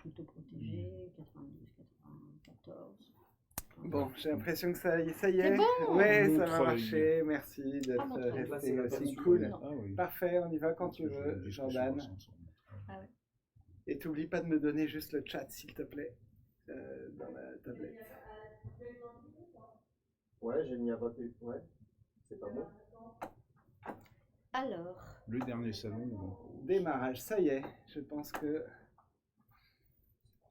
plutôt protégé, 92, 94. Bon, j'ai l'impression que ça y est. C'est bon. Ouais, ça Montre va marcher. Merci d'être mon Dieu. resté Là, c'est aussi pas cool. dessus. Ah oui. Parfait, on y va quand Parce tu que j'ai une veux, discussion Jordan. ensemble. Ah ouais. Et t'oublies pas de me donner juste le chat, s'il te plaît, dans la tablette. Ouais, j'ai mis à voter. Ouais, c'est pas bon. Alors, Le dernier salon. Démarrage, ça y est, je pense que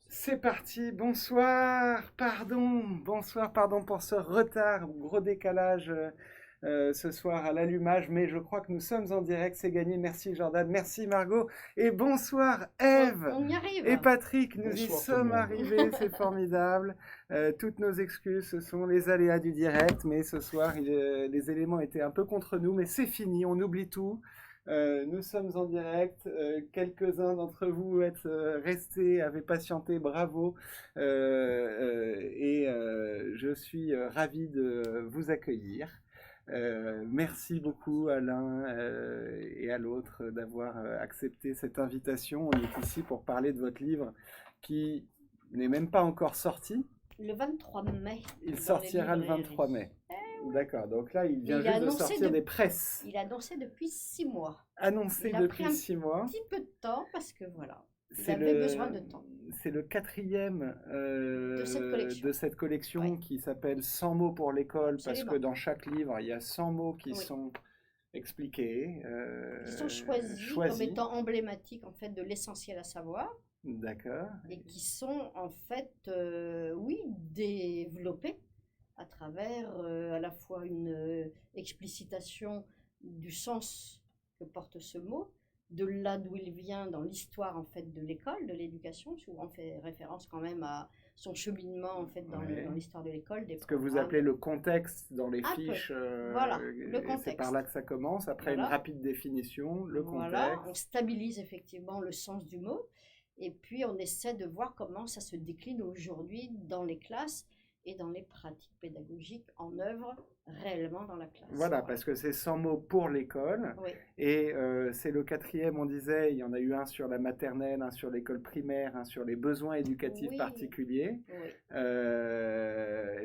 c'est parti. Bonsoir, pardon pour ce retard, gros décalage ce soir à l'allumage, mais je crois que nous sommes en direct, c'est gagné. Merci Jordan, merci Margot, et bonsoir Ève on y arrive. et Patrick, nous y Bonsoir tout le sommes monde. arrivés, c'est formidable. Toutes nos excuses, ce sont les aléas du direct, mais ce soir, les éléments étaient un peu contre nous, mais c'est fini, on oublie tout. Nous sommes en direct, quelques-uns d'entre vous êtes restés, avez patienté, bravo, et je suis ravi de vous accueillir. Merci beaucoup à l'un et à l'autre d'avoir accepté cette invitation. On est ici pour parler de votre livre qui n'est même pas encore sorti. Le 23 mai. Il dans sortira les le 23 librairies. mai. D'accord, donc là il vient il a juste de annoncé sortir de- des presses. Il a annoncé depuis 6 mois. Annoncé il a depuis pris un 6 mois. Un petit peu de temps parce que voilà. Il C'est avait besoin de temps. C'est le quatrième De cette collection. collection Ouais. qui s'appelle 100 mots pour l'école, parce Absolument. que dans chaque livre, il y a 100 mots qui Oui. sont expliqués, Qui sont choisis comme étant emblématiques en fait de l'essentiel à savoir D'accord. et qui sont en fait, oui, développés à travers à la fois une explicitation du sens que porte ce mot, de là d'où il vient dans l'histoire en fait de l'école, de l'éducation. Souvent on fait référence quand même à son cheminement en fait dans Ouais. l'histoire de l'école. Ce que vous appelez le contexte dans les Un peu. fiches. Voilà, le et c'est contexte. par là que ça commence. Après Voilà. une rapide définition, le Voilà, on contexte. stabilise effectivement le sens du mot et puis on essaie de voir comment ça se décline aujourd'hui dans les classes et dans les pratiques pédagogiques en œuvre réellement dans la classe. Voilà, parce que c'est 100 mots pour l'école. Oui, Et c'est le quatrième, on disait, il y en a eu un sur la maternelle, un sur l'école primaire, un sur les besoins éducatifs Oui. particuliers. oui,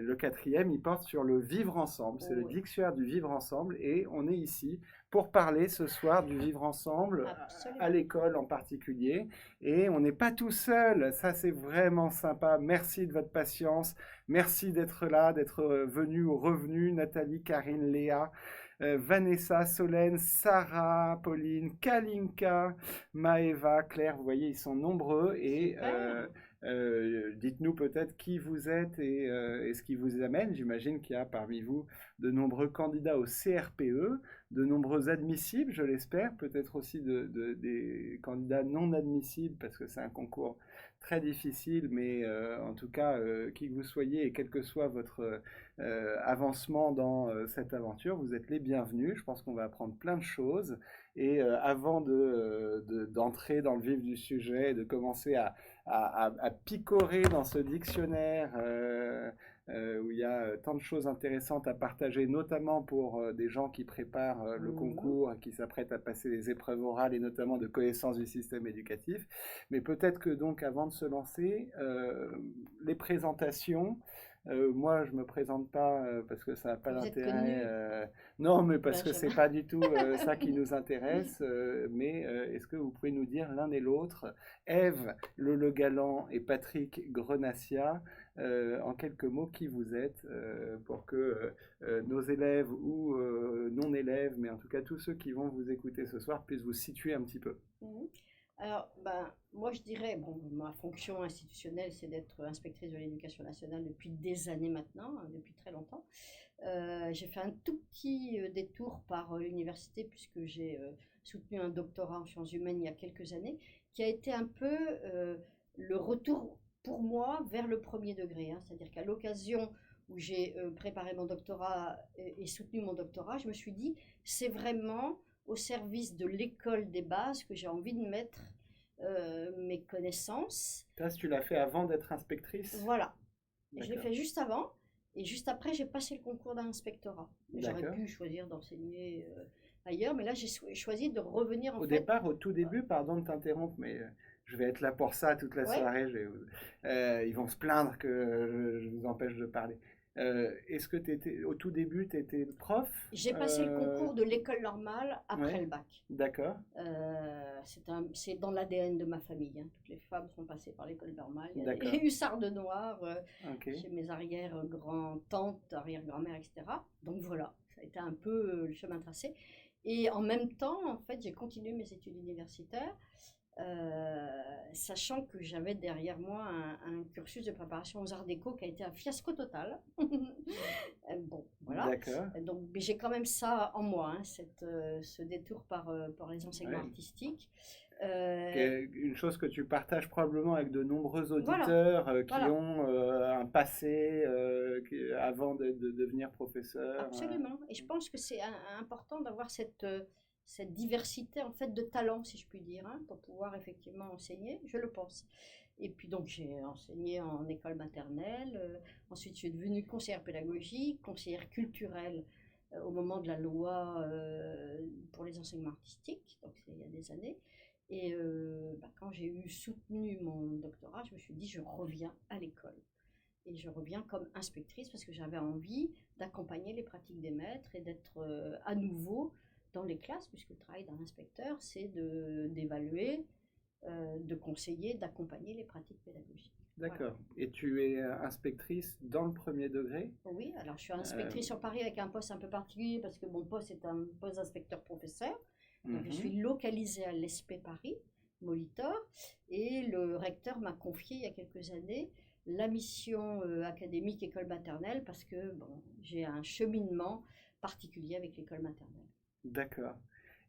Le quatrième, il porte sur le vivre ensemble. C'est le Oui. dictionnaire du vivre ensemble. Et on est ici pour parler ce soir du vivre ensemble Absolument. à l'école en particulier. Et on n'est pas tout seul. Ça, c'est vraiment sympa. Merci de votre patience. Merci d'être là, d'être venu ou revenu. Nathalie, Karine, Léa, Vanessa, Solène, Sarah, Pauline, Kalinka, Maëva, Claire. Vous voyez, ils sont nombreux. Et Super. dites-nous peut-être qui vous êtes et ce qui vous amène. J'imagine qu'il y a parmi vous de nombreux candidats au CRPE, de nombreux admissibles, je l'espère, peut-être aussi des candidats non admissibles, parce que c'est un concours très difficile, mais en tout cas, qui que vous soyez et quel que soit votre avancement dans cette aventure, vous êtes les bienvenus. Je pense qu'on va apprendre plein de choses. Et avant d'entrer dans le vif du sujet et de commencer à picorer dans ce dictionnaire où il y a tant de choses intéressantes à partager, notamment pour des gens qui préparent le concours et qui s'apprêtent à passer les épreuves orales et notamment de connaissance du système éducatif. Mais peut-être que donc avant de se lancer, les présentations, moi je me présente pas parce que ça n'a pas Vous êtes d'intérêt. Non, mais parce que c'est Benjamin. pas du tout ça qui nous intéresse. Mais est-ce que vous pouvez nous dire l'un et l'autre, Ève Le Galant et Patrick Grenassia, en quelques mots qui vous êtes, pour que nos élèves ou non-élèves, mais en tout cas tous ceux qui vont vous écouter ce soir, puissent vous situer un petit peu. Mhm. Alors, moi je dirais, bon, ma fonction institutionnelle, c'est d'être inspectrice de l'éducation nationale depuis des années maintenant, hein, depuis très longtemps. J'ai fait un tout petit détour par l'université puisque j'ai soutenu un doctorat en sciences humaines il y a quelques années, qui a été un peu le retour pour moi vers le premier degré, hein. C'est-à-dire qu'à l'occasion où j'ai préparé mon doctorat et soutenu mon doctorat, je me suis dit, c'est vraiment au service de l'école des bases que j'ai envie de mettre mes connaissances. Ça, tu l'as fait avant d'être inspectrice? Voilà. Et je l'ai D'accord. fait juste avant. Et juste après, j'ai passé le concours d'un inspectorat. J'aurais D'accord. pu choisir d'enseigner ailleurs, mais là, j'ai choisi de revenir en Au fait. départ, au tout début, pardon de t'interrompre, mais Je vais être là pour ça toute la Ouais. soirée. Ils vont se plaindre que je vous empêche de parler. Est-ce que au tout début, tu étais prof? J'ai passé le concours de l'école normale après Ouais. le bac. D'accord, C'est dans l'ADN de ma famille, hein. Toutes les femmes sont passées par l'école normale. Il y a d'accord, des hussards de noir ok, chez mes arrière-grand-tantes, arrière-grand-mère, etc. Donc voilà, ça a été un peu le chemin tracé. Et en même temps, en fait, j'ai continué mes études universitaires, sachant que j'avais derrière moi un cursus de préparation aux arts déco qui a été un fiasco total. Bon, voilà. d'accord. Donc, mais j'ai quand même ça en moi, hein, ce détour par les enseignements Ouais. artistiques. Une chose que tu partages probablement avec de nombreux Voilà, auditeurs qui voilà. ont un passé avant de devenir professeur. Absolument. Et je pense que c'est important d'avoir cette diversité en fait de talents, si je puis dire, hein, pour pouvoir effectivement enseigner, je le pense. Et puis donc j'ai enseigné en école maternelle, ensuite je suis devenue conseillère pédagogique, conseillère culturelle au moment de la loi pour les enseignements artistiques, donc c'est il y a des années. Et quand j'ai eu soutenu mon doctorat, je me suis dit je reviens à l'école. Et je reviens comme inspectrice parce que j'avais envie d'accompagner les pratiques des maîtres et d'être à nouveau dans les classes, puisque le travail d'un inspecteur, c'est d'évaluer, de conseiller, d'accompagner les pratiques pédagogiques. D'accord. Et tu es inspectrice dans le premier degré? Oui, alors je suis inspectrice sur Paris avec un poste un peu particulier parce que mon poste est un poste d'inspecteur-professeur. Donc je suis localisée à l'ESP Paris, Molitor, et le recteur m'a confié il y a quelques années la mission académique école maternelle parce que bon, j'ai un cheminement particulier avec l'école maternelle. D'accord.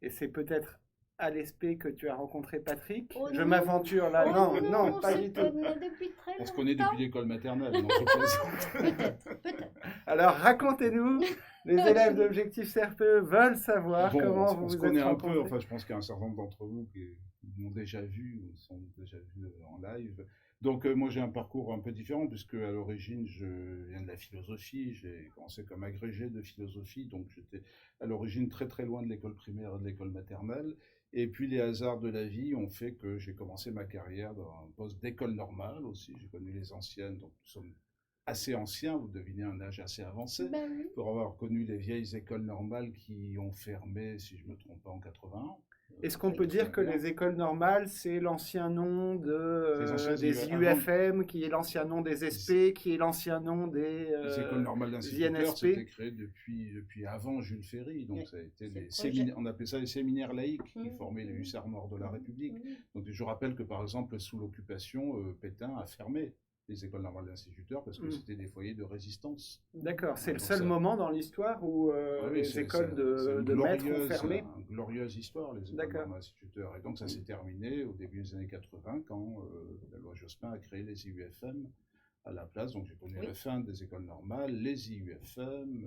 Et c'est peut-être à l'ESP que tu as rencontré Patrick? Oh Je non, m'aventure là. oh Non, non, non, pas c'est du tout. depuis très On se connaît longtemps. depuis l'école maternelle, non, je plaisante. Peut-être. Alors racontez-nous, les élèves d'Objectif CRPE veulent savoir Bon, comment on vous se vous connaît êtes un peu, rencontrés. enfin je pense qu'il y a un certain nombre d'entre vous qui m'ont déjà vu, ou sont déjà vus en live. Donc moi j'ai un parcours un peu différent puisque à l'origine je viens de la philosophie, j'ai commencé comme agrégé de philosophie, donc j'étais à l'origine très très loin de l'école primaire et de l'école maternelle. Et puis les hasards de la vie ont fait que j'ai commencé ma carrière dans un poste d'école normale aussi. J'ai connu les anciennes, donc nous sommes assez anciens, vous devinez un âge assez avancé, Ben oui. pour avoir connu les vieilles écoles normales qui ont fermé, si je ne me trompe pas, en 80. Est-ce qu'on peut dire que les écoles normales, c'est l'ancien nom Les anciens des avant- IUFM, qui est l'ancien nom des SP, qui est l'ancien nom des Les écoles normales d'instituteurs, INSP? c'était créé depuis avant Jules Ferry, donc Oui, ça a été c'est des le projet. séminaires, on appelait ça les séminaires laïques qui Mmh, formaient les mmh, hussards morts de la République. mmh. Donc je rappelle que par exemple sous l'occupation, Pétain a fermé les écoles normales d'instituteurs parce que Mm. c'était des foyers de résistance. D'accord, c'est le Donc seul ça- moment dans l'histoire où Ah oui, les écoles c'est une de maîtres ont fermé. une glorieuse histoire, les écoles D'accord. normales instituteurs. Et donc ça s'est terminé au début des années 80 quand la loi Jospin a créé les IUFM à la place. Donc j'ai connu Oui. la fin des écoles normales, les IUFM,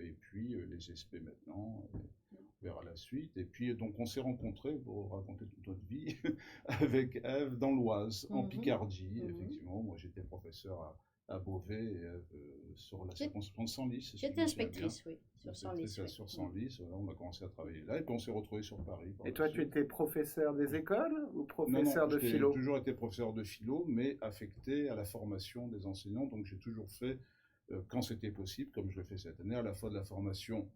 et puis les SP maintenant. On verra la suite. Et puis donc on s'est rencontrés pour raconter toute notre vie avec Ève dans l'Oise, en Mhm. Picardie, Mhm. effectivement. Moi j'étais professeur à Beauvais et Ève sur la J'ai- circonscription de Senlis. si je J'étais me souviens bien. inspectrice, oui, sur Senlis. C'était sur Senlis, on a commencé à travailler là, et puis on s'est retrouvés sur Paris. par Et la toi, tu suite. étais professeur des écoles ou Non, professeur de j'ai philo? toujours été professeur de philo, mais affecté à la formation des enseignants, donc j'ai toujours fait, quand c'était possible, comme je le fais cette année, à la fois de la formation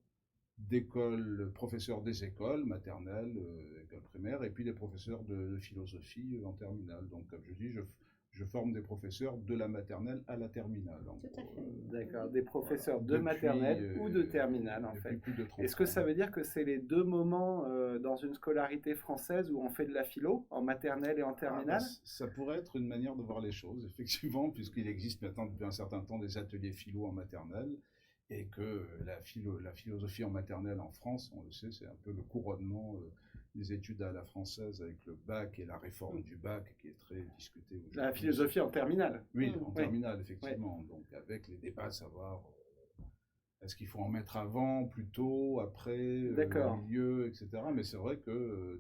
d'école, professeurs des écoles maternelles, écoles primaires, et puis des professeurs de philosophie en terminale. Donc, comme je dis, je forme des professeurs de la maternelle à la terminale. En Tout à gros, fait. D'accord, des professeurs voilà. de Depuis, maternelle ou de terminale en depuis fait. plus de 30 Est-ce que ans. ça veut dire que c'est les deux moments dans une scolarité française où on fait de la philo, en maternelle et en Ah, terminale? ça pourrait être une manière de voir les choses, effectivement, puisqu'il existe maintenant depuis un certain temps des ateliers philo en maternelle, et que la philosophie en maternelle en France, on le sait, c'est un peu le couronnement des études à la française avec le bac et la réforme du bac qui est très discutée aujourd'hui. La philosophie en terminale. Oui, Mm. en Oui. terminale, effectivement. Donc, avec les débats de savoir est-ce qu'il faut en mettre avant, plus tôt, après, D'accord. au milieu, etc. Mais c'est vrai que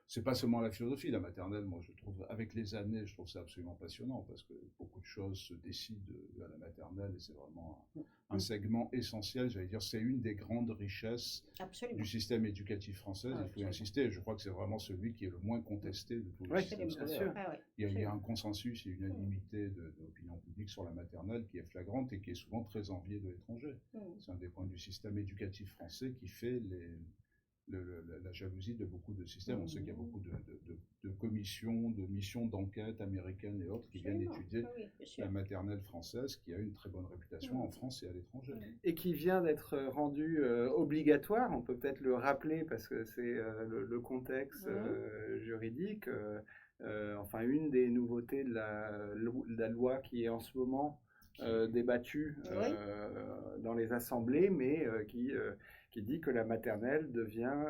c'est pas seulement la philosophie, la maternelle, moi je trouve, avec les années, je trouve ça absolument passionnant parce que beaucoup de choses se décident à la maternelle et c'est vraiment un un segment essentiel, j'allais dire, c'est une des grandes richesses Absolument. du système éducatif français, il faut y insister. Je crois que c'est vraiment celui qui est le moins contesté de tous les systèmes scolaires. Il y a un consensus et une unanimité de l'opinion publique sur la maternelle qui est flagrante et qui est souvent très enviée de l'étranger. C'est un des points du système éducatif français qui fait la jalousie de beaucoup de systèmes. On sait qu'il y a beaucoup de commissions, de missions d'enquête américaines et autres qui viennent étudier la maternelle française, qui a une très bonne réputation en France et à l'étranger. Et qui vient d'être rendue obligatoire, on peut peut-être le rappeler parce que c'est le contexte juridique. Enfin, une des nouveautés de la loi qui est en ce moment débattue dans les assemblées, mais qui dit que la maternelle devient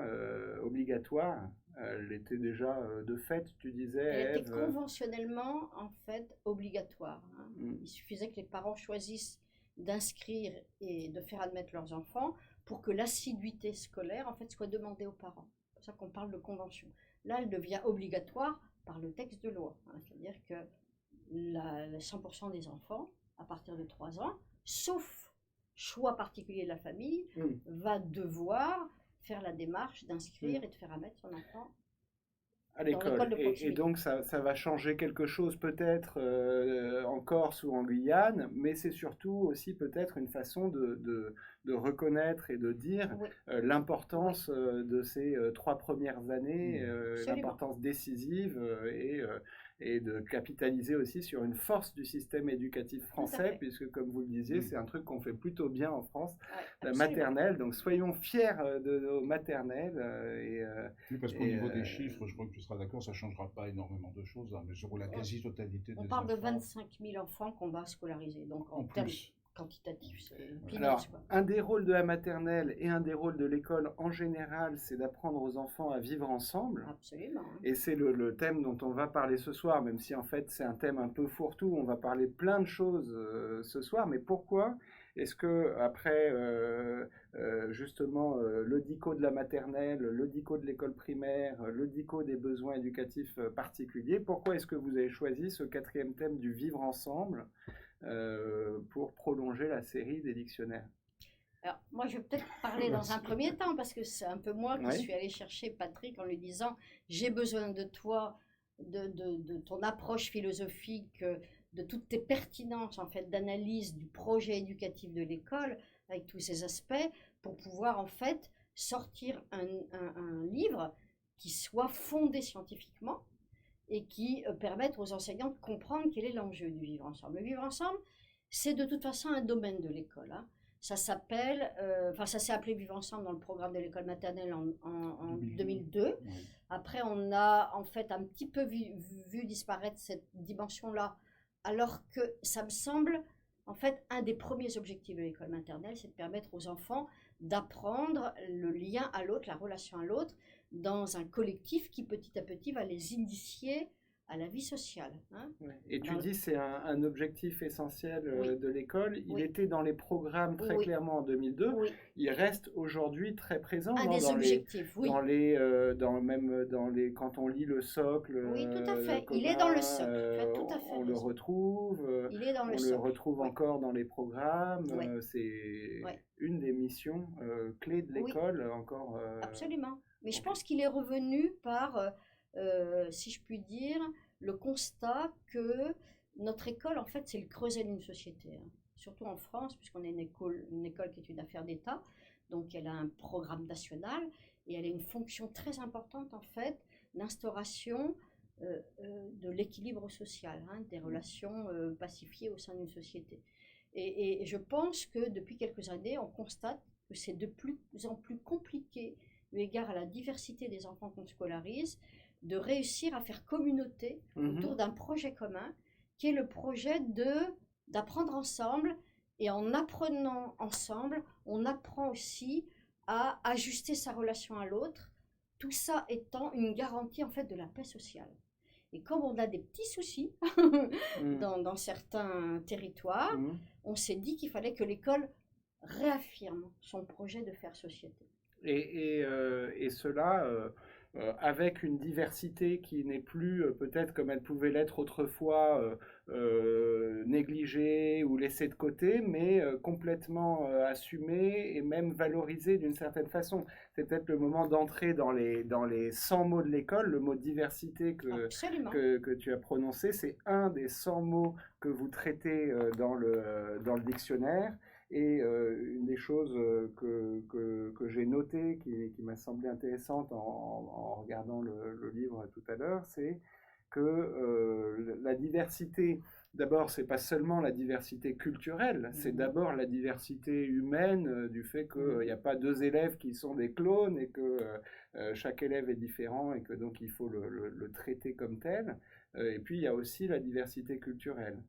obligatoire. Elle était déjà de fait, tu disais. Elle était conventionnellement en fait obligatoire. Il suffisait que les parents choisissent d'inscrire et de faire admettre leurs enfants pour que l'assiduité scolaire en fait soit demandée aux parents. C'est pour ça qu'on parle de convention. Là, elle devient obligatoire par le texte de loi. C'est-à-dire que 100% des enfants, à partir de 3 ans, sauf choix particulier de la famille, va devoir faire la démarche d'inscrire et de faire admettre son enfant à l'école. Et donc ça va changer quelque chose peut-être en Corse ou en Guyane, mais c'est surtout aussi peut-être une façon de reconnaître et de dire l'importance de ces 3 premières années, l'importance décisive et de capitaliser aussi sur une force du système éducatif français, puisque comme vous le disiez, c'est un truc qu'on fait plutôt bien en France, la maternelle, donc soyons fiers de nos maternelles. Oui, parce qu'au niveau des chiffres, je crois que tu seras d'accord, ça ne changera pas énormément de choses, à mesure où la quasi-totalité des enfants... On parle de 25 000 enfants qu'on va scolariser, donc en termes quantitatifs, c'est Alors, un des rôles de la maternelle et un des rôles de l'école en général, c'est d'apprendre aux enfants à vivre ensemble. Absolument. Et c'est le thème dont on va parler ce soir, même si en fait c'est un thème un peu fourre-tout, on va parler plein de choses ce soir, mais pourquoi est-ce que après justement le DICO de la maternelle, le DICO de l'école primaire, le DICO des besoins éducatifs particuliers, pourquoi est-ce que vous avez choisi ce 4e thème du vivre ensemble pour prolonger la série des dictionnaires? Alors, moi, je vais peut-être parler dans un premier temps, parce que c'est un peu moi qui suis allée chercher Patrick en lui disant « J'ai besoin de toi, de ton approche philosophique, de toutes tes pertinences en fait, d'analyse du projet éducatif de l'école, avec tous ces aspects, pour pouvoir en fait sortir un livre qui soit fondé scientifiquement, et qui permettent aux enseignants de comprendre quel est l'enjeu du vivre ensemble. Le vivre ensemble, c'est de toute façon un domaine de l'école. Ça s'appelle, ça s'est appelé Vivre ensemble dans le programme de l'école maternelle en 2002. Après, on a en fait un petit peu vu disparaître cette dimension-là, alors que ça me semble, en fait, un des premiers objectifs de l'école maternelle, c'est de permettre aux enfants d'apprendre le lien à l'autre, la relation à l'autre, dans un collectif qui petit à petit va les initier à la vie sociale. Et tu dis c'est un objectif essentiel de l'école. Il était dans les programmes très clairement en 2002. Il reste aujourd'hui très présent un des objectifs. Même dans les quand on lit le socle. Oui, tout à fait. Il est dans le socle. Tout à fait. On le retrouve. Il est dans le socle. On le retrouve encore dans les programmes. C'est une des missions clés de l'école encore. Absolument. Mais je pense qu'il est revenu par, si je puis dire, le constat que notre école, en fait, c'est le creuset d'une société. Surtout en France, puisqu'on est une école qui est une affaire d'État. Donc, elle a un programme national et elle a une fonction très importante, en fait, d'instauration de l'équilibre social, des relations pacifiées au sein d'une société. Et je pense que depuis quelques années, on constate que c'est de plus en plus compliqué, eu égard à la diversité des enfants qu'on scolarise, de réussir à faire communauté autour d'un projet commun, qui est le projet d'apprendre ensemble, et en apprenant ensemble, on apprend aussi à ajuster sa relation à l'autre, tout ça étant une garantie en fait de la paix sociale. Et comme on a des petits soucis dans certains territoires, on s'est dit qu'il fallait que l'école réaffirme son projet de faire société. Et cela, avec une diversité qui n'est plus peut-être comme elle pouvait l'être autrefois, négligée ou laissée de côté, mais complètement assumée et même valorisée d'une certaine façon. C'est peut-être le moment d'entrer dans les 100 mots de l'école. Le mot diversité Absolument. que tu as prononcé, c'est un des 100 mots que vous traitez dans le dictionnaire. Et une des choses que j'ai notées, qui m'a semblé intéressante en regardant le livre tout à l'heure, c'est que la diversité, d'abord, c'est pas seulement la diversité culturelle, c'est d'abord la diversité humaine, du fait qu'il n'y a pas deux élèves qui sont des clones et que chaque élève est différent et que donc il faut le traiter comme tel. Et puis il y a aussi la diversité culturelle.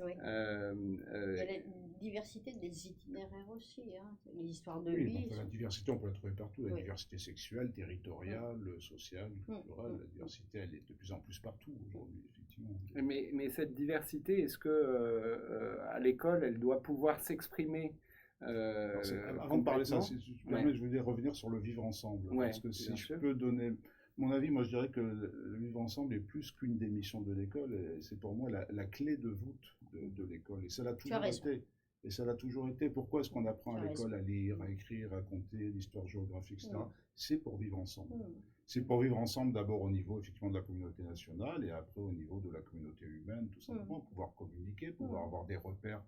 Oui. Il y a la diversité des itinéraires aussi, hein. Les histoires de vie. La diversité, on peut la trouver partout. La Oui. diversité sexuelle, territoriale, sociale, culturelle. La diversité, elle est de plus en plus partout aujourd'hui, effectivement. Mais cette diversité, est-ce que à l'école, elle doit pouvoir s'exprimer avant de parler de ça, si tu permets, je voulais revenir sur le vivre ensemble. Parce que si je peux donner mon avis, moi je dirais que le vivre ensemble est plus qu'une des missions de l'école. C'est pour moi la clé de voûte de l'école. Et ça l'a toujours été. Et ça l'a toujours été. Pourquoi est-ce qu'on apprend à l'école à lire, à écrire, à compter, l'histoire géographique, etc. C'est pour vivre ensemble. C'est pour vivre ensemble d'abord au niveau effectivement de la communauté nationale et après au niveau de la communauté humaine, tout simplement, pouvoir communiquer, pouvoir avoir des repères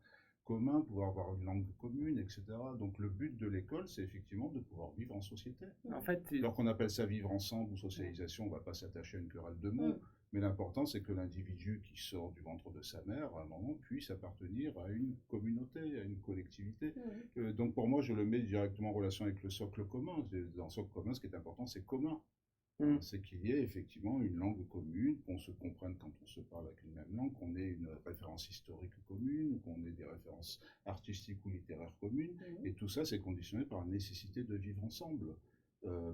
commun, pouvoir avoir une langue commune, etc. Donc le but de l'école, c'est effectivement de pouvoir vivre en société. En fait, alors qu'on appelle ça vivre ensemble ou socialisation, on ne va pas s'attacher à une querelle de mots, mais l'important c'est que l'individu qui sort du ventre de sa mère, à un moment, puisse appartenir à une communauté, à une collectivité. Donc pour moi, je le mets directement en relation avec le socle commun. Dans le socle commun, ce qui est important, c'est commun. C'est qu'il y ait effectivement une langue commune, qu'on se comprenne quand on se parle avec une même langue, qu'on ait une référence historique commune, qu'on ait des références artistiques ou littéraires communes. Et tout ça, c'est conditionné par la nécessité de vivre ensemble.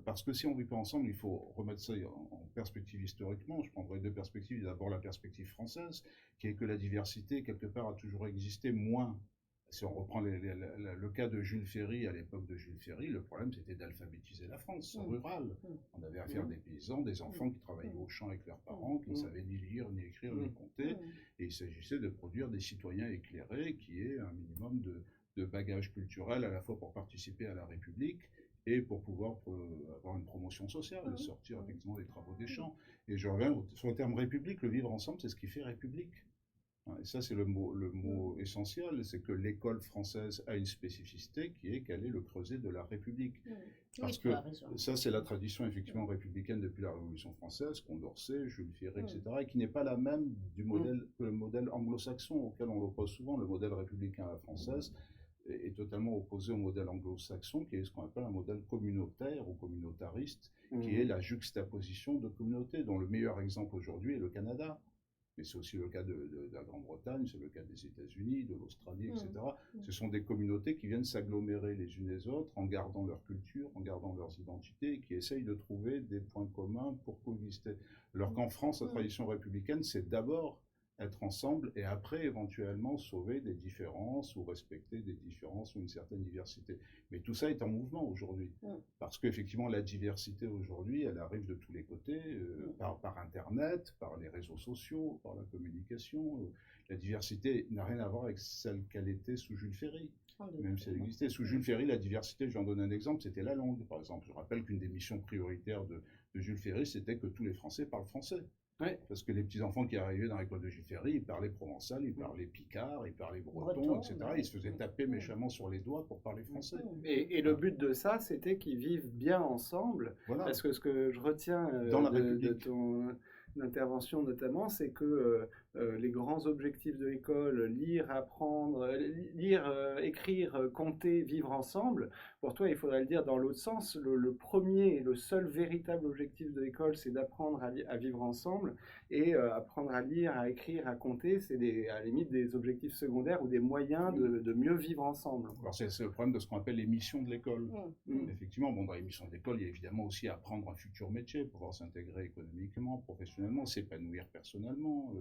Parce que si on ne vit pas ensemble, il faut remettre ça en perspective historiquement. Je prendrai deux perspectives. D'abord la perspective française, qui est que la diversité, quelque part, a toujours existé moins. Si on reprend le cas de Jules Ferry, à l'époque de Jules Ferry, le problème c'était d'alphabétiser la France rurale. On avait affaire à des paysans, des enfants qui travaillaient au champ avec leurs parents, qui ne savaient ni lire, ni écrire, ni compter. Et il s'agissait de produire des citoyens éclairés qui aient un minimum de bagage culturel à la fois pour participer à la République et pour pouvoir avoir une promotion sociale, sortir effectivement des travaux des champs. Et je reviens sur le terme République, le vivre ensemble, c'est ce qui fait République. Et ça, c'est le mot essentiel, c'est que l'école française a une spécificité qui est qu'elle est le creuset de la République. Parce que ça, c'est la tradition effectivement républicaine depuis la Révolution française, Condorcet, Jules Ferry, etc., et qui n'est pas la même que le modèle anglo-saxon auquel on l'oppose souvent. Le modèle républicain à la française est totalement opposé au modèle anglo-saxon, qui est ce qu'on appelle un modèle communautaire ou communautariste, qui est la juxtaposition de communautés, dont le meilleur exemple aujourd'hui est le Canada. Mais c'est aussi le cas de la Grande-Bretagne, c'est le cas des États-Unis, de l'Australie, etc. Ce sont des communautés qui viennent s'agglomérer les unes les autres en gardant leur culture, en gardant leurs identités, et qui essayent de trouver des points communs pour coexister. Alors qu'en France, la tradition républicaine, c'est d'abord être ensemble et après éventuellement sauver des différences ou respecter des différences ou une certaine diversité. Mais tout ça est en mouvement aujourd'hui. Parce qu'effectivement, la diversité aujourd'hui, elle arrive de tous les côtés, par Internet, par les réseaux sociaux, par la communication. La diversité n'a rien à voir avec celle qu'elle était sous Jules Ferry, même si elle existait. Sous Jules Ferry, la diversité, je vais en donner un exemple, c'était la langue, par exemple. Je rappelle qu'une des missions prioritaires de Jules Ferry, c'était que tous les Français parlent français. Parce que les petits-enfants qui arrivaient dans l'école de Jules Ferry, ils parlaient provençal, ils parlaient picard, ils parlaient breton, etc. Ils se faisaient taper méchamment sur les doigts pour parler français. Et le but de ça, c'était qu'ils vivent bien ensemble. Parce que ce que je retiens de ton intervention notamment, c'est que les grands objectifs de l'école, lire, apprendre, écrire, compter, vivre ensemble, pour toi, il faudrait le dire dans l'autre sens. Le premier et le seul véritable objectif de l'école, c'est d'apprendre à vivre ensemble, et apprendre à lire, à écrire, à compter, c'est à la limite des objectifs secondaires ou des moyens de mieux vivre ensemble. Alors c'est le problème de ce qu'on appelle les missions de l'école. Effectivement, dans les missions de l'école, il y a évidemment aussi apprendre un futur métier, pouvoir s'intégrer économiquement, professionnellement, s'épanouir personnellement,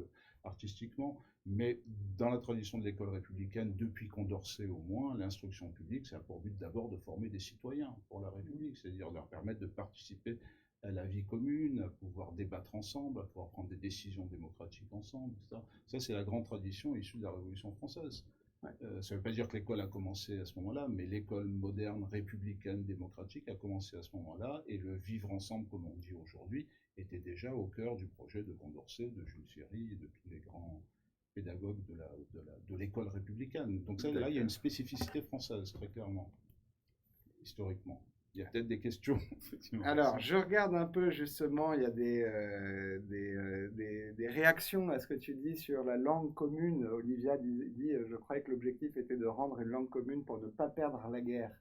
artistiquement. Mais dans la tradition de l'école républicaine, depuis Condorcet au moins, l'instruction publique, ça a pour but d'abord de former des citoyens pour la République, c'est-à-dire de leur permettre de participer à la vie commune, à pouvoir débattre ensemble, à pouvoir prendre des décisions démocratiques ensemble, etc. Ça, c'est la grande tradition issue de la Révolution française. Ouais. Ça ne veut pas dire que l'école a commencé à ce moment-là, mais l'école moderne, républicaine, démocratique a commencé à ce moment-là, et le vivre ensemble, comme on dit aujourd'hui, était déjà au cœur du projet de Condorcet, de Jules Ferry et de tous les grands pédagogues de l'école républicaine. Donc ça, là, il y a une spécificité française, très clairement, historiquement. Il y a peut-être des questions. Alors, je regarde un peu justement, il y a des réactions à ce que tu dis sur la langue commune. Olivia dit, je croyais que l'objectif était de rendre une langue commune pour ne pas perdre la guerre.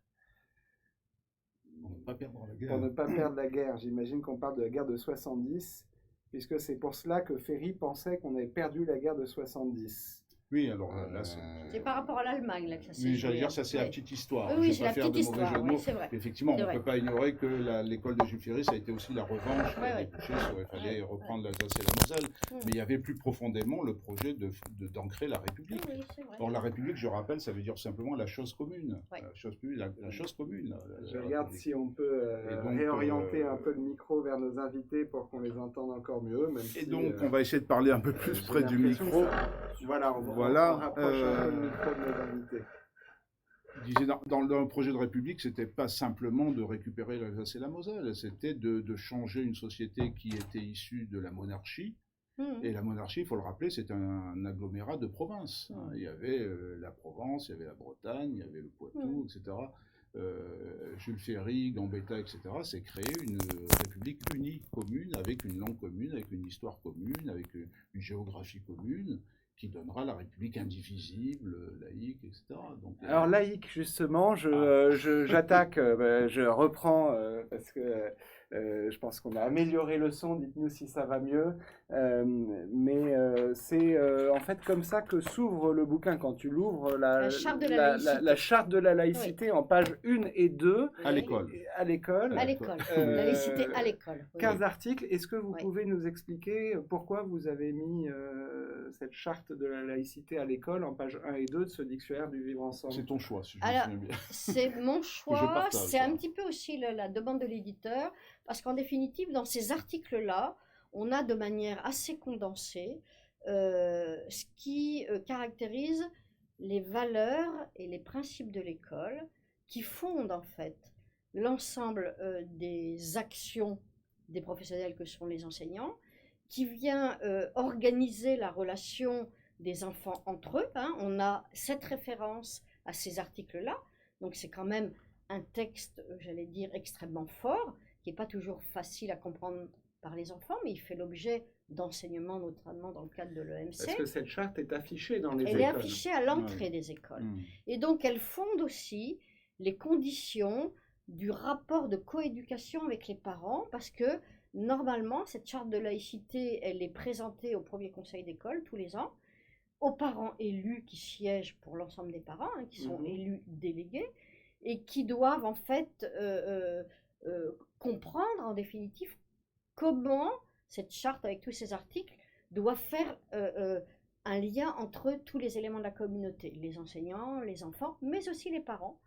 Pour ne pas perdre la guerre. Pour ne pas perdre la guerre. J'imagine qu'on parle de la guerre de 70, puisque c'est pour cela que Ferry pensait qu'on avait perdu la guerre de 70. Oui, alors là, c'est par rapport à l'Allemagne là, que ça s'est oui, j'allais joué, dire, ça c'est ouais. la petite histoire. Oui, Je c'est vais la pas faire petite de mauvais histoire, jeu de mots. c'est vrai. Effectivement, on C'est ne vrai. peut pas ignorer que l'école de Jules Ferry, ça a été aussi la revanche qui a Ouais, débouché sur il fallait reprendre l'Alsace et la Moselle. Mais il y avait plus profondément le projet d'ancrer la République. Oui, c'est vrai. Or, la République, je rappelle, ça veut dire simplement la chose commune. Ouais. La chose commune. La chose commune Je regarde si on peut donc, réorienter un peu le micro vers nos invités pour qu'on les entende encore mieux. Même Et si, donc, on va essayer de parler un peu plus j'ai près du l'impression micro. que voilà, on rapproche un peu le micro de nos invités. Je disais, dans le projet de République, c'était pas simplement de récupérer l'Alsace et la Moselle, c'était de changer une société qui était issue de la monarchie. Et la monarchie, il faut le rappeler, c'est un agglomérat de provinces. Il y avait la Provence, il y avait la Bretagne, il y avait le Poitou, etc. Jules Ferry, Gambetta, etc. C'est créé une république unie, commune, avec une langue commune, avec une histoire commune, avec une géographie commune, qui donnera la République indivisible, laïque, etc. Donc, Alors laïque, justement, j'attaque, je reprends, parce que je pense qu'on a amélioré le son, dites-nous si ça va mieux. Mais c'est en fait comme ça que s'ouvre le bouquin quand tu l'ouvres, La charte de la laïcité. la charte de la laïcité en pages 1 et 2. à l'école. À l'école. À l'école. La laïcité à l'école. Oui. 15 articles. Est-ce que vous Oui. pouvez nous expliquer pourquoi vous avez mis cette charte de la laïcité à l'école en pages 1 et 2 de ce dictionnaire du vivre ensemble? C'est ton choix, si je Alors, me souviens bien. C'est mon choix, partage, c'est ça. un petit peu aussi la demande de l'éditeur, parce qu'en définitive, dans ces articles-là, on a de manière assez condensée ce qui caractérise les valeurs et les principes de l'école, qui fondent en fait l'ensemble des actions des professionnels que sont les enseignants, qui vient organiser la relation des enfants entre eux. On a cette référence à ces articles-là, donc c'est quand même un texte, j'allais dire, extrêmement fort, qui n'est pas toujours facile à comprendre par les enfants, mais il fait l'objet d'enseignements, notamment dans le cadre de l'EMC. Est-ce que cette charte est affichée dans les Elle écoles? est affichée à l'entrée des écoles. Et donc, elle fonde aussi les conditions du rapport de coéducation avec les parents, parce que normalement, cette charte de laïcité, elle est présentée au premier conseil d'école tous les ans, aux parents élus qui siègent pour l'ensemble des parents, qui sont élus délégués, et qui doivent en fait comprendre en définitive comment cette charte avec tous ces articles doit faire un lien entre tous les éléments de la communauté, les enseignants, les enfants, mais aussi les parents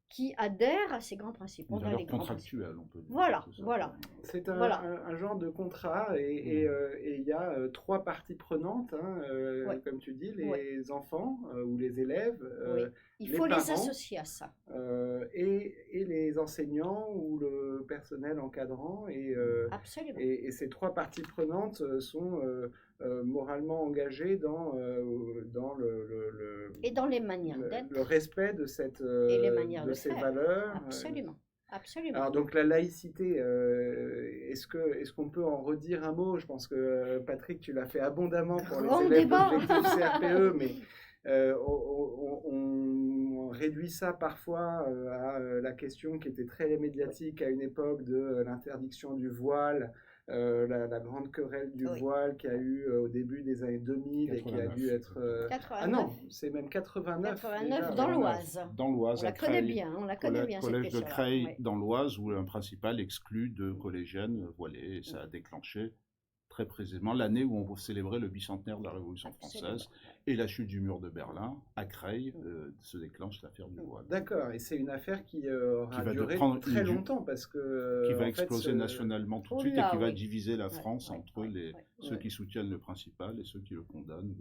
qui adhèrent à ces grands principes. Une valeur contractuelle, on peut dire. Voilà, voilà. C'est un genre de contrat et il y a trois parties prenantes, comme tu dis, les enfants ou les élèves, il faut les associer à ça. Et les enseignants ou le personnel encadrant. Absolument. Et ces trois parties prenantes sont moralement engagées dans et dans les manières d'être. Le respect de cette et les manières de ces faire. valeurs. Absolument. Absolument. Alors donc la laïcité, est-ce qu'on peut en redire un mot? Je pense que Patrick, tu l'as fait abondamment pour Grand les élèves débat. d'objectif CRPE, mais on réduit ça parfois à la question qui était très médiatique à une époque de l'interdiction du voile, la grande querelle du voile qu'il y a eu au début des années 2000 et qui a dû être... 89. Ah non, c'est même 89. 89 dans l'Oise. Dans l'Oise, on la connaît bien, collège de Creil dans l'Oise, où un principal exclut de collégiennes voilées, et ça a déclenché très précisément l'année où on célébrait le bicentenaire de la Révolution française et la chute du mur de Berlin. À Creil se déclenche l'affaire du voile. D'accord, et c'est une affaire qui aura va duré très longtemps parce que qui va en fait, exploser nationalement tout de suite et qui va diviser la France entre ceux qui soutiennent le principal et ceux qui le condamnent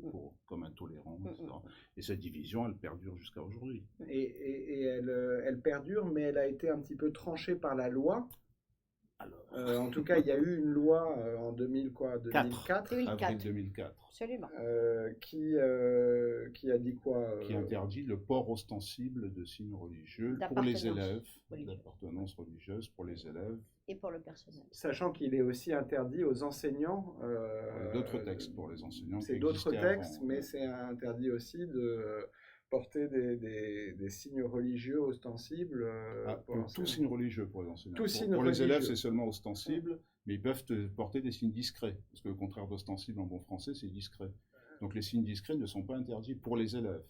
comme intolérant, etc. Et cette division, elle perdure jusqu'à aujourd'hui. Et elle perdure, mais elle a été un petit peu tranchée par la loi. En tout cas, il y a eu une loi en 2004, avril 2004, absolument, qui a dit quoi qui interdit le port ostensible de signes religieux pour les élèves, d'appartenance religieuse pour les élèves. Et pour le personnel. Sachant qu'il est aussi interdit aux enseignants. D'autres textes pour les enseignants. C'est d'autres textes, mais c'est interdit aussi de porter des signes religieux ostensibles. Tout signe religieux pour les enseignants. Pour les élèves, c'est seulement ostensible, mais ils peuvent porter des signes discrets. Parce que le contraire d'ostensible en bon français, c'est discret. Donc les signes discrets ne sont pas interdits pour les élèves.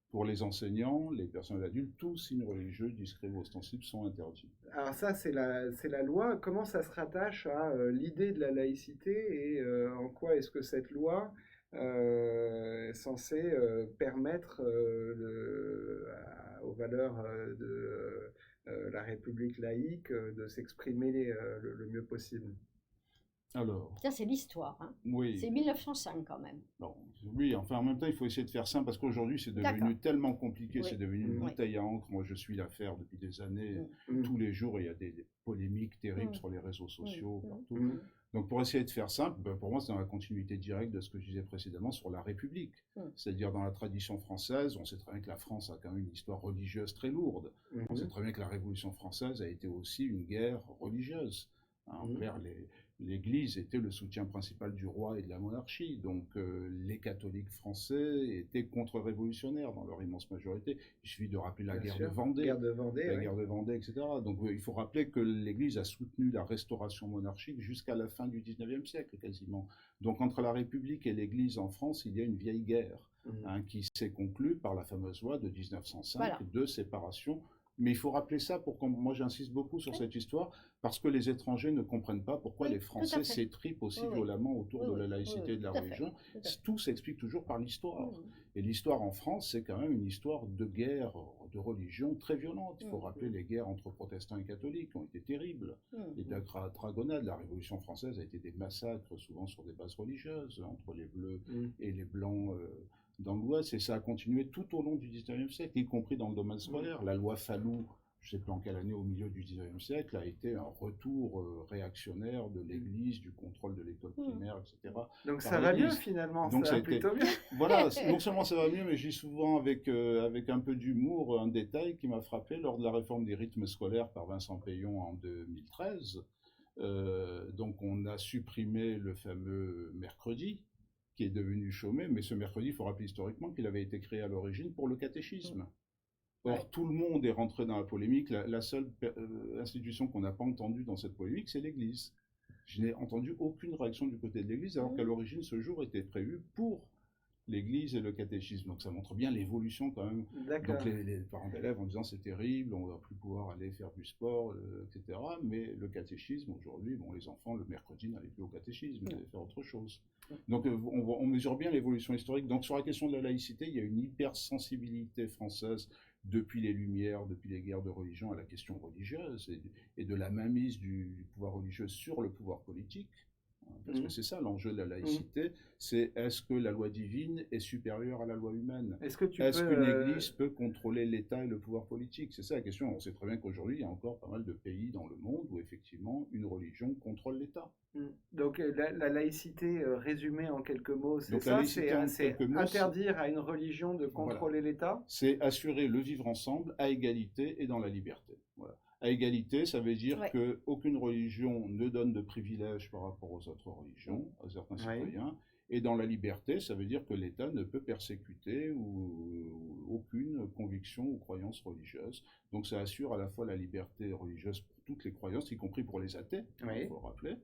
Pour les enseignants, les personnels adultes, tous signes religieux, discrets ou ostensibles sont interdits. Alors ça, c'est la loi. Comment ça se rattache à l'idée de la laïcité et en quoi est-ce que cette loi est censée permettre aux valeurs de la République laïque de s'exprimer le mieux possible? Alors, ça, c'est l'histoire. Hein. Oui. C'est 1905 quand même. Bon, oui, enfin en même temps, il faut essayer de faire simple parce qu'aujourd'hui, c'est devenu tellement compliqué, c'est devenu une bouteille à encre. Moi, je suis l'affaire depuis des années. Tous les jours, il y a des polémiques terribles sur les réseaux sociaux, partout. Donc, pour essayer de faire simple, pour moi, c'est dans la continuité directe de ce que je disais précédemment sur la République. C'est-à-dire, dans la tradition française, on sait très bien que la France a quand même une histoire religieuse très lourde. On sait très bien que la Révolution française a été aussi une guerre religieuse. En clair, l'Église était le soutien principal du roi et de la monarchie. Donc, les catholiques français étaient contre-révolutionnaires dans leur immense majorité. Il suffit de rappeler la guerre de Vendée, guerre de Vendée, etc. Donc, il faut rappeler que l'Église a soutenu la restauration monarchique jusqu'à la fin du 19e siècle, quasiment. Donc, entre la République et l'Église en France, il y a une vieille guerre qui s'est conclue par la fameuse loi de 1905 de séparation. Mais il faut rappeler ça moi j'insiste beaucoup sur cette histoire parce que les étrangers ne comprennent pas pourquoi les Français s'étripent aussi violemment autour de la laïcité et de la religion. Tout s'explique toujours par l'histoire. Et l'histoire en France, c'est quand même une histoire de guerre, de religion très violente. Il faut rappeler les guerres entre protestants et catholiques qui ont été terribles. Les dragonnades, la Révolution française a été des massacres souvent sur des bases religieuses entre les Bleus et les Blancs. Dans l'Ouest, et ça a continué tout au long du 19e siècle, y compris dans le domaine scolaire. La loi Fallou, je ne sais plus en quelle année, au milieu du 19e siècle, a été un retour réactionnaire de l'Église, du contrôle de l'école primaire, etc. Donc ça va mieux finalement, donc ça va plutôt bien. Voilà, non seulement ça va mieux, mais je dis souvent avec un peu d'humour un détail qui m'a frappé lors de la réforme des rythmes scolaires par Vincent Peillon en 2013. Donc on a supprimé le fameux mercredi, qui est devenu chômé, mais ce mercredi, il faut rappeler historiquement qu'il avait été créé à l'origine pour le catéchisme. Or, tout le monde est rentré dans la polémique. La seule institution qu'on n'a pas entendue dans cette polémique, c'est l'Église. Je n'ai entendu aucune réaction du côté de l'Église, alors qu'à l'origine, ce jour était prévu pour l'Église et le catéchisme. Donc ça montre bien l'évolution quand même. Donc les parents d'élèves en disant c'est terrible, on ne va plus pouvoir aller faire du sport, etc. Mais le catéchisme aujourd'hui, les enfants le mercredi n'allaient plus au catéchisme, ils allaient faire autre chose. Donc on mesure bien l'évolution historique. Donc sur la question de la laïcité, il y a une hypersensibilité française depuis les Lumières, depuis les guerres de religion à la question religieuse et de la mainmise du pouvoir religieux sur le pouvoir politique. Parce que c'est ça l'enjeu de la laïcité, c'est est-ce que la loi divine est supérieure à la loi humaine? Est-ce qu'une église peut contrôler l'État et le pouvoir politique? C'est ça la question. On sait très bien qu'aujourd'hui, il y a encore pas mal de pays dans le monde où effectivement une religion contrôle l'État. Donc la laïcité, résumée en quelques mots, c'est ça, c'est interdire à une religion de contrôler l'État? C'est assurer le vivre ensemble à égalité et dans la liberté. Voilà. À égalité, ça veut dire qu'aucune religion ne donne de privilèges par rapport aux autres religions, à certains citoyens. Et dans la liberté, ça veut dire que l'État ne peut persécuter aucune conviction ou croyance religieuse. Donc ça assure à la fois la liberté religieuse pour toutes les croyances, y compris pour les athées, il faut le rappeler,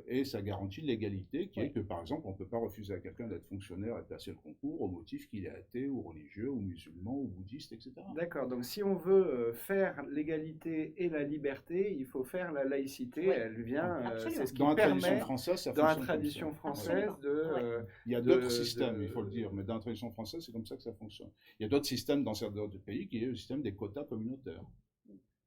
Et ça garantit l'égalité, qui Oui. est que, par exemple, on ne peut pas refuser à quelqu'un d'être fonctionnaire et de passer le concours au motif qu'il est athée ou religieux ou musulman ou bouddhiste, etc. D'accord, donc si on veut faire l'égalité et la liberté, il faut faire la laïcité. Ouais. Elle vient, Absolument. c'est ce qui Dans la tradition permet, française, ça dans la fonctionne comme tradition ça. française, Absolument. Il y a de- d'autres de- systèmes, il faut le dire, mais dans la tradition française, c'est comme ça que ça fonctionne. Il y a d'autres systèmes dans certains autres pays qui est le système des quotas communautaires.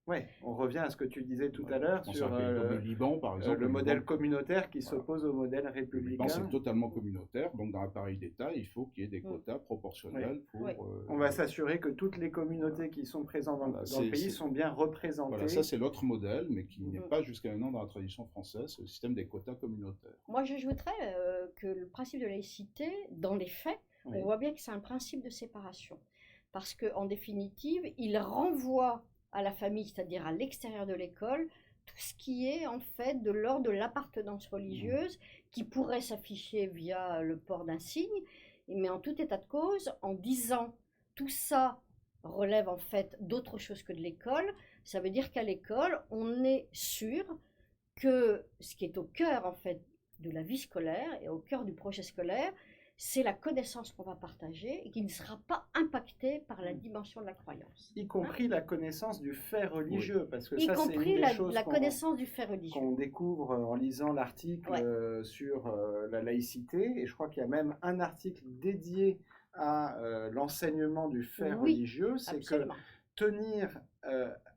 Ouais, on revient à ce que tu disais tout à Voilà. l'heure Je pense sur à un pays comme le Liban, par exemple. le modèle Liban, communautaire qui Voilà. s'oppose au modèle le Liban, républicain. c'est totalement communautaire, donc dans l'appareil d'État, il faut qu'il y ait des quotas proportionnels pour... Oui. On va s'assurer que toutes les communautés qui sont présentes dans, Voilà, dans le pays sont bien représentées. Voilà, ça c'est l'autre modèle, mais qui n'est Mhm. pas jusqu'à maintenant dans la tradition française, c'est le système des quotas communautaires. Moi, j'ajouterais que le principe de laïcité, dans les faits, Oui. on voit bien que c'est un principe de séparation. Parce qu'en définitive, il renvoie à la famille, c'est-à-dire à l'extérieur de l'école, tout ce qui est en fait de l'ordre de l'appartenance religieuse, qui pourrait s'afficher via le port d'un signe, mais en tout état de cause, en disant tout ça relève en fait d'autre chose que de l'école, ça veut dire qu'à l'école, on est sûr que ce qui est au cœur en fait de la vie scolaire et au cœur du projet scolaire, c'est la connaissance qu'on va partager et qui ne sera pas impactée par la dimension de la croyance. Y compris la connaissance du fait religieux, parce que Y ça c'est une compris des choses la connaissance du fait religieux. qu'on découvre en lisant l'article Ouais. sur la laïcité, et je crois qu'il y a même un article dédié à l'enseignement du fait Oui, religieux, c'est que Absolument. tenir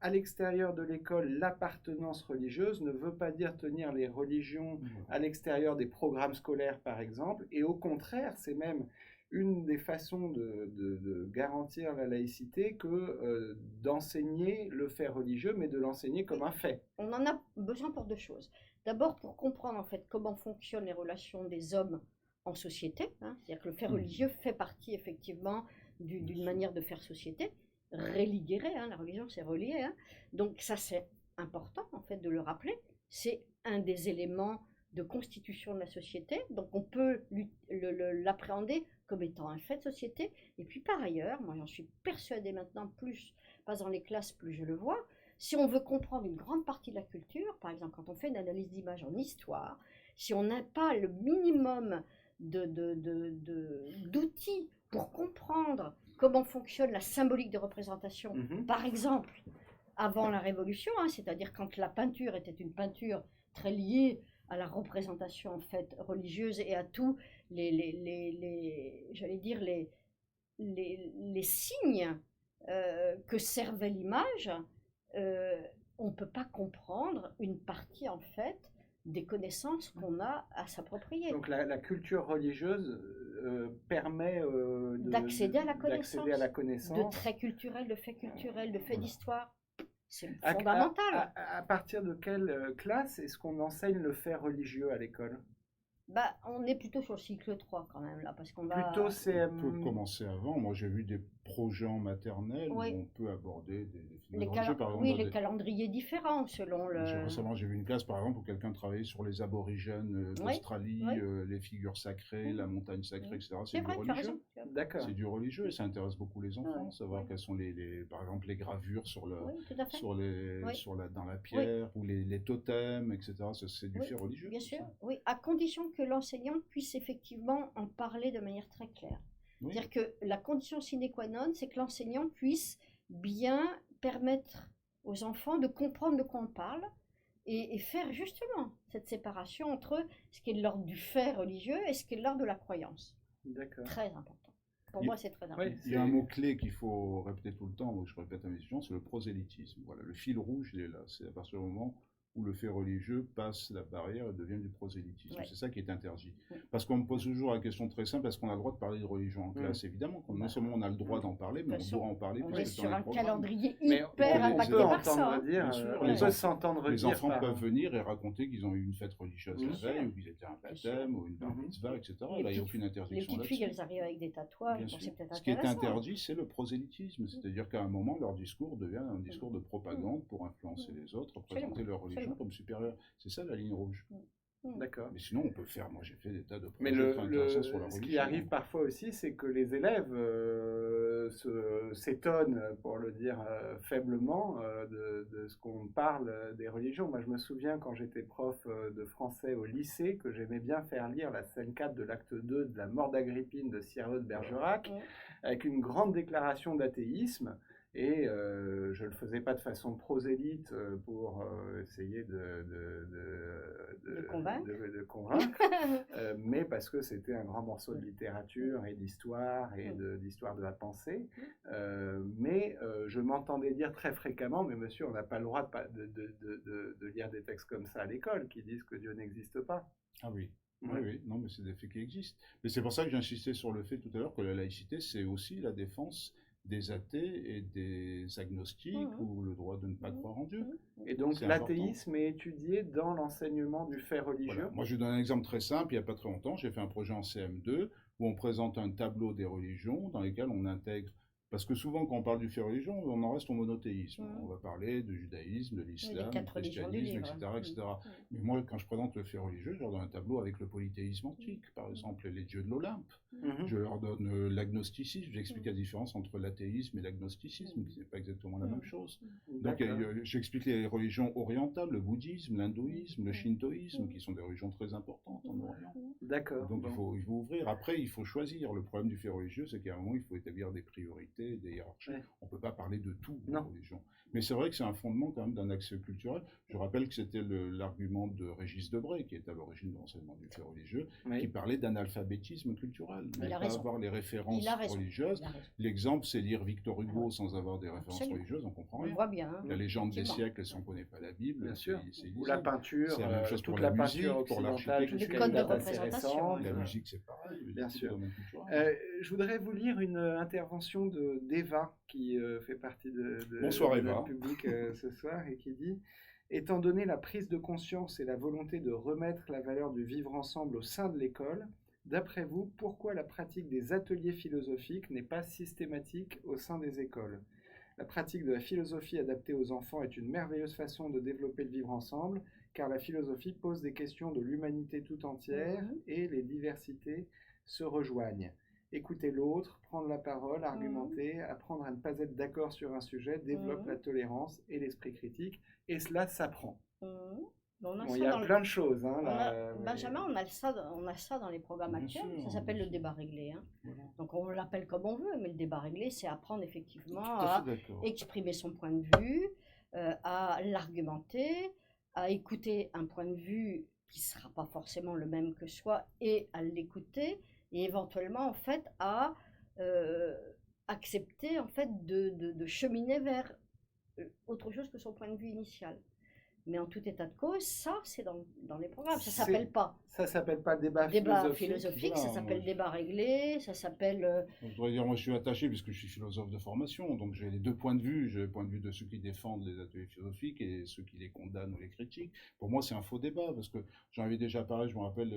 à l'extérieur de l'école l'appartenance religieuse ne veut pas dire tenir les religions à l'extérieur des programmes scolaires, par exemple, et au contraire, c'est même une des façons de garantir la laïcité que d'enseigner le fait religieux, mais de l'enseigner comme un fait. On en a besoin pour deux choses. D'abord pour comprendre en fait comment fonctionnent les relations des hommes en société, hein, c'est-à-dire que le fait religieux fait partie effectivement d'une manière de faire société, religérée, hein, la religion c'est relié, hein. Donc ça c'est important en fait de le rappeler, c'est un des éléments de constitution de la société, donc on peut l'appréhender comme étant un fait de société, et puis par ailleurs, moi j'en suis persuadée maintenant, plus je passe dans les classes, plus je le vois, si on veut comprendre une grande partie de la culture, par exemple quand on fait une analyse d'image en histoire, si on n'a pas le minimum d'outils pour comprendre comment fonctionne la symbolique de représentation, par exemple avant la Révolution, hein, c'est-à-dire quand la peinture était une peinture très liée à la représentation en fait religieuse et à tous j'allais dire les signes que servait l'image, on ne peut pas comprendre une partie en fait des connaissances qu'on a à s'approprier. Donc la culture religieuse permet d'accéder à la connaissance, de de traits culturels, de faits culturels, de faits d'histoire. C'est fondamental. À partir de quelle classe est-ce qu'on enseigne le fait religieux à l'école? Bah, on est plutôt sur le cycle 3 quand même là, parce qu'on va... Plutôt CM. On peut commencer avant. Moi, j'ai vu des projets en maternelle Oui. où on peut aborder des phénomènes religieux, par exemple. Oui, les calendriers différents selon le... Récemment, j'ai vu une classe, par exemple, où quelqu'un travaillait sur les aborigènes d'Australie, les figures sacrées, la montagne sacrée, etc. C'est vrai, tu as raison. D'accord. C'est du religieux et ça intéresse beaucoup les enfants, savoir quelles sont par exemple, les gravures sur le, dans la pierre ou les totems, etc. C'est du fait religieux. Bien sûr, oui, à condition que l'enseignant puisse effectivement en parler de manière très claire. Oui. C'est-à-dire que la condition sine qua non, c'est que l'enseignant puisse bien permettre aux enfants de comprendre de quoi on parle et faire justement cette séparation entre ce qui est de l'ordre du fait religieux et ce qui est de l'ordre de la croyance. D'accord. Très important. Pour moi, c'est très important. Il y a un mot-clé qu'il faut répéter tout le temps, donc je répète à mes étudiants, c'est le prosélytisme. Voilà, le fil rouge, il est là. C'est à partir du moment où le fait religieux passe la barrière et devient du prosélytisme. C'est ça qui est interdit. Parce qu'on me pose toujours la question très simple, est-ce qu'on a le droit de parler de religion en classe? Évidemment, non seulement on a le droit d'en parler, mais on doit en parler. On est sur un programmes. calendrier Mais hyper impacté par ça. Les enfants peuvent venir et raconter qu'ils ont eu une fête religieuse la veille, ou qu'ils étaient à un baptême, ou une bar mitzvah, etc. Là, il n'y a aucune interdiction. Les petites filles, elles arrivent avec des tatouages, c'est peut-être intéressant. Ce qui est interdit, c'est le prosélytisme. C'est-à-dire qu'à un moment, leur discours devient un discours de propagande pour influencer les autres, représenter leur religion comme supérieure. C'est ça la ligne rouge. D'accord. Mais sinon, on peut faire. Moi, j'ai fait des tas de Mais projets très intéressants sur la ce qui religion. arrive parfois aussi, c'est que les élèves s'étonnent, pour le dire faiblement, de ce qu'on parle des religions. Moi, je me souviens quand j'étais prof de français au lycée, que j'aimais bien faire lire la scène 4 de l'acte 2 de la mort d'Agrippine de Cyrano de Bergerac, avec une grande déclaration d'athéisme. Et je ne le faisais pas de façon prosélyte pour essayer De convaincre. de convaincre, mais parce que c'était un grand morceau de littérature et d'histoire et d'histoire de la pensée. Mais je m'entendais dire très fréquemment, mais monsieur, on n'a pas le droit de lire des textes comme ça à l'école qui disent que Dieu n'existe pas. Ah oui. Ouais. Oui, oui, non, mais c'est des faits qui existent. Mais c'est pour ça que j'insistais sur le fait tout à l'heure que la laïcité, c'est aussi la défense des athées et des agnostiques ou le droit de ne pas croire en Dieu. Et donc C'est l'athéisme est étudié dans l'enseignement du fait religieux. Voilà. Moi, je donne un exemple très simple. Il n'y a pas très longtemps, j'ai fait un projet en CM2 où on présente un tableau des religions dans lesquelles on intègre. Parce que souvent, quand on parle du fait religion, on en reste au monothéisme. On va parler du judaïsme, de l'islam, du christianisme, etc. Mais moi, quand je présente le fait religieux, je leur donne un tableau avec le polythéisme antique, par exemple, les dieux de l'Olympe. Je leur donne l'agnosticisme, j'explique la différence entre l'athéisme et l'agnosticisme, qui n'est pas exactement la même chose. Donc, j'explique les religions orientales, le bouddhisme, l'hindouisme, le shintoïsme, qui sont des religions très importantes en Orient. D'accord. Donc, il faut ouvrir. Après, il faut choisir. Le problème du fait religieux, c'est qu'à un moment, il faut établir des priorités, des hiérarchies. On ne peut pas parler de tout dans la religion. Mais c'est vrai que c'est un fondement quand même d'un axe culturel. Je rappelle que c'était l'argument de Régis Debray, qui est à l'origine de l'enseignement du fait religieux, qui parlait d'analphabétisme culturel. Ne pas avoir les références religieuses. L'exemple, c'est lire Victor Hugo sans avoir des références religieuses, on comprend rien. On voit bien. La légende des siècles, si on ne connaît pas la Bible, bien sûr. C'est ou la peinture, c'est la même chose toute pour la musique, peinture pour l'architecture. Les codes de représentation. La musique, c'est pareil. Bien sûr. Je voudrais vous lire une intervention d'Eva, qui fait partie de Bonsoir, de Eva. notre public ce soir, et qui dit « Étant donné la prise de conscience et la volonté de remettre la valeur du vivre ensemble au sein de l'école, d'après vous, pourquoi la pratique des ateliers philosophiques n'est pas systématique au sein des écoles ? La pratique de la philosophie adaptée aux enfants est une merveilleuse façon de développer le vivre ensemble, car la philosophie pose des questions de l'humanité tout entière et les diversités se rejoignent. Écouter l'autre, prendre la parole, argumenter, apprendre à ne pas être d'accord sur un sujet, développe la tolérance et l'esprit critique, et cela s'apprend. » Bon, il y a plein de choses. Benjamin, on a ça dans les programmes actuels. Ça s'appelle le débat réglé. Voilà. Donc on l'appelle comme on veut, mais le débat réglé, c'est apprendre effectivement à exprimer son point de vue, à l'argumenter, à écouter un point de vue qui ne sera pas forcément le même que soi et à l'écouter. Et éventuellement, en fait, à accepter, en fait, de cheminer vers autre chose que son point de vue initial. Mais en tout état de cause, ça, c'est dans les programmes. Ça s'appelle pas. Ça s'appelle pas débat philosophique. Ça s'appelle débat réglé. Ça s'appelle. Je dois dire, moi, je suis attaché puisque je suis philosophe de formation, donc j'ai les deux points de vue. J'ai le point de vue de ceux qui défendent les ateliers philosophiques et ceux qui les condamnent ou les critiquent. Pour moi, c'est un faux débat parce que j'en avais déjà parlé. Je me rappelle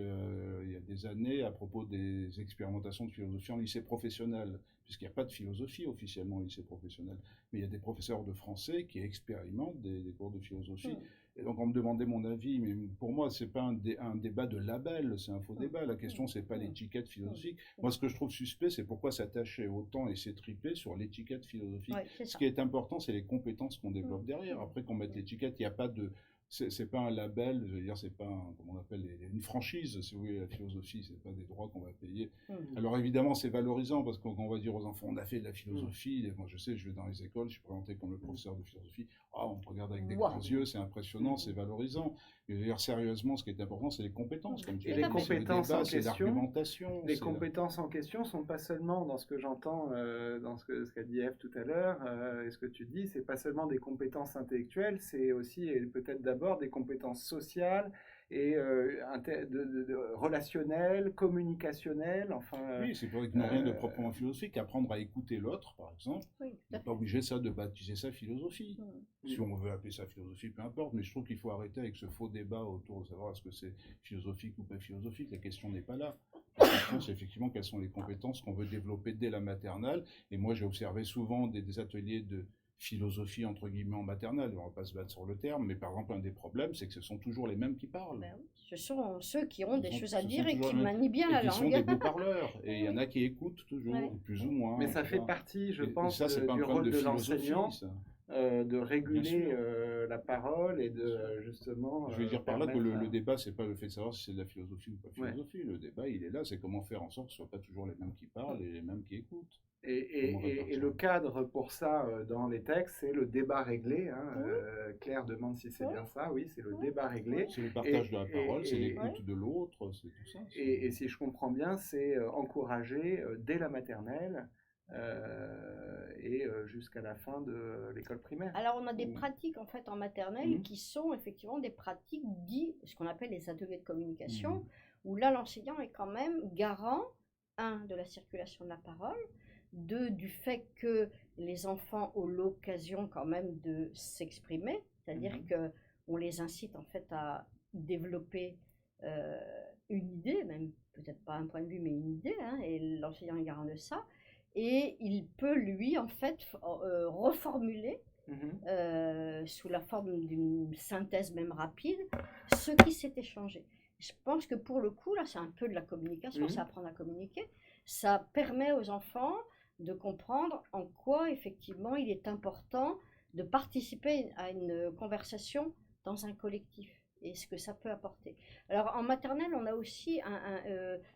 il y a des années à propos des expérimentations de philosophie en lycée professionnel, puisqu'il n'y a pas de philosophie officiellement au lycée professionnel, mais il y a des professeurs de français qui expérimentent des cours de philosophie. Et donc on me demandait mon avis, mais pour moi c'est pas un débat de label, c'est un faux débat. La question c'est pas l'étiquette philosophique. Moi ce que je trouve suspect c'est pourquoi s'attacher autant et s'étriper sur l'étiquette philosophique. Ce qui est important c'est les compétences qu'on développe derrière. Après qu'on mette l'étiquette, il n'y a pas de... C'est pas un label, je veux dire, c'est pas comment on appelle, une franchise, si vous voulez, la philosophie, c'est pas des droits qu'on va payer. Alors évidemment, c'est valorisant, parce qu'on va dire aux enfants, on a fait de la philosophie, et moi je sais, je vais dans les écoles, je suis présenté comme le professeur de philosophie, on me regarde avec des grands yeux, c'est impressionnant, c'est valorisant. Mais je veux dire, sérieusement, ce qui est important, c'est les compétences, comme tu dis. Et les compétences en question, les compétences en question sont pas seulement dans ce que j'entends, dans ce qu'a dit Ève tout à l'heure, et ce que tu dis, c'est pas seulement des compétences intellectuelles, c'est aussi, et peut-être d'abord, des compétences sociales et relationnelles, communicationnelles, enfin... Oui, c'est vrai que n'a rien de proprement philosophique. Apprendre à écouter l'autre, par exemple, on n'est pas obligé de baptiser ça philosophie. Si on veut appeler ça philosophie, peu importe, mais je trouve qu'il faut arrêter avec ce faux débat autour de savoir est-ce que c'est philosophique ou pas philosophique. La question n'est pas là. La question, c'est effectivement quelles sont les compétences qu'on veut développer dès la maternelle. Et moi, j'ai observé souvent des ateliers de philosophie entre guillemets en maternelle, on va pas se battre sur le terme, mais par exemple un des problèmes c'est que ce sont toujours les mêmes qui parlent. Ben oui. Ce sont ceux qui ont des Ce choses à sont dire et toujours qui les mêmes. manient bien Et la qui sont des langue. beaux parleurs, et il y en a qui écoutent toujours, Ouais. plus ou moins. Mais ça fait Voilà. partie, je Et pense, ça, c'est pas un du problème rôle de philosophie, l'enseignant, ça. de Bien réguler sûr. la parole et de justement Je veux dire par là que permettre le débat, c'est pas le fait de savoir si c'est de la philosophie ou pas philosophie. Le débat, il est là, c'est comment faire en sorte que ce ne soit pas toujours les mêmes qui parlent et les mêmes qui écoutent. Et le cadre pour ça dans les textes, c'est le débat réglé. Hein. Claire demande si c'est bien ça. Oui, c'est le débat réglé. C'est le partage de la parole, c'est l'écoute de l'autre, c'est tout ça. Et si je comprends bien, c'est encouragé dès la maternelle et jusqu'à la fin de l'école primaire. Alors, on a des pratiques en fait en maternelle qui sont effectivement des pratiques dites, ce qu'on appelle les ateliers de communication, où là, l'enseignant est quand même garant, de la circulation de la parole, du fait que les enfants ont l'occasion quand même de s'exprimer, c'est-à-dire qu'on les incite en fait à développer une idée, même peut-être pas un point de vue, mais une idée, hein, et l'enseignant est garant de ça, et il peut lui en fait reformuler sous la forme d'une synthèse même rapide ce qui s'est échangé. Je pense que pour le coup, là c'est un peu de la communication, c'est apprendre à communiquer, ça permet aux enfants de comprendre en quoi effectivement il est important de participer à une conversation dans un collectif et ce que ça peut apporter. Alors en maternelle, on a aussi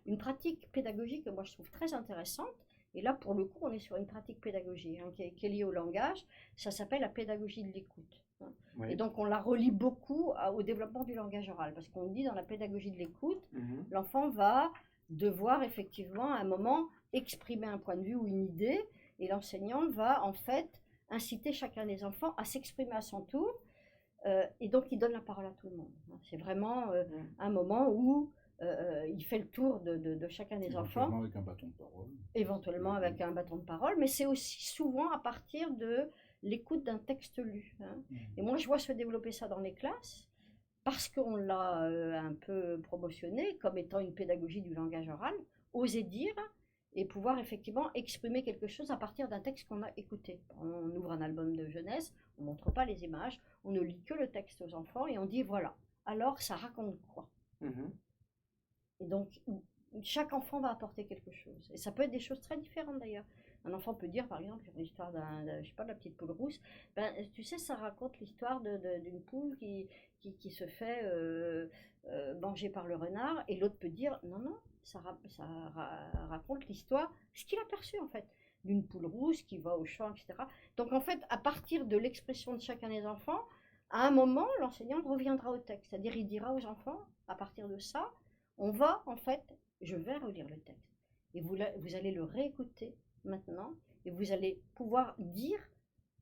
une pratique pédagogique que moi je trouve très intéressante, et là pour le coup on est sur une pratique pédagogique qui est liée au langage, ça s'appelle la pédagogie de l'écoute. Oui. Et donc on la relie beaucoup au développement du langage oral, parce qu'on dit dans la pédagogie de l'écoute, l'enfant va devoir effectivement à un moment exprimer un point de vue ou une idée, et l'enseignant va en fait inciter chacun des enfants à s'exprimer à son tour, et donc il donne la parole à tout le monde. C'est vraiment un moment où il fait le tour de chacun des enfants. Éventuellement avec un bâton de parole. Éventuellement avec un bâton de parole, mais c'est aussi souvent à partir de l'écoute d'un texte lu. Et moi je vois se développer ça dans les classes, parce qu'on l'a un peu promotionné comme étant une pédagogie du langage oral, oser dire et pouvoir effectivement exprimer quelque chose à partir d'un texte qu'on a écouté. On ouvre un album de jeunesse, on ne montre pas les images, on ne lit que le texte aux enfants et on dit voilà, alors ça raconte quoi? Et donc chaque enfant va apporter quelque chose. Et ça peut être des choses très différentes d'ailleurs. Un enfant peut dire par exemple l'histoire je sais pas, de la petite poule rousse, ben, tu sais ça raconte l'histoire d'une poule qui se fait manger par le renard, et l'autre peut dire non, ça raconte l'histoire, ce qu'il a perçu en fait, d'une poule rousse qui va au champ, etc. Donc en fait, à partir de l'expression de chacun des enfants, à un moment, l'enseignant reviendra au texte, c'est-à-dire il dira aux enfants, à partir de ça, je vais relire le texte, et vous allez le réécouter maintenant, et vous allez pouvoir dire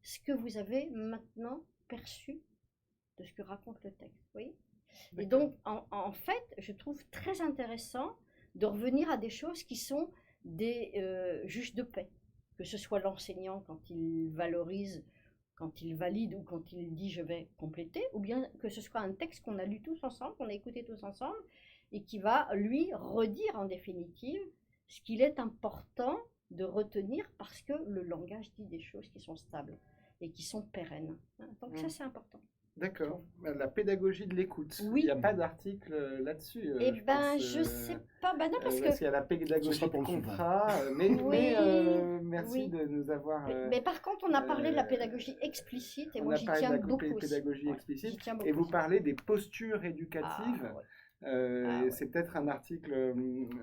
ce que vous avez maintenant perçu de ce que raconte le texte, oui. Et donc, en fait, je trouve très intéressant de revenir à des choses qui sont des juges de paix, que ce soit l'enseignant quand il valorise, quand il valide ou quand il dit je vais compléter, ou bien que ce soit un texte qu'on a lu tous ensemble, qu'on a écouté tous ensemble, et qui va lui redire en définitive ce qu'il est important de retenir, parce que le langage dit des choses qui sont stables et qui sont pérennes. Donc ça c'est important. D'accord. La pédagogie de l'écoute. Oui. Il n'y a pas d'article là-dessus. Eh bien, je ne sais pas. Ben non, parce qu'il y a la pédagogie de contrat. Merci de nous avoir... mais par contre, on a parlé de la pédagogie explicite, et moi j'y tiens beaucoup aussi. Pédagogie explicite. Et vous parlez des postures éducatives. C'est peut-être un article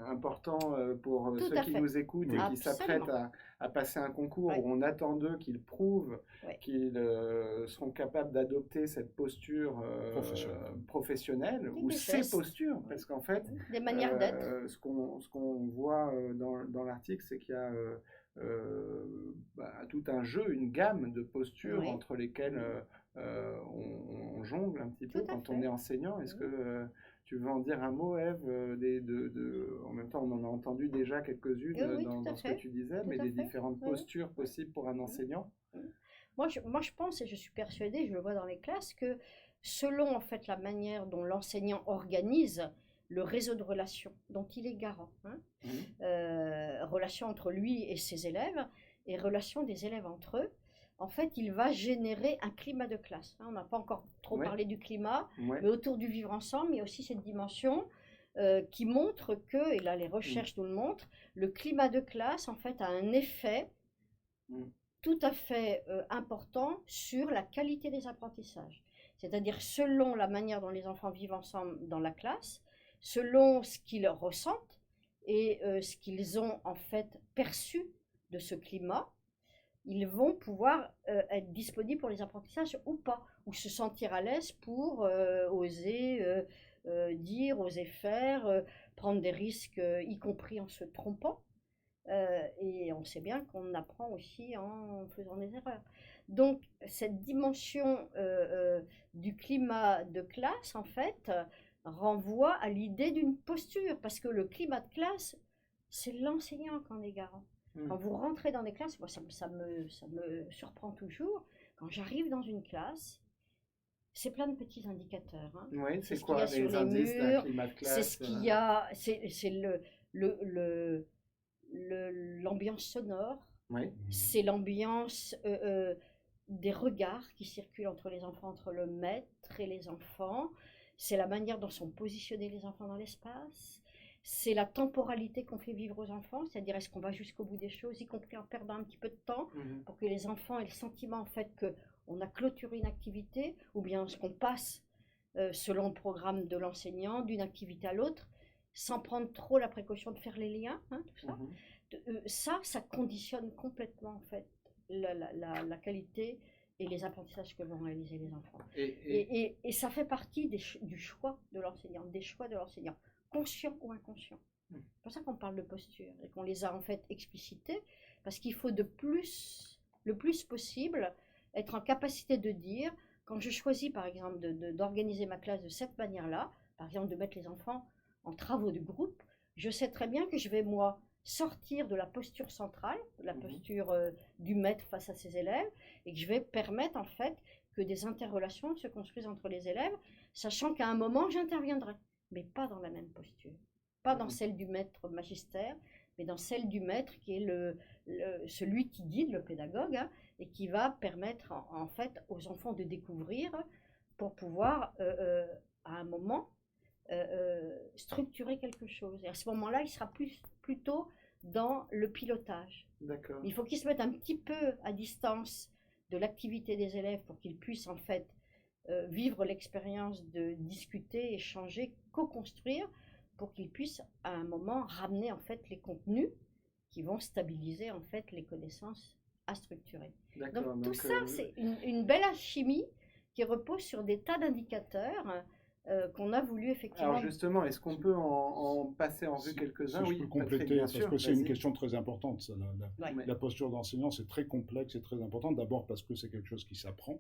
important pour ceux qui nous écoutent et qui s'apprêtent à passer un concours où on attend d'eux qu'ils prouvent qu'ils seront capables d'adopter cette posture professionnelle ou ces postures, parce qu'en fait, des manières d'être. Ce qu'on voit dans l'article, c'est qu'il y a tout un jeu, une gamme de postures entre lesquelles on jongle un petit peu quand on est enseignant. Est-ce que tu veux en dire un mot, Ève? En même temps, on en a entendu déjà quelques-unes dans ce que tu disais, mais des différentes postures possibles pour un enseignant. Moi, je pense, et je suis persuadée, je le vois dans les classes, que selon en fait la manière dont l'enseignant organise le réseau de relations dont il est garant, relations entre lui et ses élèves, et relations des élèves entre eux, en fait, il va générer un climat de classe. On n'a pas encore trop Ouais. parlé du climat, Ouais. mais autour du vivre ensemble, il y a aussi cette dimension qui montre que, et là les recherches nous le montrent, le climat de classe, en fait, a un effet Mm. tout à fait important sur la qualité des apprentissages. C'est-à-dire selon la manière dont les enfants vivent ensemble dans la classe, selon ce qu'ils ressentent et ce qu'ils ont en fait perçu de ce climat, ils vont pouvoir être disponibles pour les apprentissages ou pas, ou se sentir à l'aise pour oser dire, oser faire, prendre des risques, y compris en se trompant. Et on sait bien qu'on apprend aussi en faisant des erreurs. Donc, cette dimension du climat de classe, en fait, renvoie à l'idée d'une posture, parce que le climat de classe, c'est l'enseignant qui en est garant. Quand vous rentrez dans des classes, moi, ça me surprend toujours, quand j'arrive dans une classe, c'est plein de petits indicateurs. Hein. Oui, C'est c'est ce qu'il y quoi a sur les les indices d'un murs, climat de c'est classe ce qu'il y a, c'est l'ambiance sonore, Oui. c'est l'ambiance des regards qui circulent entre les enfants, entre le maître et les enfants, c'est la manière dont sont positionnés les enfants dans l'espace, c'est la temporalité qu'on fait vivre aux enfants, c'est-à-dire est-ce qu'on va jusqu'au bout des choses, y compris en perdant un petit peu de temps, pour que les enfants aient le sentiment en fait qu'on a clôturé une activité, ou bien est-ce qu'on passe selon le programme de l'enseignant d'une activité à l'autre, sans prendre trop la précaution de faire les liens, hein, tout ça. Ça conditionne complètement en fait la qualité et les apprentissages que vont réaliser les enfants. Et ça fait partie du choix de l'enseignant, des choix de l'enseignant, conscient ou inconscient. C'est pour ça qu'on parle de posture et qu'on les a en fait explicités, parce qu'il faut le plus possible être en capacité de dire, quand je choisis par exemple d'organiser ma classe de cette manière-là, par exemple de mettre les enfants en travaux de groupe, je sais très bien que je vais moi sortir de la posture centrale, de la posture du maître face à ses élèves, et que je vais permettre en fait que des interrelations se construisent entre les élèves, sachant qu'à un moment j'interviendrai, mais pas dans la même posture, pas dans celle du maître magistère, mais dans celle du maître qui est celui qui guide, le pédagogue, hein, et qui va permettre en fait aux enfants de découvrir pour pouvoir à un moment structurer quelque chose. Et à ce moment-là, il sera plutôt dans le pilotage. D'accord. Il faut qu'ils se mettent un petit peu à distance de l'activité des élèves pour qu'ils puissent en fait vivre l'expérience de discuter, échanger, co-construire, pour qu'ils puissent à un moment ramener en fait les contenus qui vont stabiliser en fait les connaissances à structurer. Donc tout ça, c'est une belle alchimie qui repose sur des tas d'indicateurs qu'on a voulu effectivement. Alors justement, est-ce qu'on peut en passer en revue quelques-uns? Si Oui, je peux compléter, Patrick, bien parce sûr, que c'est une vas-y. question très importante. Ça, Ouais. la posture d'enseignant, c'est très complexe et très important. D'abord parce que c'est quelque chose qui s'apprend.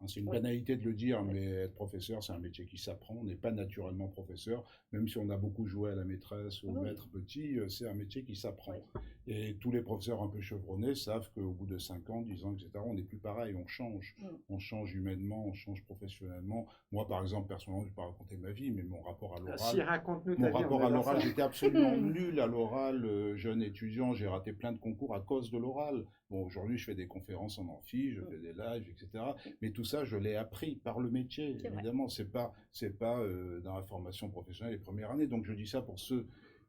C'est une Oui. banalité de le dire, Oui. mais être professeur, c'est un métier qui s'apprend. On n'est pas naturellement professeur, même si on a beaucoup joué à la maîtresse, au Oui. maître petit, c'est un métier qui s'apprend. Oui. Et tous les professeurs un peu chevronnés savent qu'au bout de 5 ans, 10 ans, etc., on n'est plus pareil, on change. On change humainement, on change professionnellement. Moi, par exemple, personnellement, je ne vais pas raconter ma vie, mais mon rapport à l'oral... Si, raconte-nous ta Mon vie, on rapport va à voir l'oral, ça. j'étais absolument nul à l'oral. Jeune étudiant, j'ai raté plein de concours à cause de l'oral. Bon, aujourd'hui, je fais des conférences en amphi, je fais des lives, etc. Mais tout ça, je l'ai appris par le métier, C'est évidemment. C'est pas dans la formation professionnelle les premières années. Donc, je dis ça pour ceux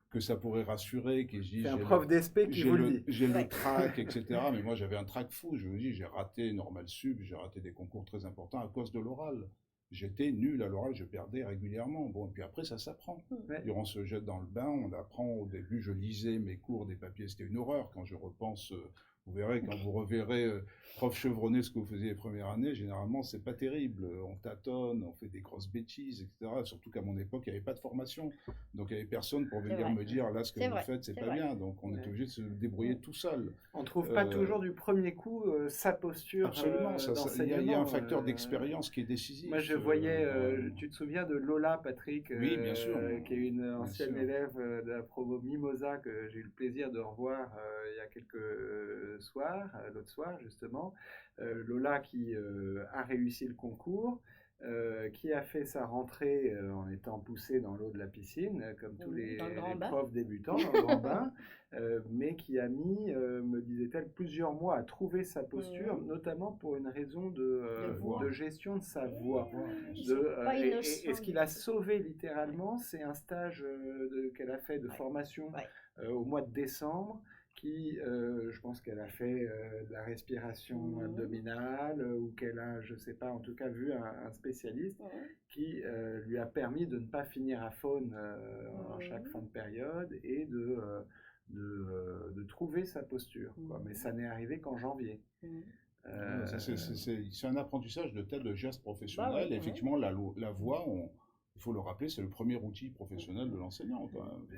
que ça pourrait rassurer, qui se disent... C'est un prof d'ESP qui vous le dit. J'ai le trac, etc. Mais moi, j'avais un trac fou. Je vous dis, j'ai raté Normal Sup, j'ai raté des concours très importants à cause de l'oral. J'étais nul à l'oral, je perdais régulièrement. Bon, et puis après, ça s'apprend. Ouais. On se jette dans le bain, on apprend. Au début, je lisais mes cours, des papiers, c'était une horreur. Quand je repense, vous verrez, quand vous reverrez prof chevronné ce que vous faisiez les premières années, généralement, c'est pas terrible. On tâtonne, on fait des grosses bêtises, etc. Surtout qu'à mon époque, il n'y avait pas de formation. Donc, il n'y avait personne pour venir me dire, là, ce que vous faites, c'est pas bien. Donc, on est obligé de se débrouiller tout seul. On ne trouve pas toujours du premier coup sa posture absolument, d'enseignement. Il y a un facteur d'expérience qui est décisif. Moi, je voyais, tu te souviens de Lola, Patrick, oui, bien sûr, qui est une ancienne sûr. élève de la promo Mimosa que j'ai eu le plaisir de revoir il y a quelques soirs, l'autre soir justement. Lola qui a réussi le concours. qui a fait sa rentrée en étant poussé dans l'eau de la piscine, comme tous les profs débutants dans le grand bain, mais qui a mis, me disait-elle, plusieurs mois à trouver sa posture, notamment pour une raison de gestion de sa voix. Et ce qu'il a sauvé littéralement, c'est un stage qu'elle a fait de formation au mois de décembre, qui, je pense qu'elle a fait de la respiration abdominale ou qu'elle a, je ne sais pas, en tout cas vu un spécialiste qui lui a permis de ne pas finir à faune en chaque fin de période et de trouver sa posture. Mais ça n'est arrivé qu'en janvier. C'est un apprentissage de tel geste professionnel. Effectivement, la voix, il faut le rappeler, c'est le premier outil professionnel de l'enseignant.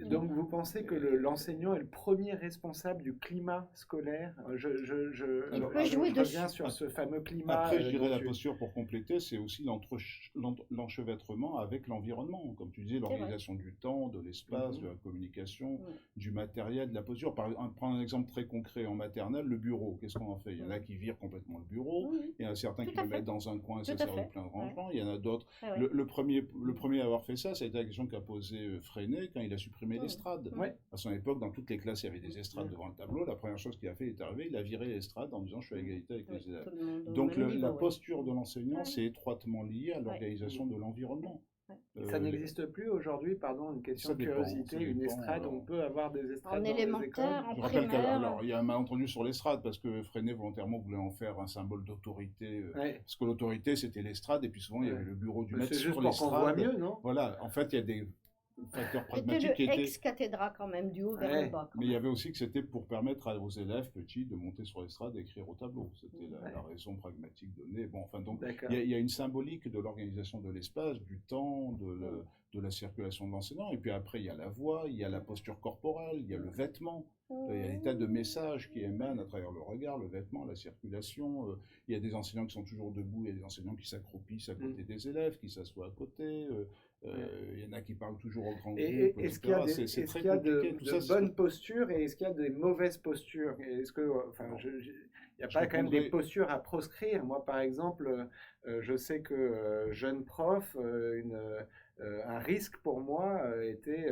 Donc vous pensez que l'enseignant est le premier responsable du climat scolaire? Je reviens sur ce fameux climat. Après, je dirais la posture pour compléter, c'est aussi l'enchevêtrement avec l'environnement. Comme tu disais, l'organisation du temps, de l'espace, de la communication, du matériel, de la posture. Prendre un exemple très concret en maternelle, le bureau. Qu'est-ce qu'on en fait? Il y en a qui virent complètement le bureau, il y en a certains qui le mettent dans un coin et ça sert de plein de rangement, il y en a d'autres. Le premier à avoir fait ça, ça a été la question qu'a posée Freinet quand il a supprimé l'estrade. À son époque, dans toutes les classes, il y avait des estrades devant le tableau. La première chose qu'il a fait, il est arrivé, il a viré l'estrade en disant je suis à égalité avec les élèves. Donc la posture de l'enseignant, c'est étroitement lié à l'organisation de l'environnement. Ça n'existe plus aujourd'hui, pardon, une question de curiosité, une estrade, on peut avoir des estrades en dans élémentaire, les écoles. en primaire. Alors, il y a un malentendu sur l'estrade parce que Freinet volontairement voulait en faire un symbole d'autorité, parce que l'autorité c'était l'estrade et puis souvent il y avait le bureau du maître sur l'estrade. C'est juste pour qu'on voit mieux, non? Voilà, en fait il y a des facteur pragmatique c'était qui le était ex-cathédra quand même, du haut vers le bas. Mais il y avait aussi que c'était pour permettre aux élèves petits de monter sur l'estrade et d'écrire au tableau. C'était la raison pragmatique donnée. Bon, enfin, donc, il y a une symbolique de l'organisation de l'espace, du temps, de la circulation de l'enseignant. Et puis après, il y a la voix, il y a la posture corporelle, il y a le vêtement. Il y a des tas de messages qui émanent à travers le regard, le vêtement, la circulation. Il y a des enseignants qui sont toujours debout, il y a des enseignants qui s'accroupissent à côté des élèves, qui s'assoient à côté. Il y en a qui parlent toujours au grand groupe. Est-ce qu'il y a de bonnes postures et est-ce qu'il y a des mauvaises postures? Est-ce que, il n'y a pas quand même des postures à proscrire? Moi, par exemple, je sais que jeune prof, un risque pour moi était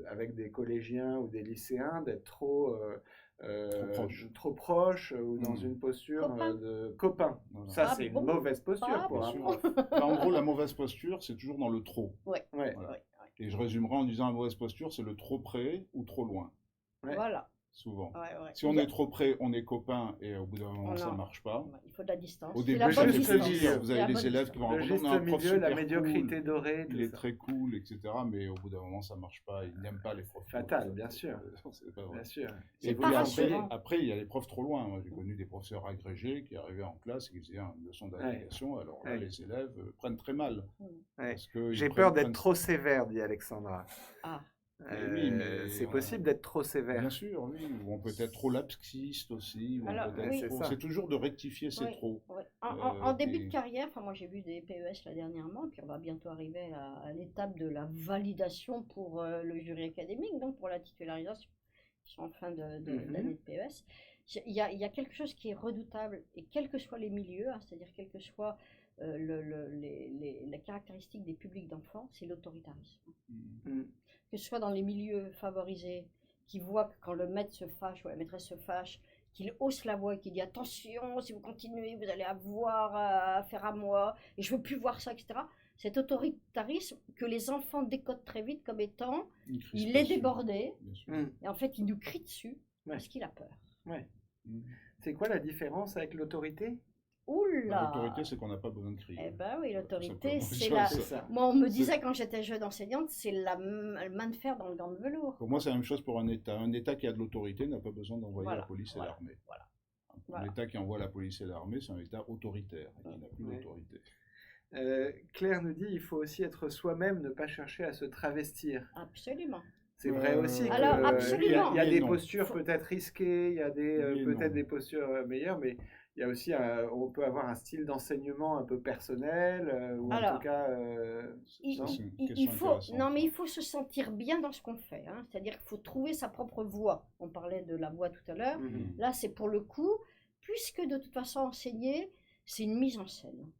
avec des collégiens ou des lycéens d'être trop proche ou dans une posture de copain. Voilà. Ça, c'est une mauvaise posture pour un prof. En gros, la mauvaise posture, c'est toujours dans le trop. Et je résumerai en disant la mauvaise posture, c'est le trop près ou trop loin. Voilà. Souvent. Si on est trop près, on est copains et au bout d'un moment, ça ne marche pas. Il faut de la distance. Au début, vous avez des élèves qui vont rencontrer un prof super médiocrité dorée. Il est très cool, etc. Mais au bout d'un moment, ça ne marche pas. Ils n'aiment pas les profs. Fatal, bien sûr. C'est pas vrai. Bien sûr. Et puis après, il y a les profs trop loin. Moi, j'ai connu des professeurs agrégés qui arrivaient en classe et qui faisaient une leçon d'agrégation. Alors là, les élèves prennent très mal. J'ai peur d'être trop sévère, dit Alexandra. Oui, mais c'est possible d'être trop sévère. Bien sûr, oui. Ou on peut être trop laxiste aussi. C'est toujours de rectifier ses trop. En début de carrière, moi j'ai vu des PES là dernièrement, puis on va bientôt arriver à l'étape de la validation pour le jury académique, donc pour la titularisation. Ils sont en fin d'année de PES. Il y a quelque chose qui est redoutable, et quels que soient les milieux, c'est-à-dire quelles que soient les caractéristiques des publics d'enfants, c'est l'autoritarisme. Que ce soit dans les milieux favorisés, qui voient que quand le maître se fâche ou la maîtresse se fâche, qu'il hausse la voix et qu'il dit attention, si vous continuez, vous allez avoir affaire à moi, et je ne veux plus voir ça, etc. Cet autoritarisme que les enfants décodent très vite comme étant, il est débordé, et en fait il nous crie dessus parce qu'il a peur. C'est quoi la différence avec l'autorité? L'autorité, c'est qu'on n'a pas besoin de crier. Eh ben oui, l'autorité, c'est la... Moi, on me disait quand j'étais jeune enseignante, c'est la main de fer dans le gant de velours. Pour moi, c'est la même chose pour un État. Un État qui a de l'autorité n'a pas besoin d'envoyer la police et l'armée. Un État qui envoie la police et l'armée, c'est un État autoritaire, et qui n'a plus d'autorité. Claire nous dit il faut aussi être soi-même, ne pas chercher à se travestir. Absolument. C'est vrai aussi qu'il y a des postures peut-être risquées, il y a peut-être des postures meilleures, mais il y a aussi, on peut avoir un style d'enseignement un peu personnel, ou en tout cas... il faut se sentir bien dans ce qu'on fait. C'est-à-dire qu'il faut trouver sa propre voix. On parlait de la voix tout à l'heure. Là, c'est pour le coup, puisque de toute façon, enseigner, c'est une mise en scène.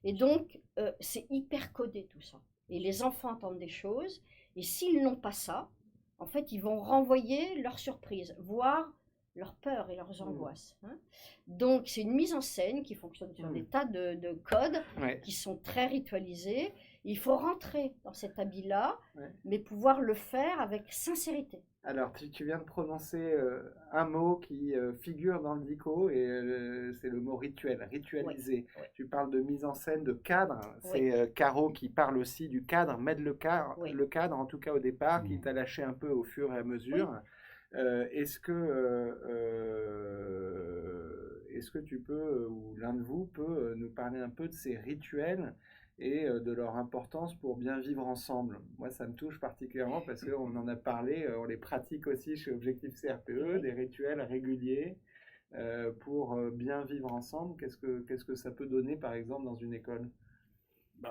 Et donc, c'est hyper codé tout ça. Et les enfants attendent des choses, et s'ils n'ont pas ça, en fait, ils vont renvoyer leur surprise, voire leurs peurs et leurs angoisses. Hein. Donc, c'est une mise en scène qui fonctionne sur des tas de codes qui sont très ritualisés. Il faut rentrer dans cet habit-là, mais pouvoir le faire avec sincérité. Alors, tu viens de prononcer un mot qui figure dans le dico, et c'est le mot rituel, ritualisé. Oui. Tu parles de mise en scène, de cadre. C'est Caro qui parle aussi du cadre, mettre le cadre, en tout cas au départ, qui t'a lâché un peu au fur et à mesure. Est-ce que tu peux, ou l'un de vous peut nous parler un peu de ces rituels et de leur importance pour bien vivre ensemble? Moi, ça me touche particulièrement parce qu'on en a parlé, on les pratique aussi chez Objectif CRPE, des rituels réguliers pour bien vivre ensemble. Qu'est-ce que ça peut donner, par exemple, dans une école?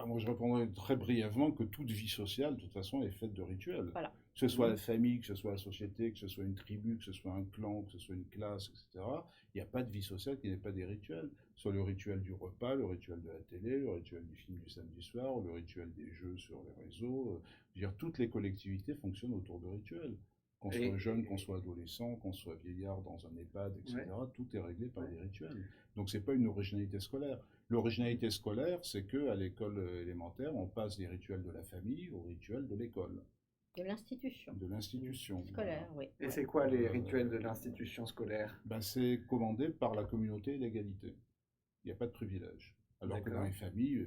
Moi, je répondrai très brièvement que toute vie sociale, de toute façon, est faite de rituels. Voilà. Que ce soit la famille, que ce soit la société, que ce soit une tribu, que ce soit un clan, que ce soit une classe, etc. Il n'y a pas de vie sociale qui n'ait pas des rituels. Soit le rituel du repas, le rituel de la télé, le rituel du film du samedi soir, le rituel des jeux sur les réseaux. Je veux dire, toutes les collectivités fonctionnent autour de rituels. Qu'on soit jeune, qu'on soit adolescent, qu'on soit vieillard dans un EHPAD, etc. Tout est réglé par des rituels. Donc, ce n'est pas une originalité scolaire. L'originalité scolaire, c'est qu'à l'école élémentaire, on passe des rituels de la famille aux rituels de l'école. De l'institution. De l'institution. Scolaire, oui. Et c'est quoi les rituels de l'institution scolaire? C'est commandé par la communauté et l'égalité. Il n'y a pas de privilège. Alors que dans les familles,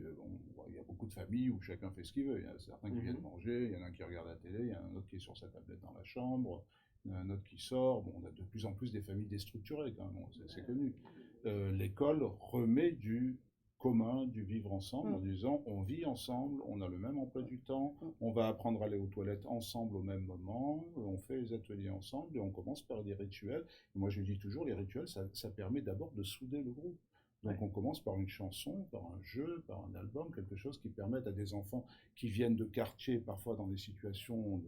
il y a beaucoup de familles où chacun fait ce qu'il veut. Il y a certains qui viennent manger, il y en a un qui regarde la télé, il y en a un autre qui est sur sa tablette dans la chambre, il y en a un autre qui sort. On a de plus en plus des familles déstructurées, quand même, c'est connu. L'école remet du commun, du vivre ensemble, en disant on vit ensemble, on a le même emploi du temps, on va apprendre à aller aux toilettes ensemble au même moment, on fait les ateliers ensemble et on commence par des rituels. Et moi je dis toujours, les rituels, ça permet d'abord de souder le groupe. Donc on commence par une chanson, par un jeu, par un album, quelque chose qui permette à des enfants qui viennent de quartiers, parfois dans des situations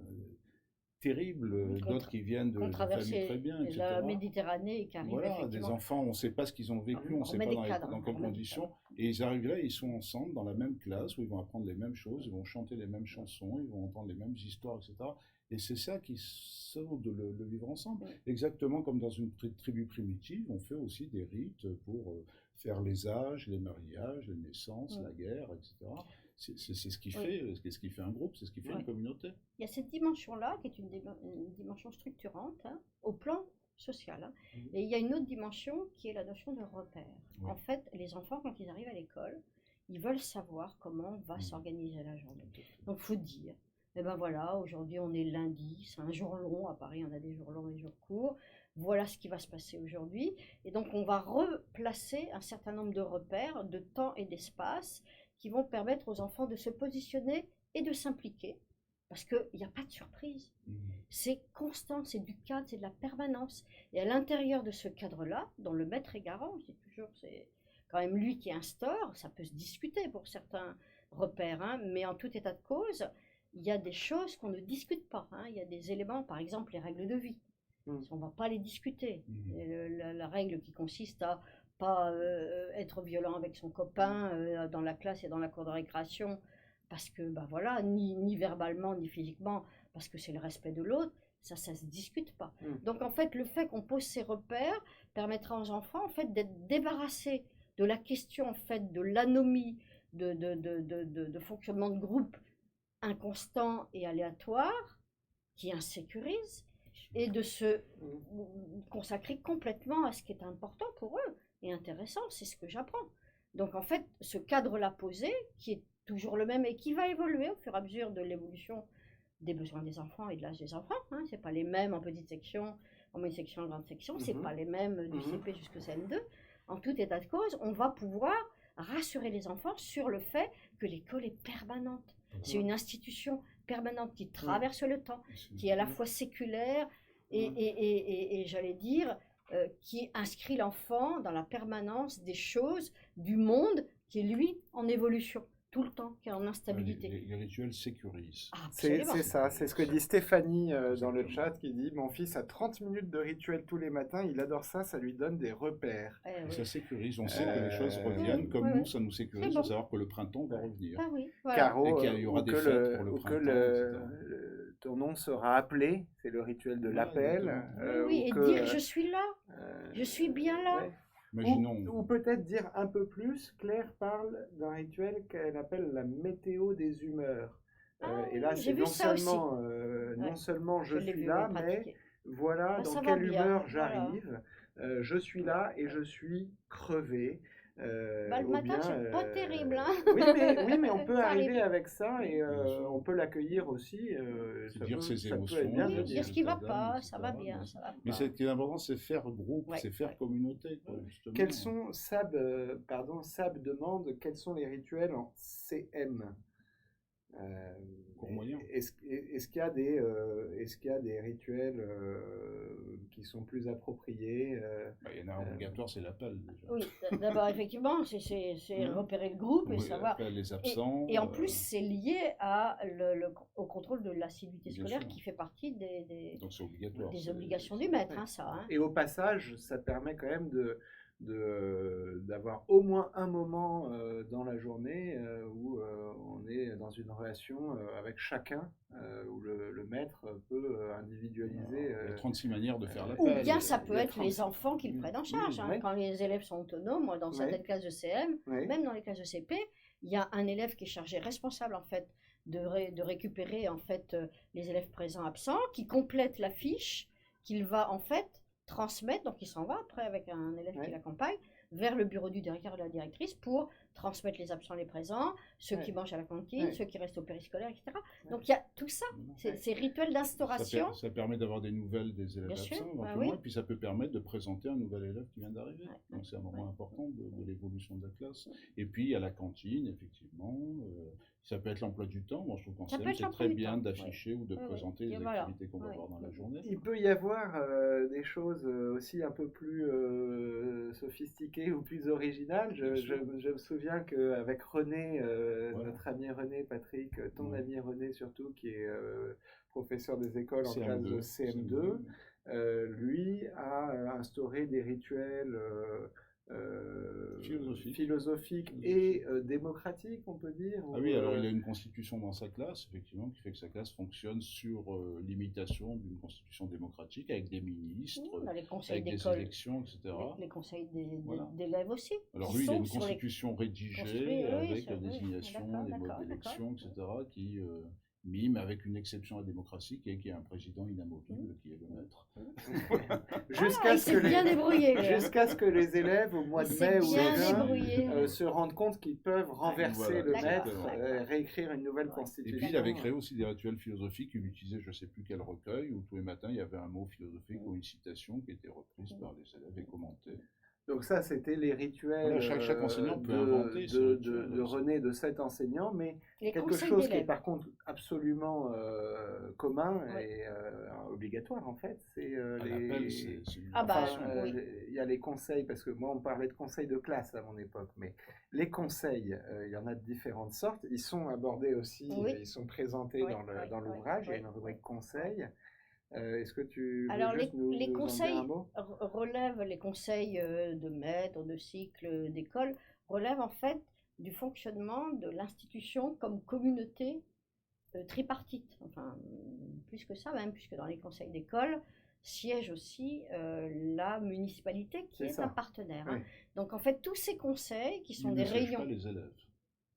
terribles, d'autres qui viennent de familles très bien, etc. La Méditerranée qui arrive Voilà, des enfants, on ne sait pas ce qu'ils ont vécu, on ne sait pas dans quelles conditions, et ils arrivent là, ils sont ensemble dans la même classe, où ils vont apprendre les mêmes choses, ils vont chanter les mêmes chansons, ils vont entendre les mêmes histoires, etc. Et c'est ça qui sauve le vivre ensemble. Exactement comme dans une tribu primitive, on fait aussi des rites pour faire les âges, les mariages, les naissances, la guerre, etc. C'est ce qui fait, ce qui fait un groupe, c'est ce qui fait une communauté. Il y a cette dimension-là qui est une dimension structurante au plan social. Hein. Et il y a une autre dimension qui est la notion de repère. En fait, les enfants, quand ils arrivent à l'école, ils veulent savoir comment va s'organiser la journée. Donc, il faut dire, voilà, aujourd'hui on est lundi, c'est un jour long, à Paris on a des jours longs et des jours courts, voilà ce qui va se passer aujourd'hui. Et donc on va replacer un certain nombre de repères, de temps et d'espace, qui vont permettre aux enfants de se positionner et de s'impliquer, parce qu'il n'y a pas de surprise. C'est constant, c'est du cadre, c'est de la permanence. Et à l'intérieur de ce cadre-là, dont le maître est garant, c'est quand même lui qui instaure, ça peut se discuter pour certains repères, hein, mais en tout état de cause, il y a des choses qu'on ne discute pas. Hein. Il y a des éléments, par exemple les règles de vie. On ne va pas les discuter. La règle qui consiste à pas être violent avec son copain dans la classe et dans la cour de récréation, parce que, voilà, ni verbalement, ni physiquement, parce que c'est le respect de l'autre, ça se discute pas. Donc, en fait, le fait qu'on pose ces repères permettra aux enfants, en fait, d'être débarrassés de la question, en fait, de l'anomie de fonctionnement de groupe inconstant et aléatoire, qui insécurise, et de se consacrer complètement à ce qui est important pour eux et intéressant, c'est ce que j'apprends. Donc en fait, ce cadre-là posé, qui est toujours le même et qui va évoluer au fur et à mesure de l'évolution des besoins des enfants et de l'âge des enfants, hein, c'est pas les mêmes en petite section, en moyenne section, en grande section, c'est pas les mêmes du CP jusqu'au CM2. En tout état de cause, on va pouvoir rassurer les enfants sur le fait que l'école est permanente. C'est une institution permanente qui traverse le temps, qui est à la fois séculaire et j'allais dire, qui inscrit l'enfant dans la permanence des choses, du monde qui est lui en évolution. tout le temps, qui est en instabilité. Les rituels sécurisent. Absolument. C'est ça, c'est ce que dit Stéphanie dans le chat qui dit mon fils a 30 minutes de rituel tous les matins, il adore ça, ça lui donne des repères. Eh Et oui. ça sécurise, on sait que les choses reviennent, oui, comme oui, nous, oui. ça nous sécurise C'est de bon. savoir que le printemps va revenir. Ah oui, voilà. Caro, Et qu'il y aura ou des que fêtes pour le ou que printemps, ton nom sera appelé, c'est le rituel de Voilà, l'appel. exactement. Oui, ou et que, dire je suis là, je suis bien là. ouais. Imaginons, Ou peut-être dire un peu plus, Claire parle d'un rituel qu'elle appelle la météo des humeurs. Ah Et là, oui, c'est j'ai vu non ça seulement, Ouais. non seulement je l'ai suis vu, là, oui, mais pratiquer. voilà Bah, dans ça va quelle bien, humeur voilà. j'arrive. Je suis là et je suis crevé. Bah, le ou matin, bien, c'est pas terrible, hein. oui, mais on peut Ça arriver arrive. avec ça et Bien sûr. on peut l'accueillir aussi. C'est Ça dire peut- ses ça peut être émotions, bien Oui, de dire ce qui dire. va pas, ça va etc. bien, ça va mais pas. ce qui est important, c'est faire groupe, Ouais, c'est faire ouais. communauté, quoi, justement. Quels sont, Sab demande quels sont les rituels en CM. Cours moyen. Est-ce qu'il y a des rituels qui sont plus appropriés Bah, il y en a un obligatoire, c'est l'appel, déjà. Oui, d'abord, effectivement, c'est repérer le groupe et Oui, savoir. l'appel, les absents. Et en plus, c'est lié au contrôle de l'assiduité Bien scolaire sûr. qui fait partie Donc c'est obligatoire. des c'est- obligations du maître, hein, ça. Hein. Et au passage, ça permet quand même d'avoir au moins un moment dans la journée où on est dans une relation avec chacun, où le maître peut individualiser. Il y a 36 manières de faire Ou l'appel. bien ça il peut y a être les 36. enfants qui le prennent en charge. Hein. oui. Quand les élèves sont autonomes, moi, dans certaines classes de CM, Oui. même dans les classes de CP, il y a un élève qui est chargé, responsable en fait, de récupérer en fait les élèves présents absents, qui complète la fiche, qu'il va en fait transmettre, donc il s'en va après avec un élève qui Ouais. l'accompagne, vers le bureau du directeur ou de la directrice pour transmettre les absents, les présents, ceux Ouais. qui mangent à la cantine, Ouais. ceux qui restent au périscolaire, etc. Ouais. Donc il y a tout ça, Ouais. ces rituels d'instauration. Ça permet d'avoir des nouvelles des élèves Bien sûr, absents, bah éventuellement, oui. et puis ça peut permettre de présenter un nouvel élève qui vient d'arriver. Ouais, Donc c'est un moment ouais. important de l'évolution de la classe. Et puis à la cantine, effectivement, ça peut être l'emploi du temps. Moi je trouve qu'en Ça peut CM, être c'est l'emploi très du bien temps, d'afficher ou de Oui, oui. présenter Et les voilà. activités qu'on va Ouais. voir dans la journée. Il peut y avoir des choses aussi un peu plus sophistiquées ou plus originales. Bien sûr. Je me souviens qu'avec René, Voilà. notre ami René, Patrick, ton Ouais. ami René surtout, qui est professeur des écoles en classe CM2, de CM2, lui a instauré des rituels philosophiques et démocratiques, on peut dire. Ah oui, alors il a une constitution dans sa classe, effectivement, qui fait que sa classe fonctionne sur l'imitation d'une constitution démocratique avec des ministres, On a les conseils avec des d'école, élections, etc. les conseils Voilà. d'élèves aussi. Alors qui lui, il a sont une sur les- constitution rédigée construits, oui, avec ça, la oui. désignation, D'accord, les modes d'accord, d'élection, etc., d'accord. qui mime avec une exception à la démocratie qui est un président inamovible, qui est le maître. Jusqu'à il ce s'est que bien les- débrouillé. lui, hein. jusqu'à ce que les élèves, au mois Il de s'est mai ou bien de juin, débrouillé. se rendent compte qu'ils peuvent renverser Voilà, le d'accord, maître, d'accord. réécrire une nouvelle Ouais. Et constitution. puis il avait créé aussi des rituels philosophiques, il utilisait je ne sais plus quel recueil, où tous les matins il y avait un mot philosophique ou une citation qui était reprise par les élèves et commentée. Donc ça, c'était les rituels Voilà, chaque enseignant peut inventer ce de rituel. René, de cet enseignant, mais Les quelque conseils chose qui est d'élèves. par contre absolument commun Ouais. et obligatoire en fait, c'est À l'appel, c'est une Ah bah, innovation. oui. il y a les conseils, parce que moi on parlait de conseils de classe à mon époque, mais les conseils, il y en a de différentes sortes, ils sont abordés aussi, Oui. Ils sont présentés Oui, dans oui, l'ouvrage, il y a oui, une rubrique oui. conseils. Est-ce que tu veux Alors, juste nous les en dire conseils un mot? relèvent, les conseils de maître, de cycle, d'école, relèvent en fait du fonctionnement de l'institution comme communauté tripartite. Enfin, plus que ça même, puisque dans les conseils d'école siège aussi la municipalité qui C'est est ça. un partenaire. Hein. Oui. Donc en fait, tous ces conseils qui sont Il des ne siège pas réunions, les élèves.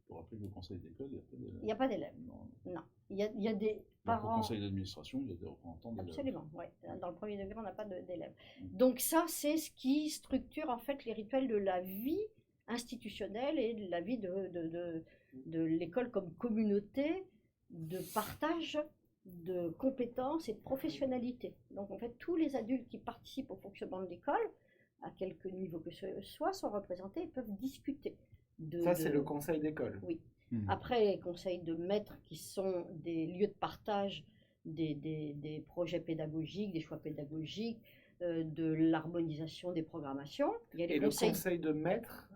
Pour rappeler que le conseil d'école, il n'y a pas d'élèves. il n'y a pas d'élèves. Non. Non, il y a des Alors qu'au parents. conseil d'administration, il y a des représentants d'élèves. Absolument, oui. Dans le premier degré, on n'a pas d'élèves. Mm. Donc ça, c'est ce qui structure en fait les rituels de la vie institutionnelle et de la vie de l'école comme communauté de partage de compétences et de professionnalité. Donc en fait, tous les adultes qui participent au fonctionnement de l'école, à quelque niveau que ce soit, sont représentés et peuvent discuter. Ça, c'est le conseil d'école. Oui. Mhm. Après, les conseils de maître qui sont des lieux de partage des projets pédagogiques, des choix pédagogiques, de l'harmonisation des programmations. Il y a les Et conseils. le conseil de maître,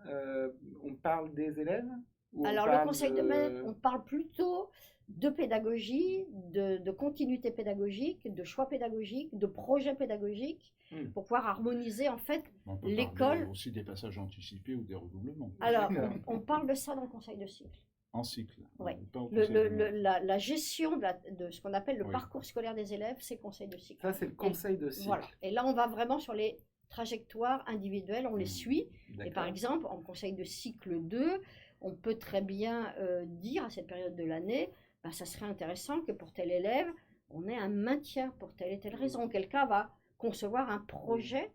on parle des élèves? Ou on Alors, le parle conseil de maître, on parle plutôt de pédagogie, de continuité pédagogique, de choix pédagogique, de projet pédagogique, pour pouvoir harmoniser en fait On peut l'école. parler aussi des passages anticipés ou des redoublements. Alors, D'accord. on parle de ça dans le conseil de cycle. En cycle. Ouais. Pas au conseil de maître. La gestion de ce qu'on appelle le Oui. parcours scolaire des élèves, c'est conseil de cycle. Ça, c'est le conseil de cycle. Voilà. Et là, on va vraiment sur les trajectoires individuelles, on les suit. Et par D'accord. exemple, en conseil de cycle 2, on peut très bien dire à cette période de l'année, ben, ça serait intéressant que pour tel élève, on ait un maintien pour telle et telle raison. Auquel cas, va concevoir un projet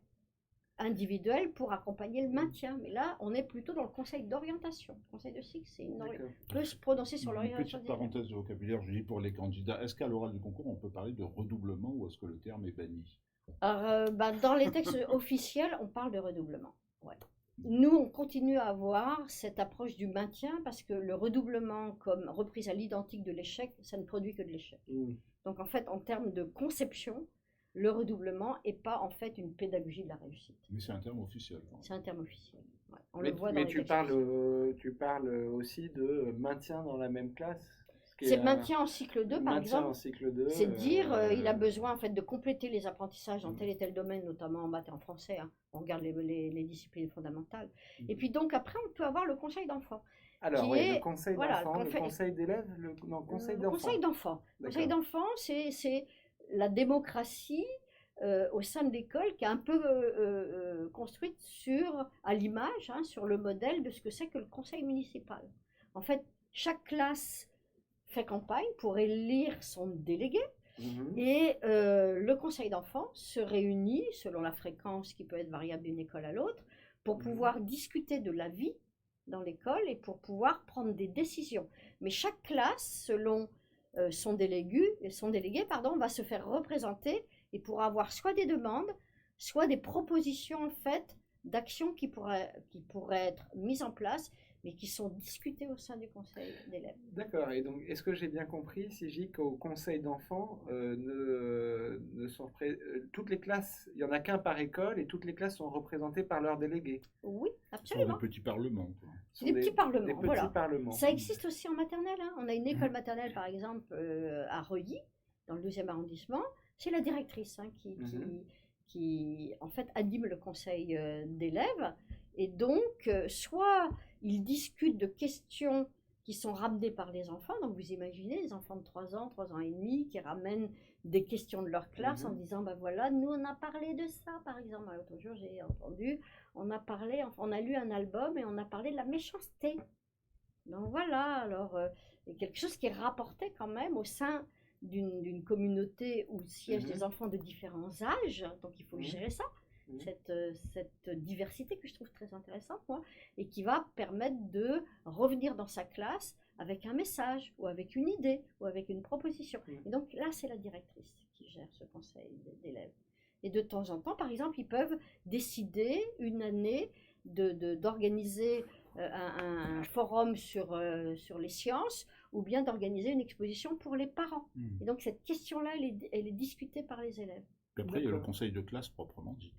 individuel pour accompagner le maintien. Mais là, on est plutôt dans le conseil d'orientation. Le conseil de cycle, c'est D'accord. peut se prononcer sur Une l'orientation petite des élèves. parenthèse de vocabulaire, je dis pour les candidats, est-ce qu'à l'oral du concours, on peut parler de redoublement ou est-ce que le terme est banni? Alors, ben, dans les textes officiels, on parle de redoublement. Ouais. Nous, on continue à avoir cette approche du maintien parce que le redoublement comme reprise à l'identique de l'échec, ça ne produit que de l'échec. Donc en fait, en termes de conception, le redoublement n'est pas en fait une pédagogie de la réussite. Mais c'est un terme officiel. C'est un terme officiel. Ouais. On Mais, le voit dans mais les tu textes parles, officiels. tu parles aussi de maintien dans la même classe. Ce qui C'est est le maintien en cycle 2, par maintien exemple. en cycle 2. C'est dire il a besoin en fait de compléter les apprentissages dans tel et tel domaine, notamment en maths et en français. Hein. On regarde les disciplines fondamentales. Et puis donc après, on peut avoir le conseil d'enfant. Alors qui oui, est- le conseil voilà, d'enfant, le le conseil- conseil d'élève, non, le conseil Le d'enfant. conseil d'enfant. Le conseil D'accord. d'enfant, c'est la démocratie au sein de l'école qui est un peu construite à l'image, hein, sur le modèle de ce que c'est que le conseil municipal. En fait, chaque classe fait campagne pour élire son délégué Mhm. et le conseil d'enfants se réunit selon la fréquence qui peut être variable d'une école à l'autre pour pouvoir discuter de la vie dans l'école et pour pouvoir prendre des décisions. Mais chaque classe, selon son délégué, va se faire représenter et pourra avoir soit des demandes, soit des propositions en fait d'actions qui pourraient être mises en place, mais qui sont discutées au sein du conseil d'élèves. D'accord. Et donc, est-ce que j'ai bien compris, Sigi, qu'au conseil d'enfants, toutes les classes, il n'y en a qu'un par école et toutes les classes sont représentées par leurs délégués. Oui, Ce sont absolument. des petits parlements. Quoi. Ce sont Des petits parlements, Des petits voilà. parlements. Ça existe aussi en maternelle. Hein. On a une école maternelle, par exemple, à Reuilly, dans le 12e arrondissement. C'est la directrice hein, qui, en fait, anime le conseil d'élèves. Et donc, soit ils discutent de questions qui sont ramenées par les enfants. Donc, vous imaginez, les enfants de 3 ans et demi, qui ramènent des questions de leur classe en disant, ben voilà, nous, on a parlé de ça, par exemple. L'autre jour, j'ai entendu, on a lu un album et on a parlé de la méchanceté. Donc voilà, alors, il y a quelque chose qui est rapporté quand même au sein d'une communauté où siègent des enfants de différents âges, donc il faut gérer ça, cette diversité que je trouve très intéressante, moi, et qui va permettre de revenir dans sa classe avec un message, ou avec une idée, ou avec une proposition. Et donc là, c'est la directrice qui gère ce conseil d'élèves. Et de temps en temps, par exemple, ils peuvent décider une année d'organiser un forum sur les sciences ou bien d'organiser une exposition pour les parents. Et donc cette question-là, elle est discutée par les élèves. Puis après, il y a le conseil de classe proprement dit.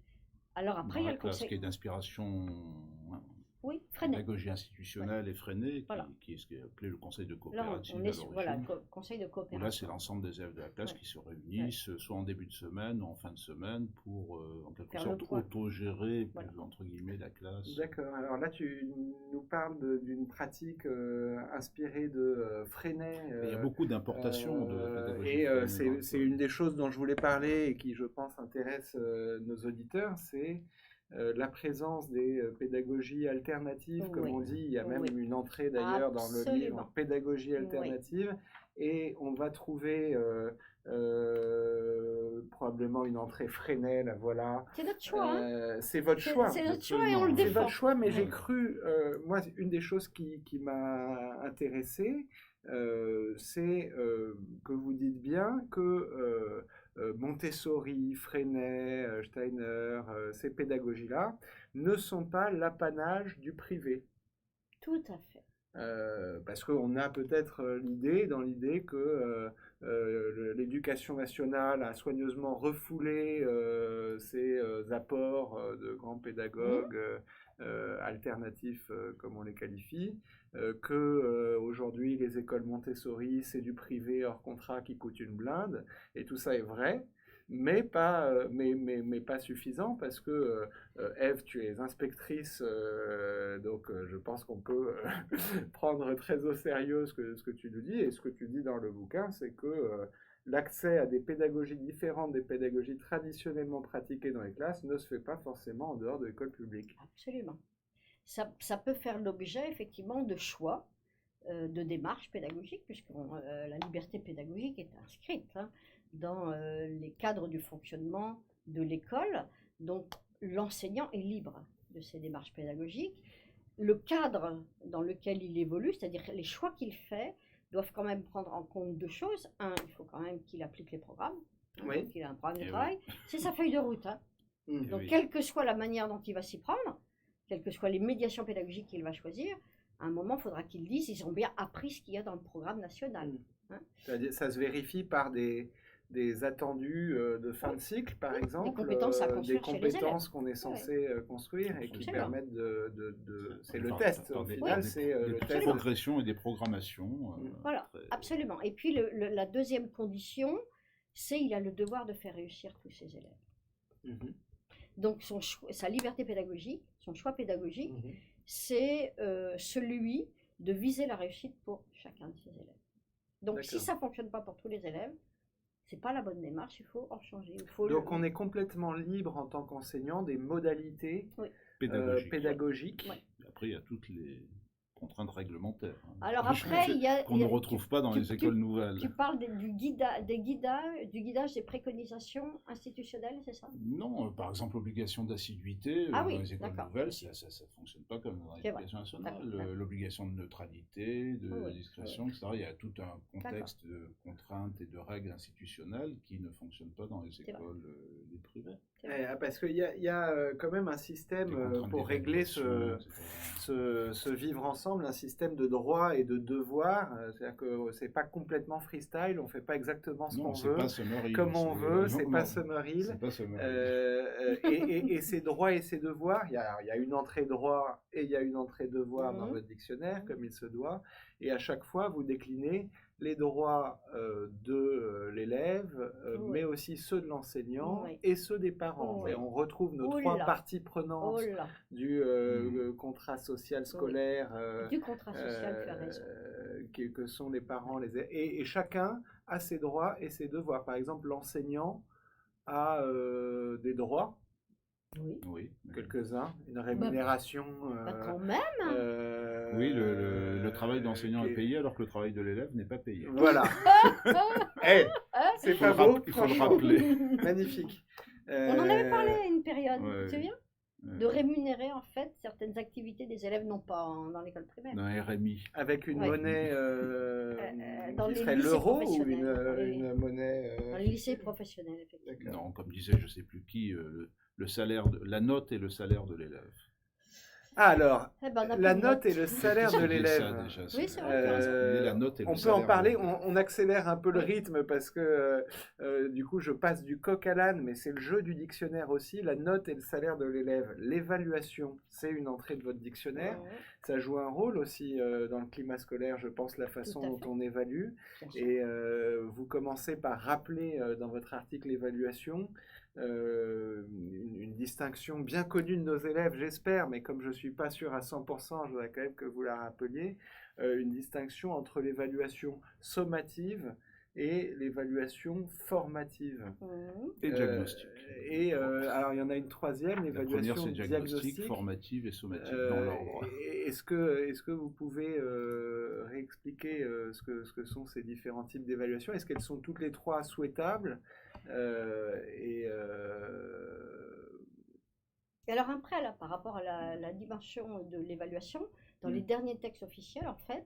Alors après, il y a le classe conseil... qui est d'inspiration Oui, Freinet. pédagogie institutionnelle et freinée, Voilà. qui est ce qui est appelé le conseil de Là, coopérative on à est sur l'origine. conseil de Où coopération. là, c'est l'ensemble des élèves de la classe qui se réunissent, soit en début de semaine ou en fin de semaine, pour en quelque Faire le sorte point. autogérer, Voilà. entre guillemets, la classe. D'accord. Alors là, tu nous parles d'une pratique inspirée de Freinet. Il y a beaucoup d'importations de pédagogie. Et freinée dans c'est le- une des choses dont je voulais parler et qui, je pense, intéresse nos auditeurs, c'est la présence des pédagogies alternatives, comme Oui. on dit. Il y a même Oui. une entrée d'ailleurs dans le livre Absolument. Pédagogie alternative. Et on va trouver probablement une entrée Freinet, là, voilà. C'est notre choix. Hein. C'est votre choix. C'est notre choix et on le C'est défend. votre choix, mais j'ai Ouais. cru, moi, une des choses qui m'a intéressé, c'est que vous dites bien que Montessori, Freinet, Steiner, ces pédagogies-là ne sont pas l'apanage du privé. Tout à fait. Parce qu'on a peut-être dans l'idée que l'éducation nationale a soigneusement refoulé ces apports de grands pédagogues alternatifs, comme on les qualifie, que aujourd'hui les écoles Montessori, c'est du privé hors contrat qui coûte une blinde, et tout ça est vrai. Mais pas suffisant parce que Ève, tu es inspectrice, donc je pense qu'on peut prendre très au sérieux ce que tu nous dis. Et ce que tu dis dans le bouquin, c'est que l'accès à des pédagogies différentes des pédagogies traditionnellement pratiquées dans les classes ne se fait pas forcément en dehors de l'école publique. Absolument. Ça peut faire l'objet effectivement de choix, de démarches pédagogiques, puisque la liberté pédagogique est inscrite dans les cadres du fonctionnement de l'école. Donc l'enseignant est libre de ces démarches pédagogiques. Le cadre dans lequel il évolue, c'est-à-dire les choix qu'il fait, doivent quand même prendre en compte deux choses. Un, il faut quand même qu'il applique les programmes, Oui. qu'il ait un programme de travail. C'est sa feuille de route. Donc oui. quelle que soit la manière dont il va s'y prendre, quelles que soient les médiations pédagogiques qu'il va choisir, à un moment, il faudra qu'ils disent ils ont bien appris ce qu'il y a dans le programme national. C'est-à-dire, ça se vérifie par des attendus de fin de cycle, par exemple, compétences à construire des chez les compétences qu'on est censé construire et qui Absolument. permettent c'est le Enfin, test, dans au des- final, des- c'est des le test. progressions et des programmations. Voilà, très- absolument. Et puis la deuxième condition, c'est qu'il a le devoir de faire réussir tous ses élèves. Mhm. Donc sa liberté pédagogique, son choix pédagogique, Mhm. c'est celui de viser la réussite pour chacun de ses élèves. Donc si D'accord. ça ne fonctionne pas pour tous les élèves, c'est pas la bonne démarche, il faut en changer. Donc on est complètement libre en tant qu'enseignant des modalités pédagogiques. Ouais. Après, il y a toutes les contraintes réglementaires. Alors après, il y a... qu'on ne retrouve pas dans les écoles nouvelles. Tu parles du guidage des préconisations institutionnelles, c'est ça? Non, par exemple, l'obligation d'assiduité Ah dans oui, les écoles d'accord. nouvelles, ça ne fonctionne pas comme dans C'est vrai. l'éducation nationale. D'accord. L'obligation de neutralité, de Oui, discrétion, etc. Il y a tout un contexte de contraintes et de règles institutionnelles qui ne fonctionnent pas dans les vrai. écoles les privées. Parce qu'il y a quand même un système Des contraintes pour régler d'évaluation, etc. ce vivre ensemble, un système de droits et de devoirs. C'est-à-dire que c'est pas complètement freestyle, on fait pas exactement ce qu'on Non, c'est veut, pas Summerhill. comme on veut, c'est non, pas non, Summerhill. c'est pas Summerhill. Et ces droits et ces devoirs, il y a une entrée droit et il y a une entrée devoir dans Mhm. votre dictionnaire, comme il se doit. Et à chaque fois, vous déclinez les droits de l'élève, Oui. mais aussi ceux de l'enseignant Oui. et ceux des parents. Oui. Et on retrouve nos Oh trois là. parties prenantes Oh là, du contrat social scolaire. du contrat social, tu as raison. Que sont les parents, et chacun a ses droits et ses devoirs. Par exemple, l'enseignant a des droits, Oui. Oui. quelques-uns, une rémunération. Quand même. Oui, le travail d'enseignant qui est payé alors que le travail de l'élève n'est pas payé. Voilà. Eh, c'est Il faut pas le beau, rap- il faut le franchement. rappeler. Magnifique. On en avait parlé à une période, ouais, tu te souviens? Ouais. De rémunérer en fait certaines activités des élèves, non pas dans l'école primaire. D'un RMI. Avec une Ouais. monnaie dans qui les serait lycées l'euro ou professionnels. Oui. une monnaie. Dans les lycées professionnels, effectivement. Non, comme disait je ne sais plus qui, le salaire, la note et le salaire de l'élève. Alors, Eh ben, on a la plus de note et le salaire de J'ai oublié ça l'élève. déjà, Oui, c'est vrai, tu as raison. La note et le On peut salaire en de parler, l'élève. on accélère un peu le Oui. rythme parce que du coup je passe du coq à l'âne, mais c'est le jeu du dictionnaire aussi. La note et le salaire de l'élève. L'évaluation, c'est une entrée de votre dictionnaire. Ouais, Ça joue un rôle aussi dans le climat scolaire, je pense, la façon Tout à dont fait. on évalue. bien sûr. Et vous commencez par rappeler dans votre article évaluation une distinction bien connue de nos élèves, j'espère, mais comme je ne suis pas sûr à 100%, je voudrais quand même que vous la rappeliez, une distinction entre l'évaluation sommative et l'évaluation formative. Mhm. Et diagnostic. Alors il y en a une troisième, La première, l'évaluation c'est diagnostic, diagnostique. formative et sommative, dans l'ordre. Est-ce que vous pouvez réexpliquer ce que sont ces différents types d'évaluation? Est-ce qu'elles sont toutes les trois souhaitables? Et alors après, là, par rapport à la dimension de l'évaluation, dans les derniers textes officiels, en fait,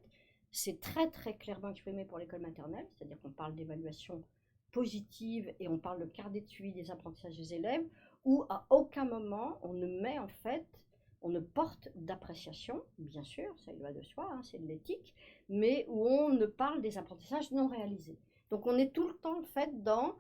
c'est très très clairement exprimé pour l'école maternelle, c'est-à-dire qu'on parle d'évaluation positive et on parle de carnet de suivi des apprentissages des élèves, où à aucun moment on ne met en fait, on ne porte d'appréciation, bien sûr, ça il va de soi, hein, c'est de l'éthique, mais où on ne parle des apprentissages non réalisés. Donc on est tout le temps en fait dans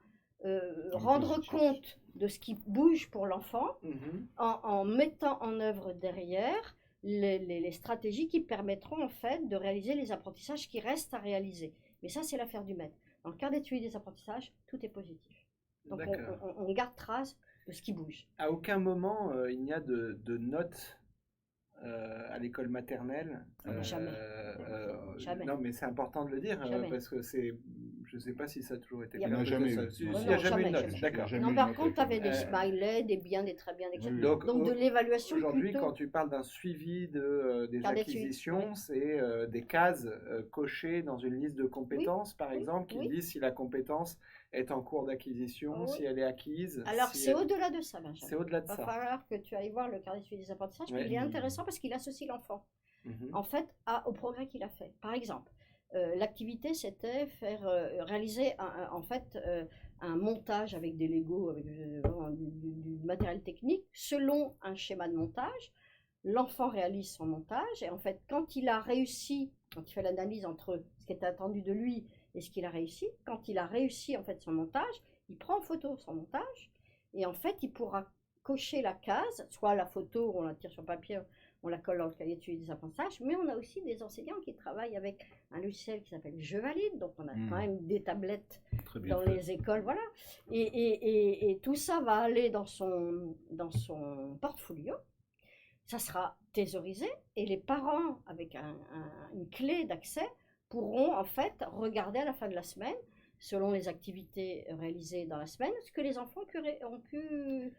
rendre positif. compte de ce qui bouge pour l'enfant Mhm. en mettant en œuvre derrière les stratégies qui permettront en fait de réaliser les apprentissages qui restent à réaliser. Mais ça, c'est l'affaire du maître. Dans le carnet de suivi des apprentissages, tout est positif. Donc D'accord. on garde trace de ce qui bouge. À aucun moment il n'y a de notes à l'école maternelle. Jamais. Jamais. Non, mais c'est important de le dire Jamais. parce que je ne sais pas si ça a toujours été Il y a- le cas. On n'a jamais Ça- eu. si- Non, si, il non, n'y a jamais eu de jamais, notes. jamais. D'accord. Jamais Non, eu par de contre, tu avais des Euh, smileys, des biens, des très bien, etc. Oui. Donc, Donc de l'évaluation aujourd'hui, plutôt. quand tu parles d'un suivi des Carnet de suivi, acquisitions, oui. c'est des cases cochées dans une liste de compétences, par oui, exemple, qui oui. disent si la compétence est en cours d'acquisition, Oui. si elle est acquise. Alors si c'est elle- au-delà de ça, Benjamin. C'est au-delà de Il va ça. falloir que tu ailles voir le carnet de suivi des apprentissages, Ouais. puis il est intéressant parce qu'il associe l'enfant, Mhm. en fait, au progrès qu'il a fait. Par exemple, l'activité, c'était réaliser un montage avec des Legos, avec du matériel technique, selon un schéma de montage. L'enfant réalise son montage, et en fait, quand il a réussi, quand il fait l'analyse entre ce qui était attendu de lui et ce qu'il a réussi, quand il a réussi en fait son montage, il prend en photo son montage, et en fait, il pourra cocher la case, soit la photo, on la tire sur papier, on la colle dans le cahier de suivi des apprentissages, mais on a aussi des enseignants qui travaillent avec un logiciel qui s'appelle Je Valide, donc on a quand même des tablettes Très bien dans fait. les écoles, voilà. Et tout ça va aller dans son portfolio. Ça sera thésaurisé et les parents, avec une clé d'accès, pourront en fait regarder à la fin de la semaine, selon les activités réalisées dans la semaine, ce que les enfants ont pu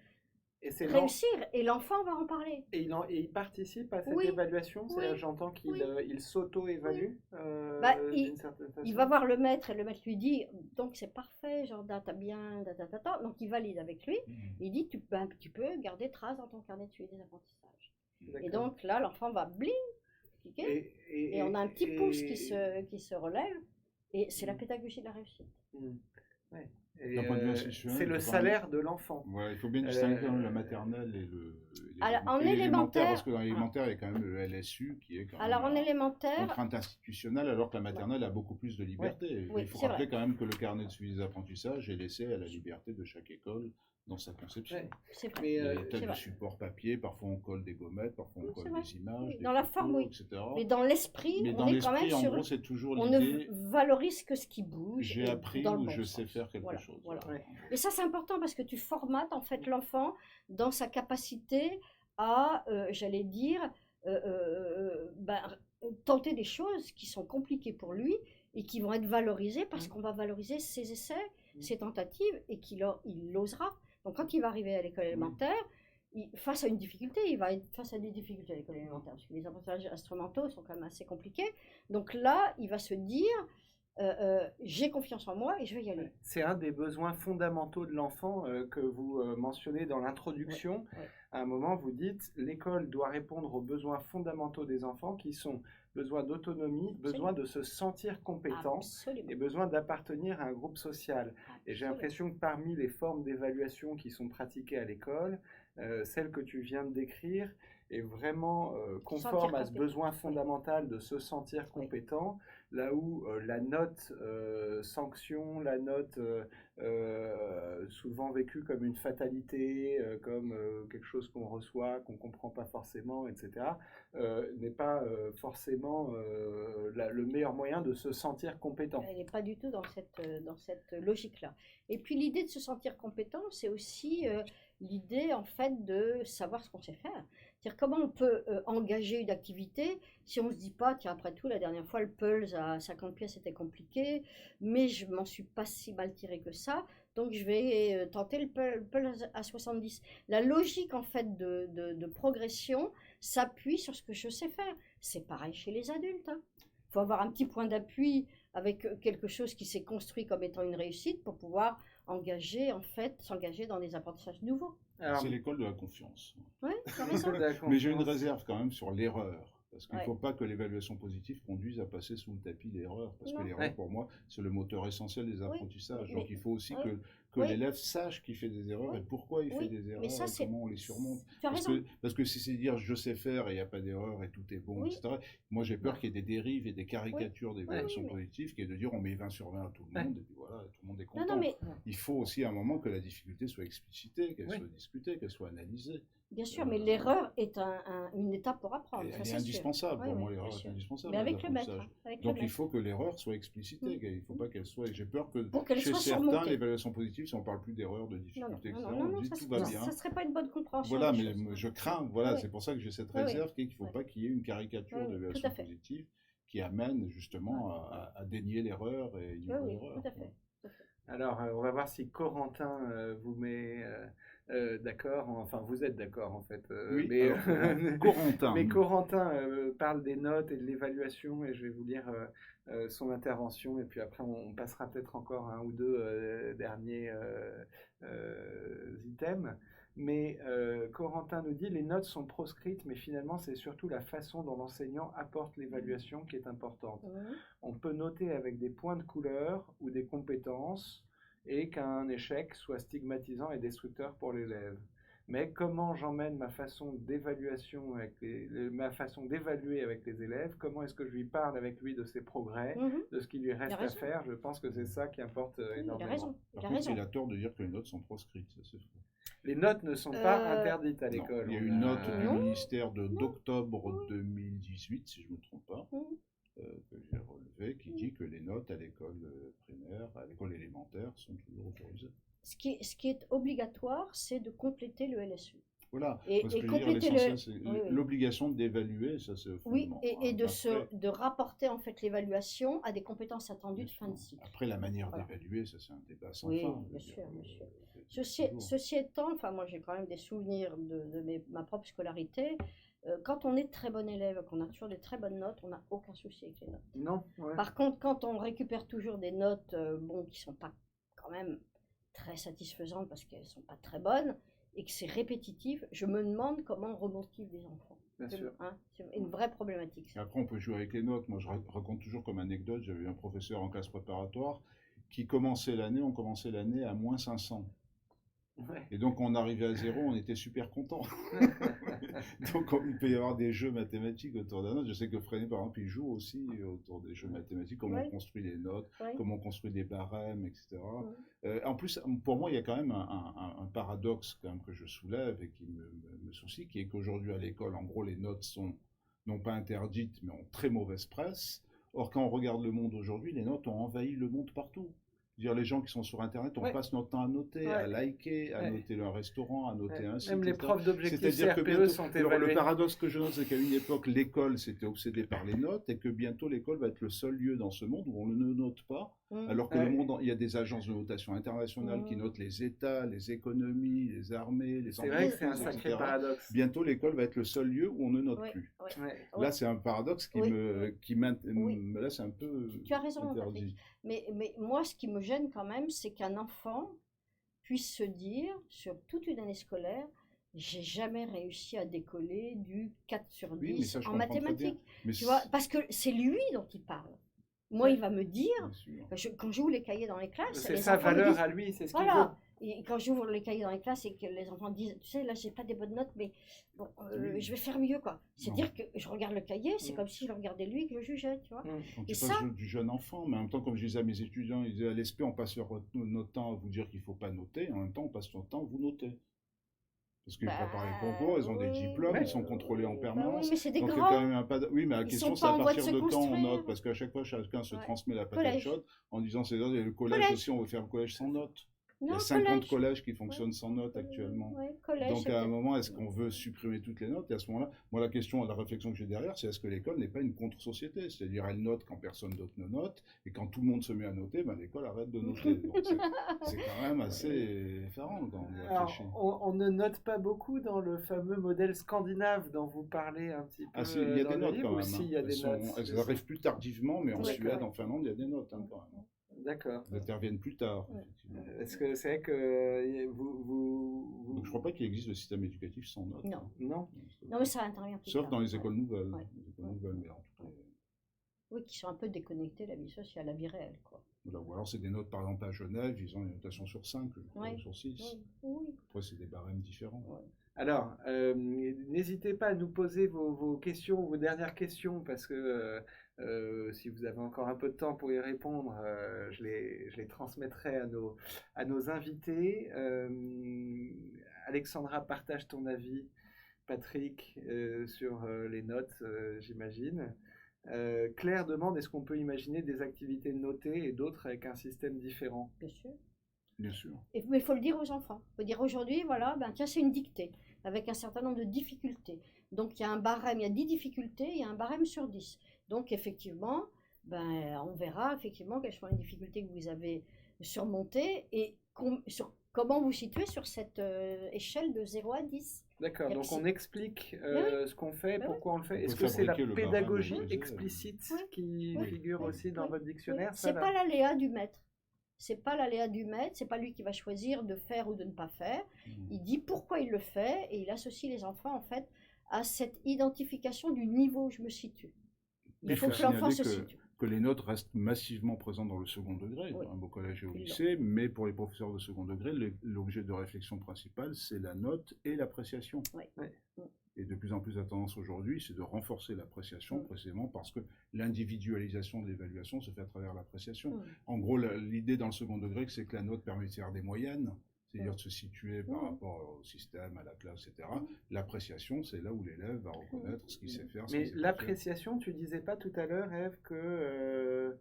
Et c'est réussir. Et l'enfant va en parler. Et il participe à cette Oui, évaluation, oui, c'est-à-dire j'entends qu'il oui. Il s'auto-évalue Bah, d'une certaine façon. Il va voir le maître et le maître lui dit donc c'est parfait, Jordan, t'as bien, donc il valide avec lui. Il dit tu peux garder trace dans ton carnet de suivi des apprentissages. Et D'accord. donc là, l'enfant va bling, cliquer, et on a un petit pouce qui se relève, et c'est la pédagogie de la réussite. Ouais. Et, D'un point de vue institutionnel, c'est le il faut salaire de l'enfant. Ouais, il faut bien distinguer quand même la maternelle et Alors, en l'élémentaire, élémentaire- parce que dans l'élémentaire, il y a quand même le LSU qui est quand Alors en même élémentaire, contrainte institutionnelle, alors que la maternelle a beaucoup plus de liberté. Oui, Il faut c'est rappeler vrai. quand même que le carnet de suivi des apprentissages est laissé à la liberté de chaque école dans sa conception. Ouais. c'est vrai. Mais, Il y a des c'est tas de vrai. supports papier, parfois on colle des gommettes, parfois on Oui, colle c'est vrai. des images, Oui, des dans la photos, forme, oui. etc. Mais dans l'esprit, Mais on dans est quand même l'esprit, en sur... gros, c'est toujours On l'idée, ne valorise que ce qui bouge. j'ai et appris dans le ou bon je sens. sais faire quelque Voilà, chose. voilà. Ouais. Et ça, c'est important parce que tu formates en fait l'enfant dans sa capacité à, j'allais dire, tenter des choses qui sont compliquées pour lui et qui vont être valorisées parce qu'on va valoriser ses essais, ses tentatives, et il osera. Donc quand il va arriver à l'école élémentaire, face à une difficulté, il va être face à des difficultés à l'école élémentaire, parce que les apprentissages instrumentaux sont quand même assez compliqués. Donc là, il va se dire, j'ai confiance en moi et je vais y aller. C'est un des besoins fondamentaux de l'enfant que vous mentionnez dans l'introduction. Ouais. À un moment, vous dites l'école doit répondre aux besoins fondamentaux des enfants qui sont besoin d'autonomie, besoin de se sentir compétent Absolument. et besoin d'appartenir à un groupe social. Et j'ai Absolument. l'impression que parmi les formes d'évaluation qui sont pratiquées à l'école, celle que tu viens de décrire est vraiment conforme à ce besoin fondamental de se sentir compétent, là où la note sanction, la note souvent vécue comme une fatalité, comme quelque chose qu'on reçoit, qu'on ne comprend pas forcément, etc., n'est pas forcément le meilleur moyen de se sentir compétent. Elle n'est pas du tout dans cette logique-là. Et puis l'idée de se sentir compétent, c'est aussi l'idée en fait de savoir ce qu'on sait faire. C'est-à-dire comment on peut engager une activité si on ne se dit pas, tiens, après tout, la dernière fois, le puzzle à 50 pièces était compliqué, mais je m'en suis pas si mal tiré que ça, donc je vais tenter le puzzle à 70. La logique en fait de progression s'appuie sur ce que je sais faire. C'est pareil chez les adultes. Il faut avoir un petit point d'appui avec quelque chose qui s'est construit comme étant une réussite pour pouvoir s'engager dans des apprentissages nouveaux. Alors, C'est l'école de la confiance. Oui, tu as raison. Mais j'ai une réserve quand même sur l'erreur. Parce qu'il ne Ouais. faut pas que l'évaluation positive conduise à passer sous le tapis l'erreur. Parce que Non. l'erreur, Ouais. pour moi, c'est le moteur essentiel des apprentissages. mais- Donc il faut aussi ouais. que que Oui. l'élève sache qu'il fait des erreurs Oui. et pourquoi il Oui, fait des mais erreurs ça, et c'est... comment on les surmonte. Tu as raison. Parce que si c'est dire je sais faire et il n'y a pas d'erreur et tout est bon, Oui. etc. Moi j'ai peur Non. qu'il y ait des dérives et des caricatures d'évaluation mais- positive, qui est de dire on met 20 sur 20 à tout le monde et puis voilà, tout le monde est Non, content. non, mais Il faut aussi à un moment que la difficulté soit explicitée, qu'elle Oui. soit discutée, qu'elle soit analysée. bien sûr, mais l'erreur est une étape pour apprendre. Et ça, elle est c'est sûr. indispensable, Oui, pour moi oui, l'erreur bien est sûr. indispensable. Mais à avec le maître. l'apprentissage. Avec Donc le il maître. faut que l'erreur soit explicitée, il ne faut pas qu'elle soit. Et j'ai peur que Pour qu'elle chez soit certains, surmontée. l'évaluation positive, si on ne parle plus d'erreur, de Non, difficulté, non, etc., non, on non, dit ça tout va bien. ne serait pas une bonne compréhension. Voilà, des mais choses. je crains, voilà, Oui. c'est pour ça que j'ai cette Oui, oui. réserve, qu'il ne faut Oui. pas qu'il y ait une caricature Oui, oui, d'évaluation tout à fait. positive qui amène justement à dénier l'erreur et Oui, ignorer oui, l'erreur. tout à fait. Alors, on va voir si Corentin vous met d'accord. Enfin, vous êtes d'accord en fait. Oui, mais alors, Corentin. mais Corentin parle des notes et de l'évaluation et je vais vous lire son intervention et puis après on passera peut-être encore un ou deux derniers items. Mais Corentin nous dit les notes sont proscrites, mais finalement c'est surtout la façon dont l'enseignant apporte l'évaluation qui est importante. On peut noter avec des points de couleur ou des compétences et qu'un échec soit stigmatisant et destructeur pour l'élève. Mais comment j'emmène ma façon d'évaluation ma façon d'évaluer avec les élèves, comment est-ce que je lui parle avec lui de ses progrès, de ce qui lui reste à faire, je pense que c'est ça qui importe énormément. Il a raison. Par contre, il a tort de dire que les notes sont proscrites, ça c'est faux. Les notes ne sont pas interdites à l'école. Il y a une note du ministère d'octobre 2018, si je ne me trompe pas, que j'ai relevé, qui dit que les notes à l'école primaire, à l'école élémentaire, sont toujours autorisées. Ce qui est obligatoire, c'est de compléter le LSU. Voilà, Et parce que compléter l'obligation d'évaluer, ça c'est oui, et de rapporter en fait l'évaluation à des compétences attendues de fin de cycle. Après, la manière d'évaluer, ça c'est un débat sans oui, fin. Bien sûr, bien sûr. Ceci étant, enfin moi j'ai quand même des souvenirs de ma propre scolarité. Quand on est très bon élève, qu'on a toujours des très bonnes notes, on n'a aucun souci avec les notes. Non. Ouais. Par contre, quand on récupère toujours des notes qui sont pas quand même très satisfaisantes parce qu'elles sont pas très bonnes et que c'est répétitif, je me demande comment on remotive les enfants. Bien sûr. Hein, c'est une vraie problématique. Et après, on peut jouer avec les notes. Moi, je raconte toujours comme anecdote, j'avais eu un professeur en classe préparatoire qui commençait l'année, on commençait l'année à moins 500. Ouais. Et donc, on arrivait à 0, on était super content. Donc, il peut y avoir des jeux mathématiques autour d'un note. Je sais que Freinet, par exemple, il joue aussi autour des jeux mathématiques, comment on construit les notes, comment on construit des barèmes, etc. En plus, pour moi, il y a quand même un paradoxe quand même que je soulève et qui me soucie, qui est qu'aujourd'hui, à l'école, en gros, les notes sont non pas interdites, mais ont très mauvaise presse. Or, quand on regarde le monde aujourd'hui, les notes ont envahi le monde partout. Dire les gens qui sont sur Internet, on passe notre temps à noter, à liker, à noter leur restaurant, à noter un site. Même les profs d'objectifs CRPE bientôt, sont évalués. Le paradoxe que je note, c'est qu'à une époque, l'école s'était obsédée par les notes et que bientôt, l'école va être le seul lieu dans ce monde où on ne note pas. Alors que le monde, il y a des agences de notation internationales qui notent les États, les économies, les armées, les entreprises. C'est vrai que c'est un sacré paradoxe. Bientôt, l'école va être le seul lieu où on ne note plus. Là, c'est un paradoxe qui me laisse un peu tu as raison, interdit. Mais moi, ce qui me gêne quand même, c'est qu'un enfant puisse se dire, sur toute une année scolaire, j'ai jamais réussi à décoller du 4 sur 10 en mathématiques. Tu vois, parce que c'est lui dont il parle. Moi, il va me dire, quand j'ouvre les cahiers dans les classes... C'est sa valeur à lui, c'est ce qu'il veut. Et quand j'ouvre les cahiers dans les classes et que les enfants disent, tu sais, là, j'ai pas des bonnes notes, mais bon, je vais faire mieux, quoi. C'est-à-dire que je regarde le cahier, c'est comme si je le regardais lui et que je jugeais, tu vois. Quand tu passes du jeune enfant, mais en même temps, comme je disais à mes étudiants, ils disaient à l'ESP, on passe notre temps à vous dire qu'il ne faut pas noter, en même temps, on passe notre temps à vous noter. Parce qu'ils préparent les concours, ils ont des diplômes, ils sont contrôlés en permanence. Oui, mais c'est des donc, grands. Quand même oui, mais la question, c'est à partir de quand on note, parce qu'à chaque fois, chacun se transmet la patate chaude en disant, c'est le collège aussi, on veut faire le collège sans notes. Il y a 50 collèges qui fonctionnent sans notes actuellement. Donc à un moment, est-ce qu'on veut supprimer toutes les notes? Et à ce moment-là, moi la question, la réflexion que j'ai derrière, c'est est-ce que l'école n'est pas une contre-société? C'est-à-dire elle note quand personne d'autre ne note, et quand tout le monde se met à noter, l'école arrête de noter. Donc c'est quand même assez effarant quand on réfléchit. On ne note pas beaucoup dans le fameux modèle scandinave dont vous parlez un petit peu. Ah si, il y a des notes quand même. Aussi, il y a des notes. Elles arrivent plus tardivement, mais en Suède, en Finlande, il y a des notes quand même. D'accord. Elles interviennent plus tard. Est-ce que c'est vrai que vous... Donc, je ne crois pas qu'il existe de système éducatif sans notes. Non. Non. Non, mais ça intervient plus Sauf tard. dans les écoles nouvelles. Ouais. Les écoles nouvelles, mais en tout cas. Oui, qui sont un peu déconnectés de la vie sociale, la vie réelle, quoi. Ou alors c'est des notes, par exemple à Genève, ils ont une notation sur 5, Ouais. sur 6. Oui, oui. Après, c'est des barèmes différents. Ouais. Alors, n'hésitez pas à nous poser vos questions, vos dernières questions, parce que si vous avez encore un peu de temps pour y répondre, je les transmettrai à nos invités. Alexandra, partage ton avis, Patrick, sur les notes, j'imagine. Claire demande, est-ce qu'on peut imaginer des activités notées et d'autres avec un système différent? Bien sûr. Bien sûr. Mais il faut le dire aux enfants. Il faut dire aujourd'hui, voilà, ben, tiens, c'est une dictée, avec un certain nombre de difficultés. Donc il y a un barème, il y a 10 difficultés, il y a un barème sur 10. Donc effectivement, ben, on verra effectivement quelles sont les difficultés que vous avez surmontées et sur comment vous situez sur cette échelle de 0 à 10. D'accord, donc on explique ce qu'on fait, Mais oui. pourquoi on le fait. On Est-ce peut que c'est la fabriquer le barème pédagogie de base, explicite Oui. qui Oui. figure Oui. aussi dans Oui. votre dictionnaire? C'est pas l'aléa du maître. C'est pas l'aléa du maître, c'est pas lui qui va choisir de faire ou de ne pas faire. Il dit pourquoi il le fait et il associe les enfants en fait à cette identification du niveau où je me situe. Il faut que l'enfant se situe. Que les notes restent massivement présentes dans le second degré, Oui. au collège et au Ils lycée, mais pour les professeurs de second degré, l'objet de réflexion principal, c'est la note et l'appréciation. Oui. Ouais. Et de plus en plus la tendance aujourd'hui, c'est de renforcer l'appréciation, précisément parce que l'individualisation de l'évaluation se fait à travers l'appréciation. En gros, l'idée dans le second degré, c'est que la note permet de faire des moyennes, c'est-à-dire de se situer par rapport au système, à la classe, etc. L'appréciation, c'est là où l'élève va reconnaître ce qu'il sait faire. Mais l'appréciation, tu disais pas tout à l'heure, Ève, que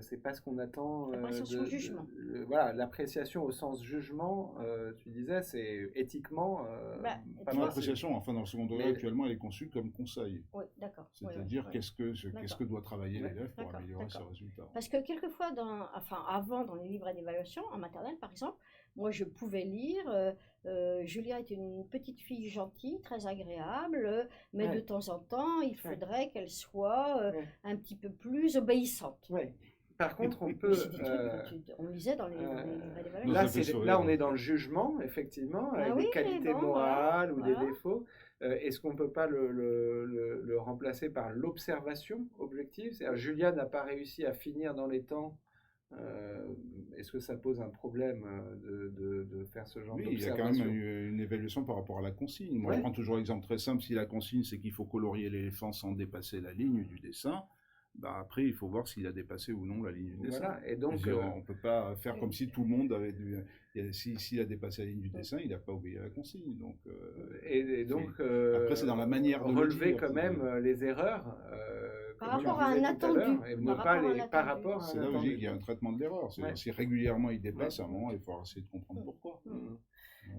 c'est pas ce qu'on attend. L'appréciation jugement. Voilà, l'appréciation au sens jugement, tu disais, c'est éthiquement. Pas l'appréciation, enfin dans le second degré actuellement, elle est conçue comme conseil. Oui, d'accord. C'est-à-dire qu'est-ce que doit travailler l'élève pour améliorer ses résultats. Parce que quelquefois, avant, dans les livrets d'évaluation, en maternelle par exemple, moi je pouvais lire Julia est une petite fille gentille, très agréable, mais de temps en temps, il faudrait qu'elle soit un petit peu plus obéissante. Ouais. Par contre, on peut. On lisait dans les livrets d'évaluation. Là, on est dans le jugement, effectivement, avec des qualités morales ou des défauts. Est-ce qu'on ne peut pas le remplacer par l'observation objective? C'est-à-dire, Julia n'a pas réussi à finir dans les temps. Est-ce que ça pose un problème de faire ce genre d'observation? Il y a quand même une évaluation par rapport à la consigne. Moi, je prends toujours l'exemple très simple. Si la consigne, c'est qu'il faut colorier l'éléphant sans dépasser la ligne du dessin, bah après, il faut voir s'il a dépassé ou non la ligne du dessin. Voilà. Et donc, on ne peut pas faire comme si tout le monde avait s'il a dépassé la ligne du dessin, il n'a pas obéi à la consigne. Donc, après, c'est dans la manière de relever quand même les erreurs. Par rapport à un attendu. Et ne pas les par rapport à un attendu. C'est là où je dis qu'il y a un traitement de l'erreur. Si régulièrement il dépasse, à un moment, il faut essayer de comprendre pourquoi.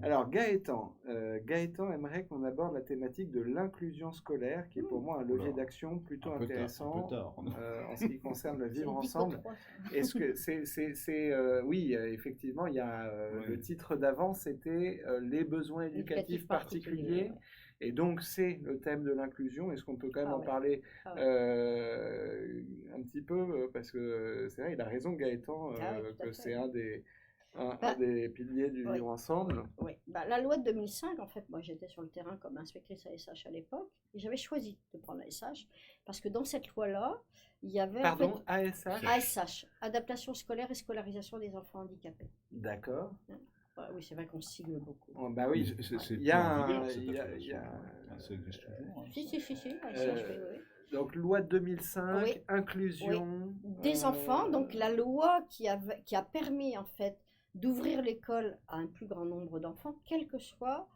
Alors Gaëtan aimerait qu'on aborde la thématique de l'inclusion scolaire, qui est pour moi un levier d'action plutôt intéressant en ce qui concerne le vivre ensemble. Est-ce que oui, effectivement, il y a le titre d'avant, c'était les besoins éducatifs particuliers. Et donc, c'est le thème de l'inclusion. Est-ce qu'on peut quand même en parler un petit peu? Parce que c'est vrai, il a raison, Gaëtan, que c'est un des piliers du vivre ensemble. Oui, la loi de 2005, en fait, moi j'étais sur le terrain comme inspectrice ASH à l'époque, et j'avais choisi de prendre ASH, parce que dans cette loi-là, il y avait... Pardon, ASH ASH, adaptation scolaire et scolarisation des enfants handicapés. D'accord. Oui, c'est vrai qu'on sigle beaucoup. Oh, bah oui, il y a... Ça existe toujours. Si. Donc, loi 2005, inclusion... Des enfants, donc la loi qui a permis, en fait, d'ouvrir l'école à un plus grand nombre d'enfants, quelle que soit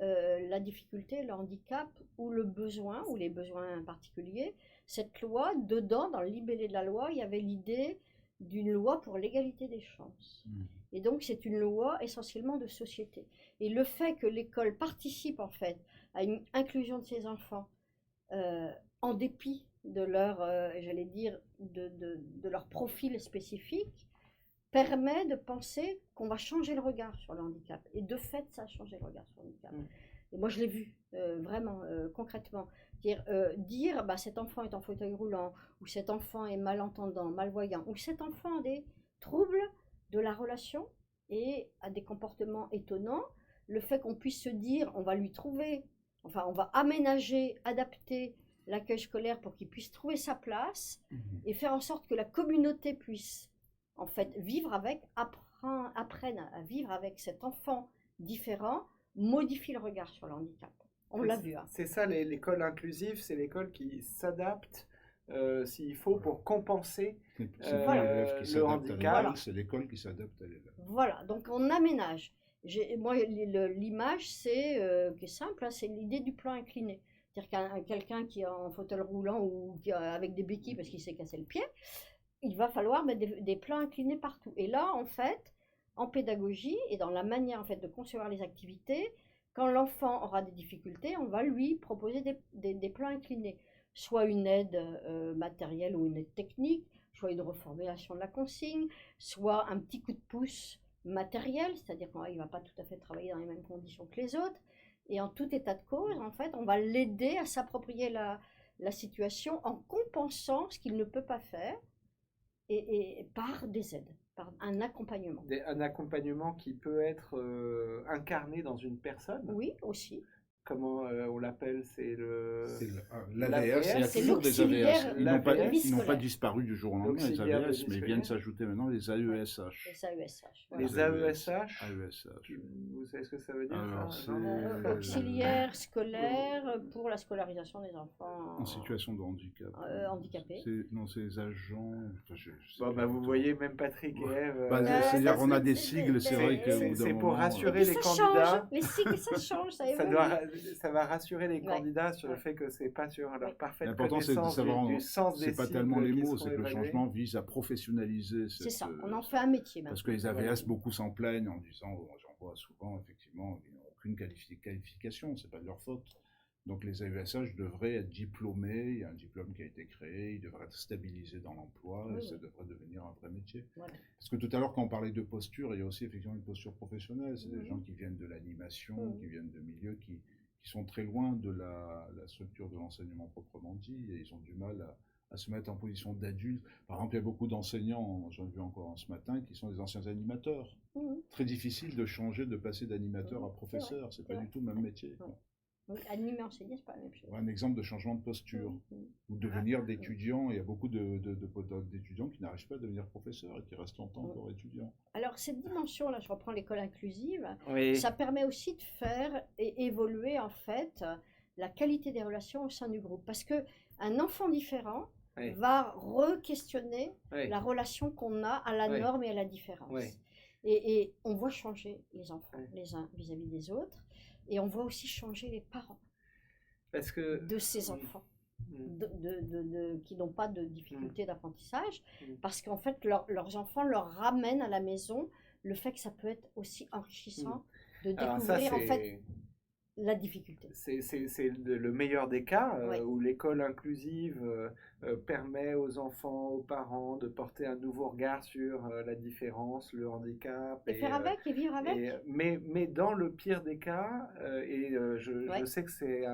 la difficulté, le handicap ou le besoin, ou les besoins particuliers. Cette loi, dedans, dans le libellé de la loi, il y avait l'idée d'une loi pour l'égalité des chances. Et donc, c'est une loi essentiellement de société. Et le fait que l'école participe, en fait, à une inclusion de ses enfants, en dépit de leur, j'allais dire, de leur profil spécifique, permet de penser qu'on va changer le regard sur le handicap. Et de fait, ça a changé le regard sur le handicap. Et moi, je l'ai vu, vraiment, concrètement. Dire cet enfant est en fauteuil roulant, ou cet enfant est malentendant, malvoyant, ou cet enfant a des troubles de la relation et a des comportements étonnants, le fait qu'on puisse se dire, on va lui trouver, enfin, on va aménager, adapter l'accueil scolaire pour qu'il puisse trouver sa place et faire en sorte que la communauté puisse en fait vivre avec, apprenne à vivre avec cet enfant différent, modifie le regard sur le handicap. On l'a vu. Hein. C'est ça, l'école inclusive, c'est l'école qui s'adapte s'il faut pour compenser le handicap. C'est l'école qui s'adapte à l'élève. Voilà, donc on aménage. Moi, l'image, c'est qui est simple, hein, c'est l'idée du plan incliné. C'est-à-dire quelqu'un qui est en fauteuil roulant ou avec des béquilles parce qu'il s'est cassé le pied, il va falloir mettre des plans inclinés partout. Et là, en fait, en pédagogie et dans la manière en fait, de concevoir les activités, quand l'enfant aura des difficultés, on va lui proposer des plans inclinés. Soit une aide matérielle ou une aide technique, soit une reformulation de la consigne, soit un petit coup de pouce matériel, c'est-à-dire qu'il ne va pas tout à fait travailler dans les mêmes conditions que les autres. Et en tout état de cause, en fait, on va l'aider à s'approprier la situation en compensant ce qu'il ne peut pas faire et par des aides, par un accompagnement. Un accompagnement qui peut être incarné dans une personne. Oui, aussi. Comment on l'appelle? C'est l'AVS. Il y a toujours des AVS. Ils n'ont pas disparu du jour au lendemain, les AVS, mais viennent s'ajouter maintenant les AESH. Les AESH. Voilà. Les AESH. Vous savez ce que ça veut dire? Alors, auxiliaires scolaires pour la scolarisation des enfants en situation de handicap. Handicapés. Non, c'est les agents. Vous voyez, même Patrick et Ève. C'est-à-dire qu'on a des sigles, c'est vrai que. C'est pour rassurer les candidats. Les sigles, ça change, ça évolue. Ça va rassurer les candidats sur le fait que c'est pas sur leur parfaite connaissance du sens des sigles. C'est pas tellement les mots, c'est que le changement vise à professionnaliser. C'est ça, on en fait un métier maintenant. Parce que les AVS, beaucoup s'en plaignent en disant, j'en vois souvent, effectivement, ils n'ont aucune qualification, c'est pas de leur faute. Donc les AESH devraient être diplômés, il y a un diplôme qui a été créé, ils devraient être stabilisés dans l'emploi, et ça devrait devenir un vrai métier. Voilà. Parce que tout à l'heure, quand on parlait de posture, il y a aussi effectivement une posture professionnelle, c'est des gens qui viennent de l'animation, qui viennent de milieux qui sont très loin de la structure de l'enseignement proprement dit, et ils ont du mal à se mettre en position d'adulte. Par exemple, il y a beaucoup d'enseignants, j'en ai vu encore ce matin, qui sont des anciens animateurs. Très difficile de changer, de passer d'animateur à professeur, c'est pas du tout le même métier. Oui, animer, enseigner, c'est pas la même chose. Un exemple de changement de posture, ou devenir d'étudiants, il y a beaucoup d'étudiants qui n'arrivent pas à devenir professeurs et qui restent longtemps encore étudiants. Alors cette dimension-là, je reprends l'école inclusive, ça permet aussi de faire et évoluer en fait la qualité des relations au sein du groupe. Parce qu'un enfant différent va re-questionner la relation qu'on a à la norme et à la différence. Et on voit changer les enfants les uns vis-à-vis des autres. Et on voit aussi changer les parents de ces enfants qui n'ont pas de difficultés d'apprentissage, parce qu'en fait, leurs enfants leur ramènent à la maison le fait que ça peut être aussi enrichissant de découvrir en fait la difficulté. C'est le meilleur des cas où l'école inclusive permet aux enfants, aux parents de porter un nouveau regard sur la différence, le handicap. Et faire avec et vivre avec. Mais dans le pire des cas, je sais que c'est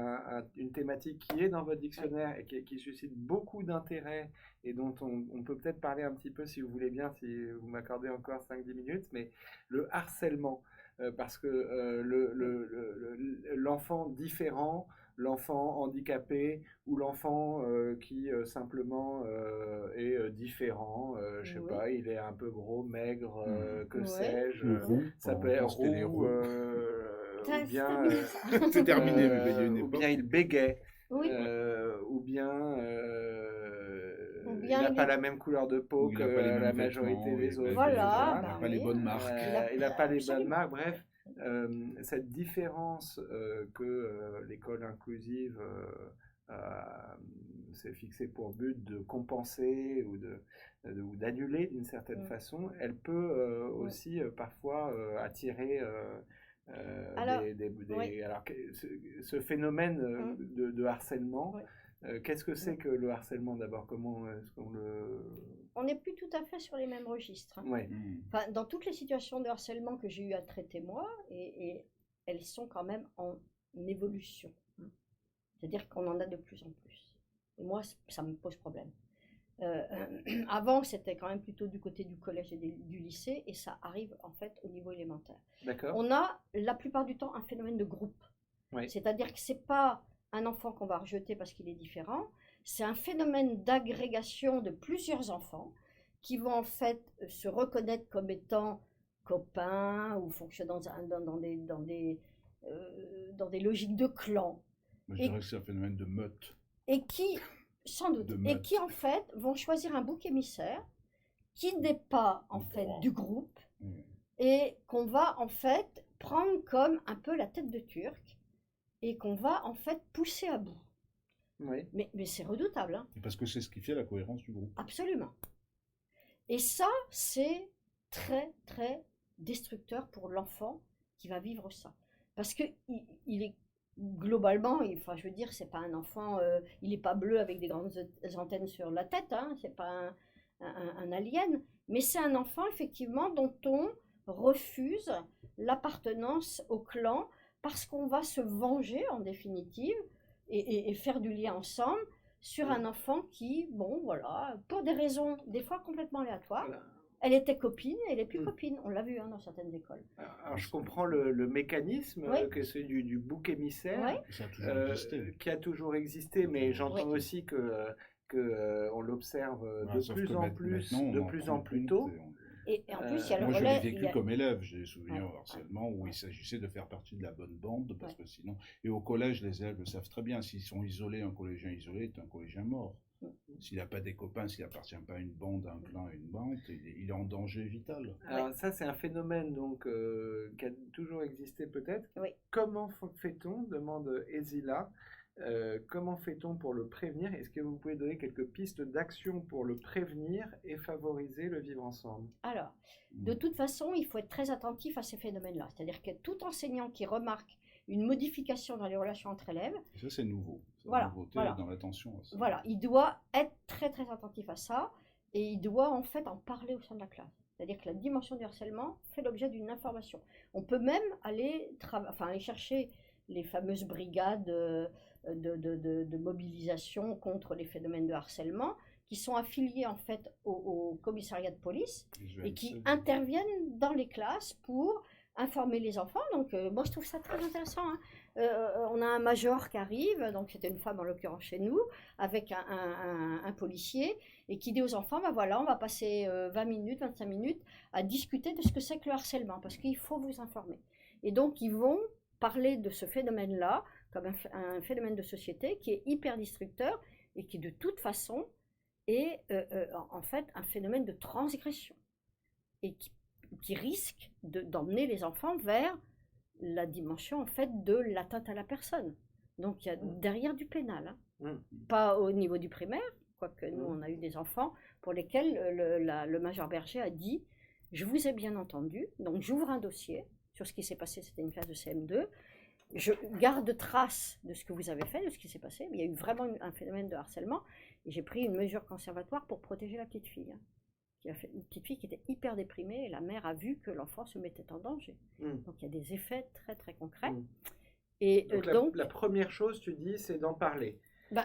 une thématique qui est dans votre dictionnaire et qui suscite beaucoup d'intérêt et dont on peut peut-être parler un petit peu si vous voulez bien, si vous m'accordez encore 5-10 minutes, mais le harcèlement. Parce que l'enfant différent, l'enfant handicapé ou l'enfant qui simplement est différent, je sais pas, il est un peu gros, maigre, que sais-je, ça peut être roux, ou bien c'est terminé, ou bien il bégait, ou bien il n'a pas la même couleur de peau que la majorité des autres. Voilà, il n'a pas les bonnes marques. Il n'a pas les bonnes marques. Bref, cette différence que l'école inclusive s'est fixée pour but de compenser ou d'annuler d'une certaine façon, elle peut aussi parfois attirer ce phénomène de harcèlement. Qu'est-ce que c'est que le harcèlement d'abord? Comment est-ce qu'on le... On n'est plus tout à fait sur les mêmes registres. Enfin, dans toutes les situations de harcèlement que j'ai eu à traiter moi, et elles sont quand même en évolution. C'est-à-dire qu'on en a de plus en plus. Et moi, ça me pose problème. Avant, c'était quand même plutôt du côté du collège et du lycée, et ça arrive en fait au niveau élémentaire. D'accord. On a la plupart du temps un phénomène de groupe. C'est-à-dire que c'est pas un enfant qu'on va rejeter parce qu'il est différent. C'est un phénomène d'agrégation de plusieurs enfants qui vont en fait se reconnaître comme étant copains ou fonctionnant dans des logiques de clan. Moi, je dirais que c'est un phénomène de meute. Et qui, sans doute, De et meute. qui en fait vont choisir un bouc émissaire qui n'est pas en fait Droit. du groupe Mmh. et qu'on va en fait prendre comme un peu la tête de Turc et qu'on va en fait pousser à bout. Oui. Mais c'est redoutable, hein, Et parce que c'est ce qui fait la cohérence du groupe. absolument. Et ça, c'est très, très destructeur pour l'enfant qui va vivre ça. Parce que il est globalement, enfin, je veux dire, c'est pas un enfant, il n'est pas bleu avec des grandes antennes sur la tête, hein, c'est pas un alien, mais c'est un enfant, effectivement, dont on refuse l'appartenance au clan parce qu'on va se venger, en définitive, et faire du lien ensemble sur un enfant qui, bon, voilà, pour des raisons des fois complètement aléatoires, Voilà. elle était copine, elle n'est plus Mm. copine, on l'a vu, hein, dans certaines écoles. Alors, je comprends le mécanisme, Oui. que c'est du bouc émissaire, Ouais. Ça a toujours existé. qui a toujours existé, mais j'entends Oui. aussi on l'observe Voilà, de sauf plus que en plus, maintenant, on de en plus prend en plus compte tôt. et on- Et en plus, il y a le Moi, je relais. l'ai vécu il y a- comme élève. J'ai des souvenirs Ouais. au harcèlement où il s'agissait de faire partie de la bonne bande, parce Ouais. que sinon... Et au collège, les élèves le savent très bien. S'ils sont isolés, un collégien isolé est un collégien mort. S'il n'a pas des copains, s'il n'appartient pas à une bande, à un clan, à une bande, il est en danger vital. Alors ça, c'est un phénomène donc qui a toujours existé peut-être. Oui. Comment fait-on, demande Ezila, comment fait-on pour le prévenir? Est-ce que vous pouvez donner quelques pistes d'action pour le prévenir et favoriser le vivre ensemble? Alors, de toute façon, il faut être très attentif à ces phénomènes-là. C'est-à-dire que tout enseignant qui remarque une modification dans les relations entre élèves, Et ça, c'est nouveau. C'est Voilà, une nouveauté voilà. dans l'attention à ça. voilà, il doit être très très attentif à ça et il doit en fait en parler au sein de la classe. C'est-à-dire que la dimension du harcèlement fait l'objet d'une information. On peut même aller chercher les fameuses brigades de mobilisation contre les phénomènes de harcèlement qui sont affiliées en fait au commissariat de police et qui interviennent dans les classes pour informer les enfants. Donc moi je trouve ça très intéressant, hein. On a un major qui arrive, donc c'était une femme en l'occurrence chez nous, avec un policier, et qui dit aux enfants, ben voilà, on va passer 20 minutes, 25 minutes à discuter de ce que c'est que le harcèlement, parce qu'il faut vous informer. Et donc ils vont parler de ce phénomène-là comme un phénomène de société qui est hyper destructeur et qui de toute façon est en fait un phénomène de transgression et qui risque d'emmener les enfants vers la dimension en fait de l'atteinte à la personne. Donc il y a derrière du pénal, hein. Pas au niveau du primaire, quoique nous on a eu des enfants pour lesquels le major Berger a dit « Je vous ai bien entendu, donc j'ouvre un dossier sur ce qui s'est passé, c'était une classe de CM2, je garde trace de ce que vous avez fait, de ce qui s'est passé. Il y a eu vraiment un phénomène de harcèlement et j'ai pris une mesure conservatoire pour protéger la petite fille. Hein. Une petite fille qui était hyper déprimée et la mère a vu que l'enfant se mettait en danger. Donc il y a des effets très très concrets. Et donc la première chose, tu dis, c'est d'en parler.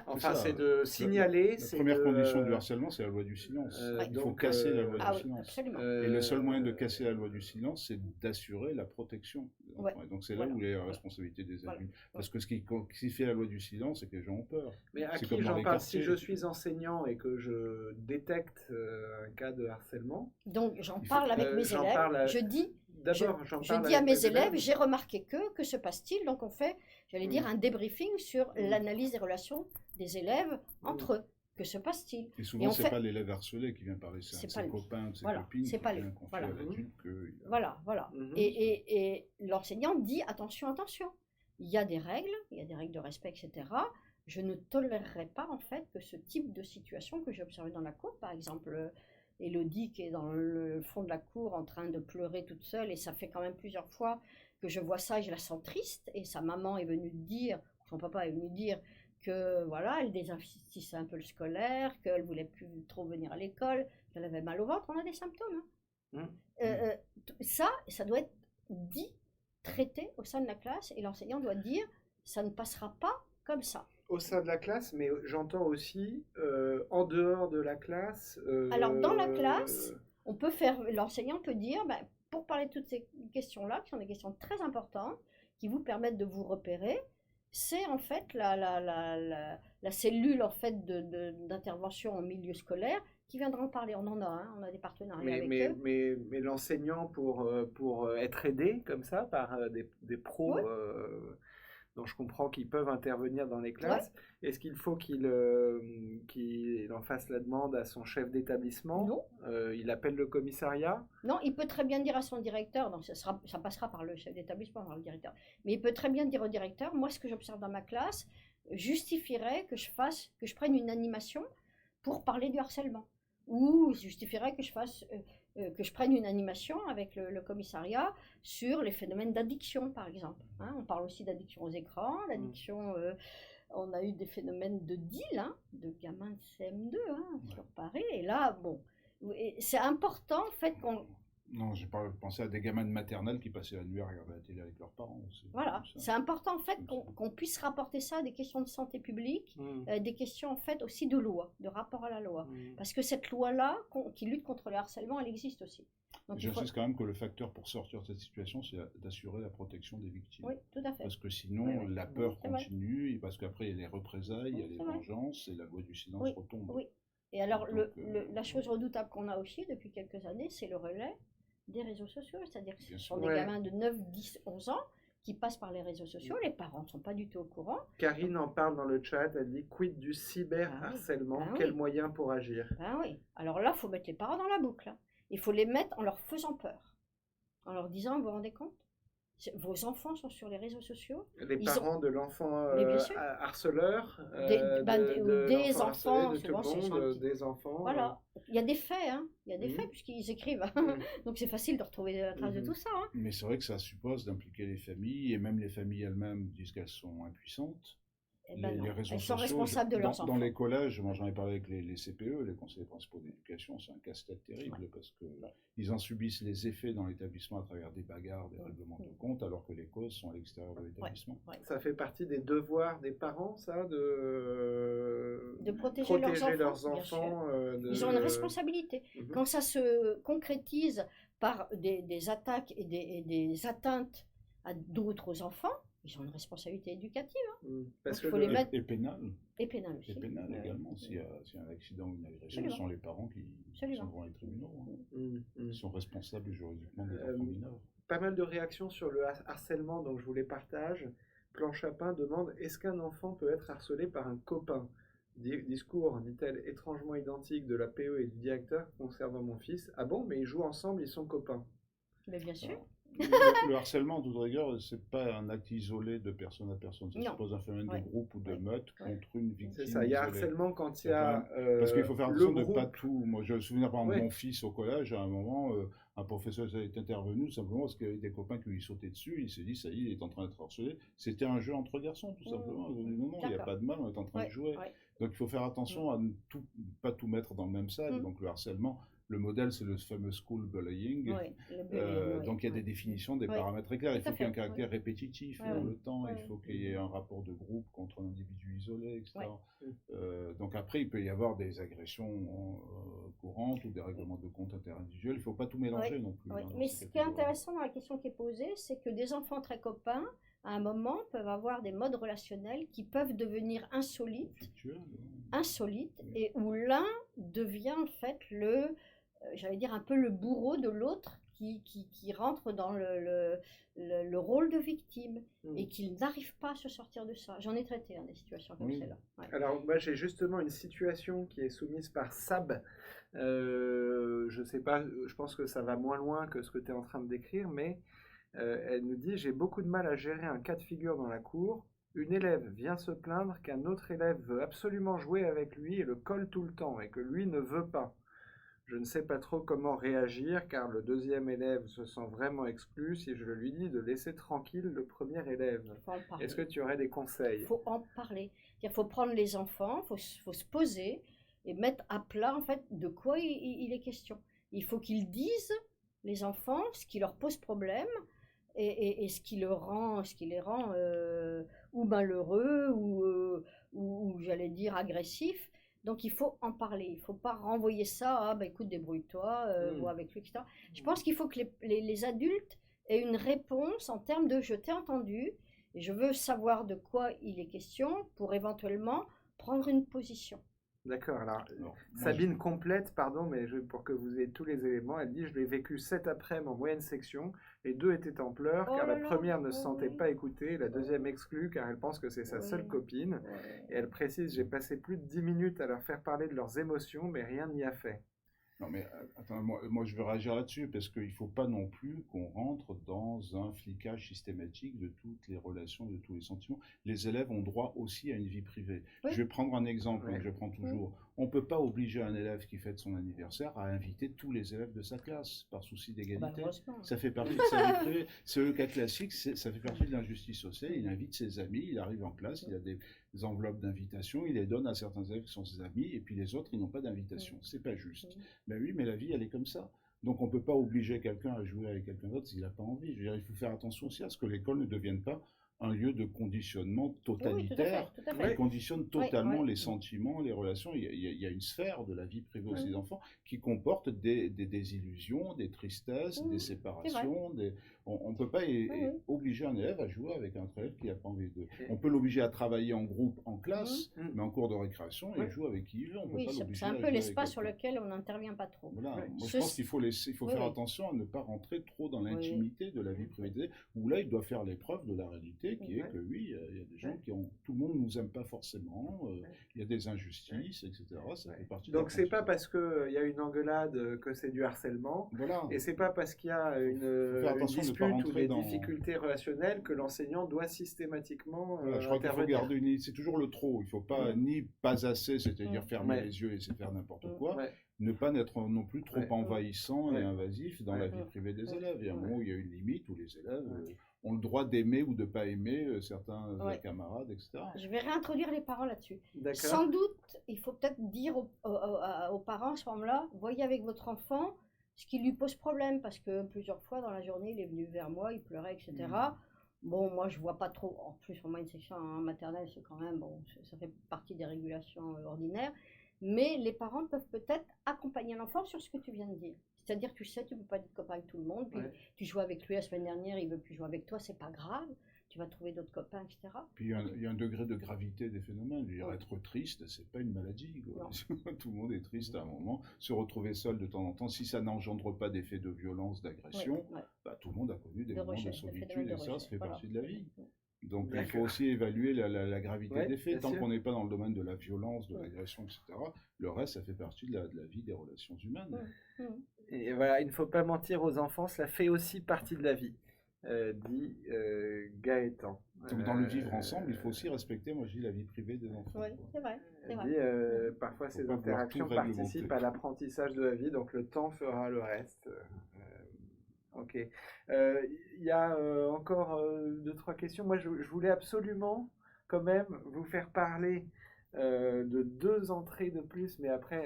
Enfin, c'est de signaler. La première condition du harcèlement, c'est la loi du silence. Il faut casser la loi du silence. Absolument. Et le seul moyen de casser la loi du silence, c'est d'assurer la protection des enfants. Et donc c'est là où est la responsabilité des adultes. Parce que ce qui fait la loi du silence, c'est que les gens ont peur. Mais à qui j'en parle? Si je suis enseignant et que je détecte un cas de harcèlement. Donc j'en parle avec mes élèves. Je dis. Je dis à mes élèves, j'ai remarqué que se passe-t-il? Donc on fait, j'allais dire, un débriefing sur l'analyse des relations des élèves entre eux. Que se passe-t-il? Et souvent, ce n'est pas l'élève harcelé qui vient parler, c'est ses copains, de ses copines qui viennent confier à l'adulte que... Voilà. Et l'enseignant dit, attention, attention, il y a des règles de respect, etc. Je ne tolérerai pas, en fait, que ce type de situation que j'ai observé dans la cour, par exemple... Élodie qui est dans le fond de la cour en train de pleurer toute seule et ça fait quand même plusieurs fois que je vois ça et je la sens triste et sa maman est venue dire, son papa est venu dire que voilà, elle désinvestissait un peu le scolaire, qu'elle voulait plus trop venir à l'école, qu'elle avait mal au ventre, on a des symptômes. Hein. Ça doit être dit, traité au sein de la classe et l'enseignant doit dire ça ne passera pas comme ça. Au sein de la classe, mais j'entends aussi en dehors de la classe. Alors dans la classe, l'enseignant peut dire, pour parler de toutes ces questions-là, qui sont des questions très importantes, qui vous permettent de vous repérer, c'est en fait la cellule en fait d'intervention en milieu scolaire qui viendra en parler. On en a, hein, on a des partenariats avec eux. Mais l'enseignant, pour être aidé comme ça par des pros Ouais. dont je comprends qu'ils peuvent intervenir dans les Ouais. classes, est-ce qu'il faut qu'il en fasse la demande à son chef d'établissement? Non. Il appelle le commissariat? Non, il peut très bien dire à son directeur, donc ça passera par le chef d'établissement, par le directeur, mais il peut très bien dire au directeur, moi ce que j'observe dans ma classe justifierait que je prenne une animation pour parler du harcèlement. Ou justifierait que je prenne une animation avec le commissariat sur les phénomènes d'addiction, par exemple. Hein, on parle aussi d'addiction aux écrans, l'addiction, on a eu des phénomènes de deal, hein, de gamins de CM2 sur Paris, et là, bon, c'est important en fait qu'on... Non, j'ai pas pensé à des gamins de maternelle qui passaient la nuit à regarder la télé avec leurs parents. Voilà, comme ça. c'est important en fait Comme ça. qu'on puisse rapporter ça à des questions de santé publique, Mmh. des questions en fait aussi de loi, de rapport à la loi. Mmh. Parce que cette loi-là, qui lutte contre le harcèlement, elle existe aussi. Donc, il faut... J'insiste quand même que le facteur pour sortir de cette situation, c'est d'assurer la protection des victimes. Oui, tout à fait. Parce que sinon, Oui, oui. la peur C'est vrai. continue, et parce qu'après, il y a les représailles, il y a les C'est vrai. vengeances, et la loi du silence Oui, retombe. oui. Et alors, Donc, la chose redoutable qu'on a aussi depuis quelques années, c'est le relais des réseaux sociaux. C'est-à-dire que ce Bien sont sûr. des Ouais. gamins de 9, 10, 11 ans qui passent par les réseaux sociaux. Les parents ne sont pas du tout au courant. Karine en parle dans le chat, elle dit quid du cyberharcèlement, Ah oui. quels moyens pour agir? Ben oui. Alors là, il faut mettre les parents dans la boucle. Hein. Il faut les mettre en leur faisant peur. En leur disant, vous vous rendez compte? Vos enfants sont sur les réseaux sociaux. Les Ils parents de l'enfant Mais bien sûr. harceleur, Des l'enfant enfants, harcelé, de souvent, tout c'est le sur un monde, petit- des enfants. Voilà. Il y a des faits, hein. Il y a des Mhm. faits puisqu'ils écrivent. Mhm. Donc c'est facile de retrouver la trace de Mhm. tout ça. Hein. Mais c'est vrai que ça suppose d'impliquer les familles, et même les familles elles-mêmes disent qu'elles sont impuissantes. Eh ben non. Les réseaux Elles sont sociaux, responsables de leurs dans enfants. les collèges, moi j'en ai parlé avec les CPE, les conseillers principaux d'éducation, c'est un casse-tête terrible parce que ils en subissent les effets dans l'établissement à travers des bagarres, des règlements de compte, alors que les causes sont à l'extérieur de l'établissement. Ça fait partie des devoirs des parents, ça, De protéger leurs enfants, bien sûr. Ils ont une responsabilité. Mhm. Quand ça se concrétise par des attaques et des atteintes à d'autres enfants, ils ont une responsabilité éducative Parce Donc, il que faut les mettre- Et pénal, et pénale aussi. et pénal Ouais. également. S'il y a un accident ou une agression, Absolument. ce sont les parents qui Absolument. sont devant les tribunaux. Hein. Mhm. Ils sont responsables juridiquement des enfants mineurs. Pas mal de réactions sur le harcèlement, donc je vous les partage. Plan Chapin demande, est-ce qu'un enfant peut être harcelé par un copain? Discours, dit-elle, étrangement identique de la PE et du directeur concernant mon fils. Ah bon, mais ils jouent ensemble, ils sont copains. Mais bien sûr. Le harcèlement, de toute rigueur, c'est pas un acte isolé de personne à personne. Ça Non. suppose un phénomène Ouais. de groupe ou de Ouais. meute Ouais. contre une victime. C'est ça, il y a isolée. harcèlement quand il y a Parce qu'il faut faire le attention de ne groupe. pas tout. Moi, je me souviens par exemple Ouais. mon fils au collège, à un moment, un professeur est intervenu simplement parce qu'il y avait des copains qui lui sautaient dessus. Il s'est dit, ça y est, il est en train d'être harcelé. C'était un jeu entre garçons, tout simplement. Il a dit, non, non, il n'y a D'accord. pas de mal, on est en train Ouais, de jouer. ouais. Donc il faut faire attention à ne pas tout mettre dans le même sac. Mm. Donc le harcèlement, le modèle, c'est le fameux school bullying. Ouais, le bullying, ouais. Donc il y a des définitions, des Ouais. paramètres très clairs. Il Tout à faut qu'il y ait un fait, caractère répétitif Ouais, dans ouais. le temps, il Ouais. faut qu'il y ait un rapport de groupe contre un individu isolé, etc. Ouais. Donc après, il peut y avoir des agressions courantes ou des règlements de compte interindividuels. Il ne faut pas tout mélanger Ouais. non plus. Ouais. hein, dans Mais ces ce qui est catégories. intéressant dans la question qui est posée, c'est que des enfants très copains, à un moment, peuvent avoir des modes relationnels qui peuvent devenir insolites, Oui. et où l'un devient en fait j'allais dire un peu le bourreau de l'autre qui rentre dans le rôle de victime et qu'il n'arrive pas à se sortir de ça. J'en ai traité des situations comme Oui. celle-là. Ouais. Alors, moi, j'ai justement une situation qui est soumise par Sab. Je sais pas, je pense que ça va moins loin que ce que tu es en train de décrire, mais elle nous dit, j'ai beaucoup de mal à gérer un cas de figure dans la cour. Une élève vient se plaindre qu'un autre élève veut absolument jouer avec lui et le colle tout le temps et que lui ne veut pas. Je ne sais pas trop comment réagir car le deuxième élève se sent vraiment exclu si je lui dis de laisser tranquille le premier élève. Faut en parler. Est-ce que tu aurais des conseils? Il faut en parler. Il faut prendre les enfants, il faut se poser et mettre à plat en fait de quoi il est question. Il faut qu'ils disent, les enfants, ce qui leur pose problème et ce qui les rend ou malheureux ou j'allais dire agressifs. Donc il faut en parler, il ne faut pas renvoyer ça à bah, écoute, débrouille-toi, vois avec lui, etc. Je pense qu'il faut que les adultes aient une réponse en termes de je t'ai entendu Et je veux savoir de quoi il est question pour éventuellement prendre une position. D'accord, alors Alors, moi, Sabine complète, pardon, mais pour que vous ayez tous les éléments, elle dit: je l'ai vécu cet après-midi en moyenne section. Les deux étaient en pleurs Oh car là la là, première ne se oh sentait oui, pas écoutée, la deuxième exclue car elle pense que c'est sa seule oui, copine. ouais. Et elle précise: j'ai passé plus de 10 minutes à leur faire parler de leurs émotions, mais rien n'y a fait. non, mais attends, moi, je veux réagir là-dessus parce qu'il ne faut pas non plus qu'on rentre dans un flicage systématique de toutes les relations, de tous les sentiments. Les élèves ont droit aussi à une vie privée. Oui. Je vais prendre un exemple Ouais. que je prends toujours. On ne peut pas obliger un élève qui fête son anniversaire à inviter tous les élèves de sa classe par souci Bah, d'égalité. heureusement. Ça fait partie de sa vie privée. C'est le cas classique, ça fait partie de l'injustice sociale. Il invite ses amis, il arrive en classe, il a des enveloppes d'invitation, il les donne à certains élèves qui sont ses amis, et puis les autres, ils n'ont pas d'invitation. C'est pas juste. Ben oui, mais la vie, elle est comme ça. Donc on ne peut pas obliger quelqu'un à jouer avec quelqu'un d'autre s'il n'a pas envie. Je veux dire, il faut faire attention aussi à ce que l'école ne devienne pas un lieu de conditionnement Oui, tout à fait, totalitaire tout à qui fait. conditionne totalement ouais. les sentiments, les relations. Il y a une sphère de la vie privée aussi Mhm. des enfants qui comporte des désillusions, des tristesses, Mhm, des c'est séparations. On ne peut pas Oui. obliger un élève à jouer avec un autre élève qui n'a pas envie de... On peut l'obliger à travailler en groupe, en classe, Mhm. mais en cours de récréation, Ouais. il joue avec qui il veut. On peut Oui, pas c'est l'obliger un à peu jouer avec l'espace sur quelqu'un. lequel on n'intervient pas trop. Voilà. Ouais. Moi, je Ceci- pense qu'il faut, il faut Oui, faire oui. attention à ne pas rentrer trop dans Oui. l'intimité de la vie privée, où là, il doit faire l'épreuve de la réalité, qui est Ouais. que oui, il y a des gens Ouais. qui ont... Tout le monde ne nous aime pas forcément, il y a des injustices, etc. Ça Ouais. fait partie de Donc c'est pas l'apprentissage. parce qu'il y a une engueulade que c'est du harcèlement, Voilà. et c'est pas parce qu'il y a Faut faire une attention de ne pas dispute ou rentrer des dans... difficultés relationnelles que l'enseignant doit systématiquement Voilà, je crois qu'il faut intervenir. garder une... C'est toujours le trop. Il ne faut pas ni pas assez, c'est-à-dire fermer Ouais. les yeux et laisser faire n'importe Mm. quoi, Ouais. ne pas être non plus trop Ouais. envahissant Ouais. et invasif dans la vie Ouais. privée des Ouais. élèves. Il y a un Ouais. moment où il y a une limite, où les élèves Ouais. ont le droit d'aimer ou de ne pas aimer certains Ouais. camarades, etc. Je vais réintroduire les parents là-dessus. D'accord. Sans doute, il faut peut-être dire aux parents à ce moment-là, voyez avec votre enfant ce qui lui pose problème, parce que plusieurs fois dans la journée, il est venu vers moi, il pleurait, etc. Bon, moi, je vois pas trop. En plus, pour moi, une section maternelle, c'est quand même, bon, ça fait partie des régulations ordinaires. Mais les parents peuvent peut-être accompagner l'enfant sur ce que tu viens de dire. C'est-à-dire, tu sais, tu peux pas être copain avec tout le monde. Puis Ouais. tu joues avec lui la semaine dernière, il veut plus jouer avec toi, c'est pas grave. Tu vas trouver d'autres copains, etc. Puis il y a un degré de gravité des phénomènes. Je veux dire, Ouais. être triste, c'est pas une maladie, quoi. Non. Tout le monde est triste à un moment. Se retrouver seul de temps en temps, si ça n'engendre pas d'effets de violence, d'agression, Ouais. bah, tout le monde a connu des De moments rejet, de des solitude, phénomènes de et ça rejet, fait voilà. partie de la vie. Mm. Donc il D'accord. faut aussi évaluer la gravité Ouais, des faits. bien Tant sûr. qu'on n'est pas dans le domaine de la violence, de Ouais. l'agression, etc., le reste, ça fait partie de la vie des relations humaines. Mm. Mm. Et voilà, il ne faut pas mentir aux enfants, cela fait aussi partie de la vie, dit Gaëtan. Donc dans le vivre ensemble, il faut aussi respecter, moi je dis, la vie privée des enfants. Ouais, quoi. c'est vrai. C'est Elle vrai. dit parfois Faut ces pas vouloir interactions tout réglementer. participent à l'apprentissage de la vie, donc le temps fera le reste. Ok. Il y a encore deux, trois questions. Moi, je voulais absolument quand même vous faire parler de deux entrées de plus, mais après,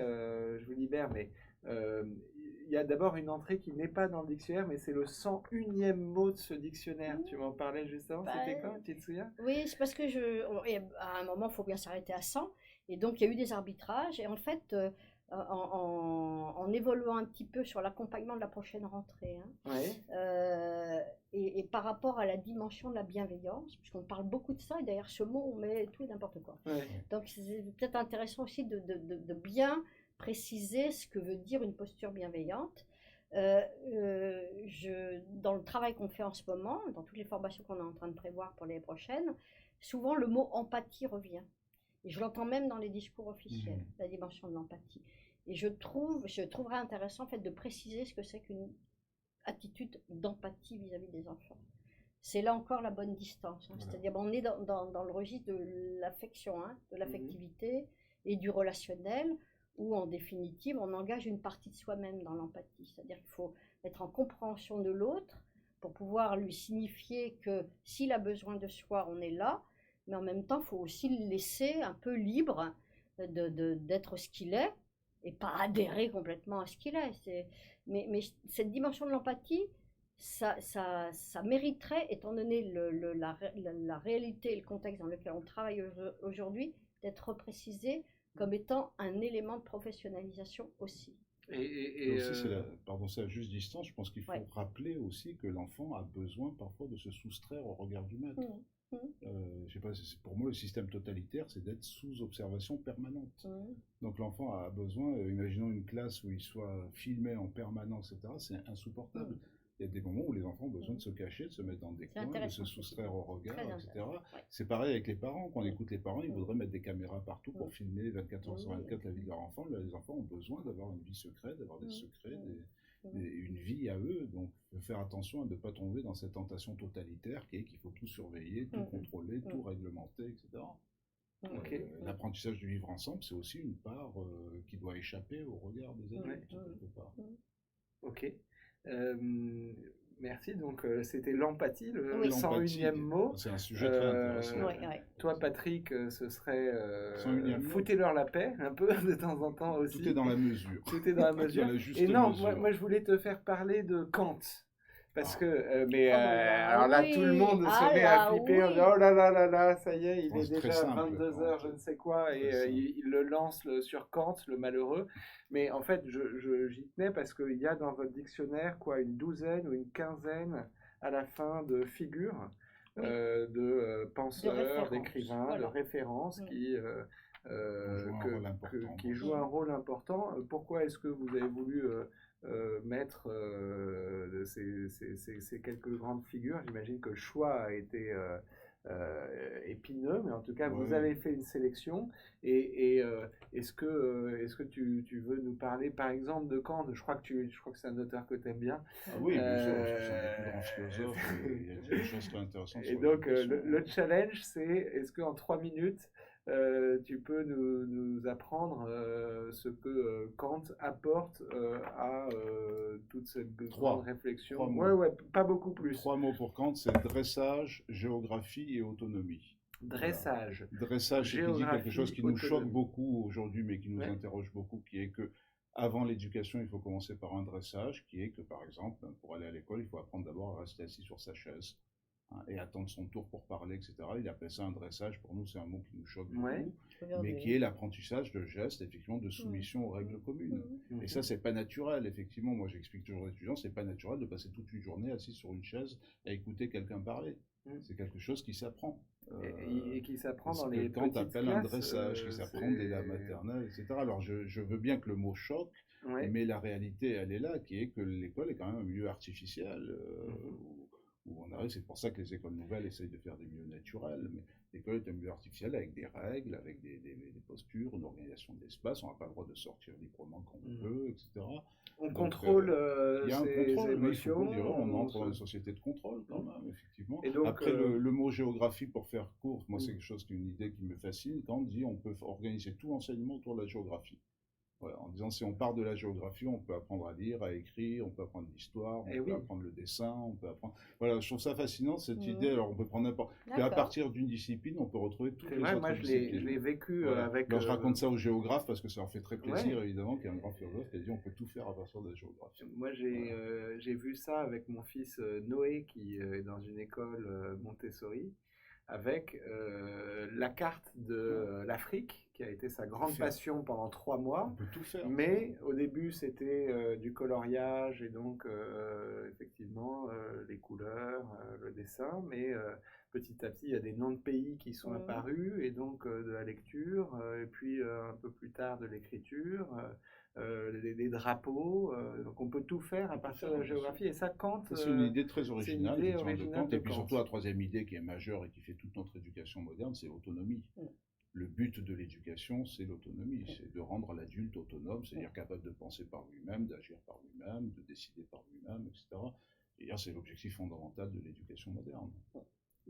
je vous libère. Mais il y a d'abord une entrée qui n'est pas dans le dictionnaire, mais c'est le 101e mot de ce dictionnaire. Tu m'en parlais juste avant, Bah, c'était quand? Tu te souviens? Oui, c'est parce que à un moment, il faut bien s'arrêter à 100. Et donc, il y a eu des arbitrages. Et en fait, en évoluant un petit peu sur l'accompagnement de la prochaine rentrée, hein, Ouais. et par rapport à la dimension de la bienveillance, puisqu'on parle beaucoup de ça, et derrière ce mot, on met tout et n'importe quoi. Ouais. Donc, c'est peut-être intéressant aussi de bien préciser ce que veut dire une posture bienveillante. Dans le travail qu'on fait en ce moment, dans toutes les formations qu'on est en train de prévoir pour les prochaines, souvent le mot empathie revient. Et je l'entends même dans les discours officiels, la dimension de l'empathie. Et je trouverais intéressant en fait, de préciser ce que c'est qu'une attitude d'empathie vis-à-vis des enfants. C'est là encore la bonne distance. Hein. Voilà. C'est-à-dire on est dans le registre de l'affection, hein, de l'affectivité et du relationnel, où en définitive on engage une partie de soi-même dans l'empathie. C'est-à-dire qu'il faut être en compréhension de l'autre pour pouvoir lui signifier que s'il a besoin de soi, on est là, mais en même temps il faut aussi le laisser un peu libre d'être ce qu'il est et pas adhérer complètement à ce qu'il est. Mais cette dimension de l'empathie, ça mériterait, étant donné la réalité et le contexte dans lequel on travaille aujourd'hui, d'être reprécisé comme étant un élément de professionnalisation aussi. Et aussi, c'est la juste distance. Je pense qu'il faut Ouais. rappeler aussi que l'enfant a besoin parfois de se soustraire au regard du maître. Je sais pas, pour moi, le système totalitaire, c'est d'être sous observation permanente. Donc l'enfant a besoin, imaginons une classe où il soit filmé en permanence, etc., c'est insupportable. Il y a des moments où les enfants ont besoin de se cacher, de se mettre dans des coins, de se soustraire au regard, etc. C'est pareil avec les parents. Quand on écoute les parents, ils voudraient mettre des caméras partout pour filmer 24 heures sur 24 la vie de leur enfant. Les enfants ont besoin d'avoir une vie secrète, d'avoir des secrets, une vie à eux. Donc, il faut faire attention à ne pas tomber dans cette tentation totalitaire qui est qu'il faut tout surveiller, tout contrôler, tout réglementer, etc. L'apprentissage du vivre ensemble, c'est aussi une part qui doit échapper au regard des adultes, quelque part. Ok. Merci. Donc, c'était l'empathie, le 101e mot. C'est un sujet très intéressant. Toi, Patrick, ce serait foutez-leur la paix, un peu, de temps en temps aussi. Tout est dans la mesure. Tout est dans la mesure. Et non, moi, je voulais te faire parler de Kant. Parce que, alors là, tout le monde se met à flipper, en disant, oh là là là là, ça y est, il est déjà 22h, je ne sais quoi, et il le lance sur Kant, le malheureux. Mais en fait, j'y tenais parce qu'il y a dans votre dictionnaire, quoi, une douzaine ou une quinzaine à la fin de figures, de penseurs, d'écrivains, de références qui jouent un rôle important. Pourquoi est-ce que vous avez voulu mettre ces quelques grandes figures? J'imagine que le choix a été épineux, mais en tout cas, vous avez fait une sélection. Et est-ce que tu veux nous parler, par exemple, de Kant? Je crois que c'est un auteur que tu aimes bien. Oui, bien sûr, c'est un des plus grands philosophes. Il y a des choses très intéressantes. Et donc, le challenge, c'est est-ce qu'en 3 minutes, tu peux nous apprendre ce que Kant apporte à toute cette grande réflexion? Pas beaucoup plus. 3 mots pour Kant, c'est dressage, géographie et autonomie. Dressage. Dressage, c'est quelque chose qui nous choque beaucoup aujourd'hui, mais qui nous interroge beaucoup, qui est que avant l'éducation, il faut commencer par un dressage, qui est que, par exemple, pour aller à l'école, il faut apprendre d'abord à rester assis sur sa chaise. Et attendre son tour pour parler, etc. Il appelle ça un dressage. Pour nous, c'est un mot qui nous choque beaucoup, mais qui est l'apprentissage de gestes, effectivement, de soumission aux règles communes. Et ça, c'est pas naturel, effectivement. Moi, j'explique toujours aux étudiants, c'est pas naturel de passer toute une journée assis sur une chaise à écouter quelqu'un parler. C'est quelque chose qui s'apprend. Et qui s'apprend dans les petites classes. Quand on appelle un dressage, qui s'apprend dès la maternelle, etc. Alors, je veux bien que le mot choque, mais la réalité, elle est là, qui est que l'école est quand même un milieu artificiel. Où on arrive, c'est pour ça que les écoles nouvelles essayent de faire des milieux naturels, mais l'école est un milieu artificiel avec des règles, avec des postures, une organisation de l'espace, on n'a pas le droit de sortir librement quand on veut, etc. On contrôle il y a un ses contrôle, émotions. Mais il faut dire, on entre dans une société de contrôle quand même, effectivement. Et donc, après, le mot géographie, pour faire court, moi c'est quelque chose, une idée qui me fascine, quand on dit on peut organiser tout l'enseignement autour de la géographie. Voilà, en disant si on part de la géographie, on peut apprendre à lire, à écrire, on peut apprendre l'histoire, on peut apprendre le dessin, on peut apprendre... Voilà, je trouve ça fascinant cette idée. Alors on peut prendre n'importe... Et à partir d'une discipline, on peut retrouver toutes les autres disciplines. Je l'ai vécu avec... Alors, je raconte ça aux géographes parce que ça leur fait très plaisir, évidemment, qu'il y a un grand philosophe qui a dit on peut tout faire à partir de la géographie. Moi, j'ai vu ça avec mon fils Noé, qui est dans une école Montessori, avec la carte de l'Afrique, qui a été sa grande passion pendant 3 mois. On peut tout faire. Mais au début, c'était du coloriage et donc effectivement les couleurs, le dessin. Mais petit à petit, il y a des noms de pays qui sont apparus et donc de la lecture. Et puis un peu plus tard, de l'écriture. Les drapeaux, donc on peut tout faire à partir de la géographie, et ça, Kant... C'est une idée très originale, de Kant, et puis Kant. surtout la troisième idée qui est majeure et qui fait toute notre éducation moderne, c'est l'autonomie. Le but de l'éducation, c'est l'autonomie, c'est de rendre l'adulte autonome, c'est-à-dire capable de penser par lui-même, d'agir par lui-même, de décider par lui-même, etc. Et là, c'est l'objectif fondamental de l'éducation moderne.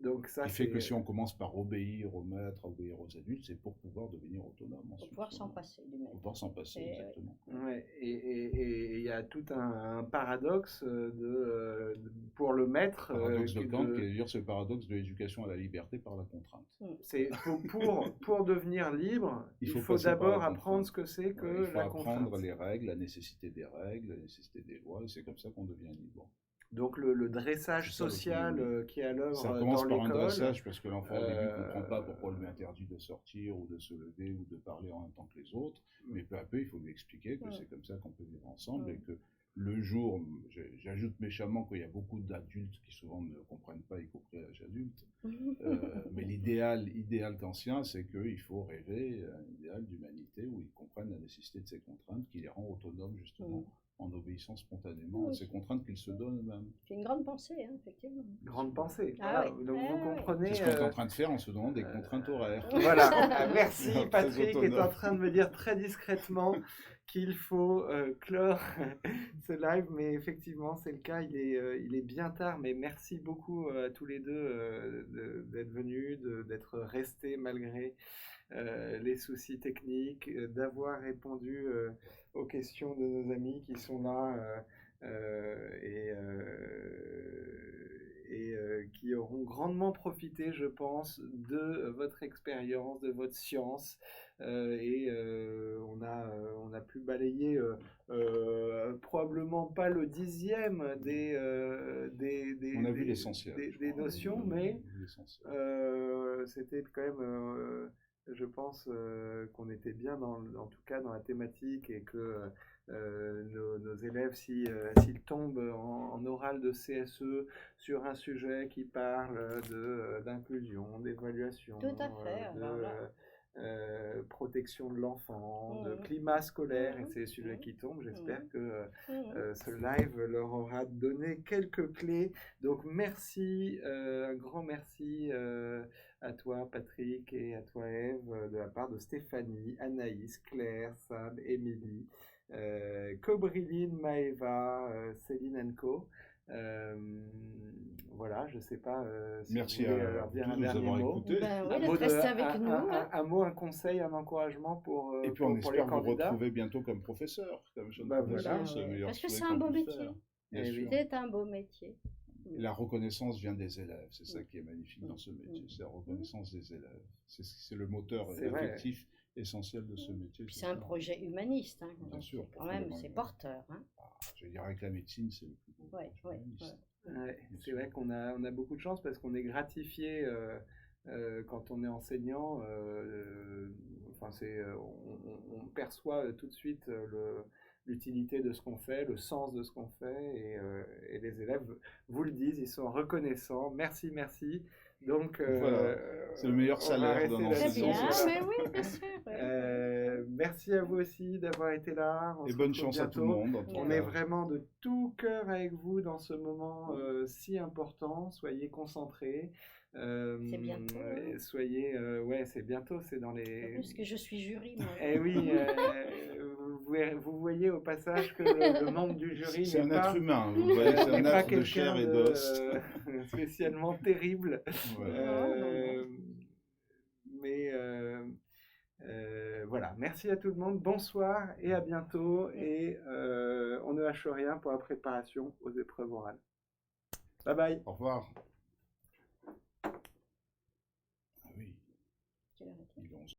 Donc ça, qui fait que si on commence par obéir aux maîtres, obéir aux adultes, c'est pour pouvoir devenir autonome. Pour pouvoir s'en passer du maître. Pour pouvoir s'en passer, exactement. Ouais, et il y a tout un paradoxe pour le maître. Paradoxe de Kant, qui veut dire c'est le paradoxe de l'éducation à la liberté par la contrainte. C'est pour devenir libre, il faut d'abord apprendre ce que c'est que la contrainte. Il faut apprendre les règles, la nécessité des règles, la nécessité des lois, et c'est comme ça qu'on devient libre. Donc le dressage social qui est à l'œuvre dans l'école. Ça commence par un dressage parce que l'enfant au début ne comprend pas pourquoi on lui interdit de sortir ou de se lever ou de parler en même temps que les autres. Mais peu à peu, il faut lui expliquer que c'est comme ça qu'on peut vivre ensemble et que le jour, j'ajoute méchamment qu'il y a beaucoup d'adultes qui souvent ne comprennent pas, y compris à l'âge adulte. Mais idéal kantien, c'est qu'il faut rêver à un idéal d'humanité où ils comprennent la nécessité de ces contraintes, qui les rend autonomes justement, en obéissant spontanément à ces contraintes qu'ils se donnent eux-mêmes. C'est une grande pensée, hein, effectivement. Grande pensée. Ah Voilà. oui. Donc Ah vous oui. comprenez. C'est ce qu'on est en train de faire en se donnant des contraintes horaires. Voilà. Merci. Très Patrick est autonome. en train de me dire très discrètement qu'il faut clore ce live, mais effectivement c'est le cas. Il est bien tard, mais merci beaucoup à tous les deux d'être venus, d'être restés malgré les soucis techniques, d'avoir répondu aux questions de nos amis qui sont là et qui auront grandement profité, je pense, de votre expérience, de votre science. On a pu balayer probablement pas le 10e On a vu l'essentiel. des notions, mais c'était quand même, je pense, qu'on était bien en tout cas dans la thématique et que nos élèves, s'ils tombent en oral de CSE sur un sujet qui parle d'inclusion, d'évaluation, Tout à fait. Alors là, protection de l'enfant, de climat scolaire, et c'est les sujets qui tombent. J'espère que ce live leur aura donné quelques clés. Donc merci, un grand merci à toi Patrick et à toi Ève, de la part de Stéphanie, Anaïs, Claire, Sam, Émilie, Cobriline, Maëva, Céline Enco. Voilà, je ne sais pas si merci vous voulez à leur dire tous un de nous dernier avoir mot. écoutés. Ben oui, Un d'être mot resté avec nous. un mot, un conseil, un encouragement pour Et puis pour on les espère vous candidats. retrouver bientôt comme professeur, comme jeune Bah professeur, voilà. c'est le Ouais. meilleur Parce que souhait c'est un qu'on beau puisse métier. faire. Bien Eh sûr. oui. C'est un beau métier. Et la reconnaissance vient des élèves, c'est ça qui est magnifique dans ce métier, c'est la reconnaissance des élèves. C'est le moteur C'est vrai. effectif essentiel de ce métier. Puis c'est un projet humaniste. Hein. Bien Donc, sûr, quand même, profondément c'est humain. porteur. Hein. Je veux dire, avec la médecine, c'est le plus beau. Ouais, projet ouais, humaniste. Ouais, c'est vrai qu'on a beaucoup de chance parce qu'on est gratifié quand on est enseignant. Enfin, on perçoit tout de suite l'utilité de ce qu'on fait, le sens de ce qu'on fait, et les élèves vous le disent, ils sont reconnaissants. Merci, merci. Donc, Voilà, c'est le meilleur on va salaire rester d'un Très enseignant. bien, c'est ça. mais oui, bien sûr. Ouais. Merci à vous aussi d'avoir été là. On Et se bonne retrouve chance à tout le bientôt. monde. En tout On cas. est vraiment de tout cœur avec vous dans ce moment si important. Soyez concentrés. C'est bientôt, hein. Soyez, ouais, c'est bientôt, c'est dans En les. plus que je suis jury, moi. Eh oui, vous voyez au passage que le membre du jury C'est un n'est pas, être humain, vous voyez, c'est n'est un pas être de chair quelqu'un et d'os. spécialement terrible. Voilà. Mais voilà, merci à tout le monde, bonsoir et à bientôt. Et on ne lâche rien pour la préparation aux épreuves orales. Bye bye. Au revoir. Ah oui, Quelle heure est-il ? il est 11.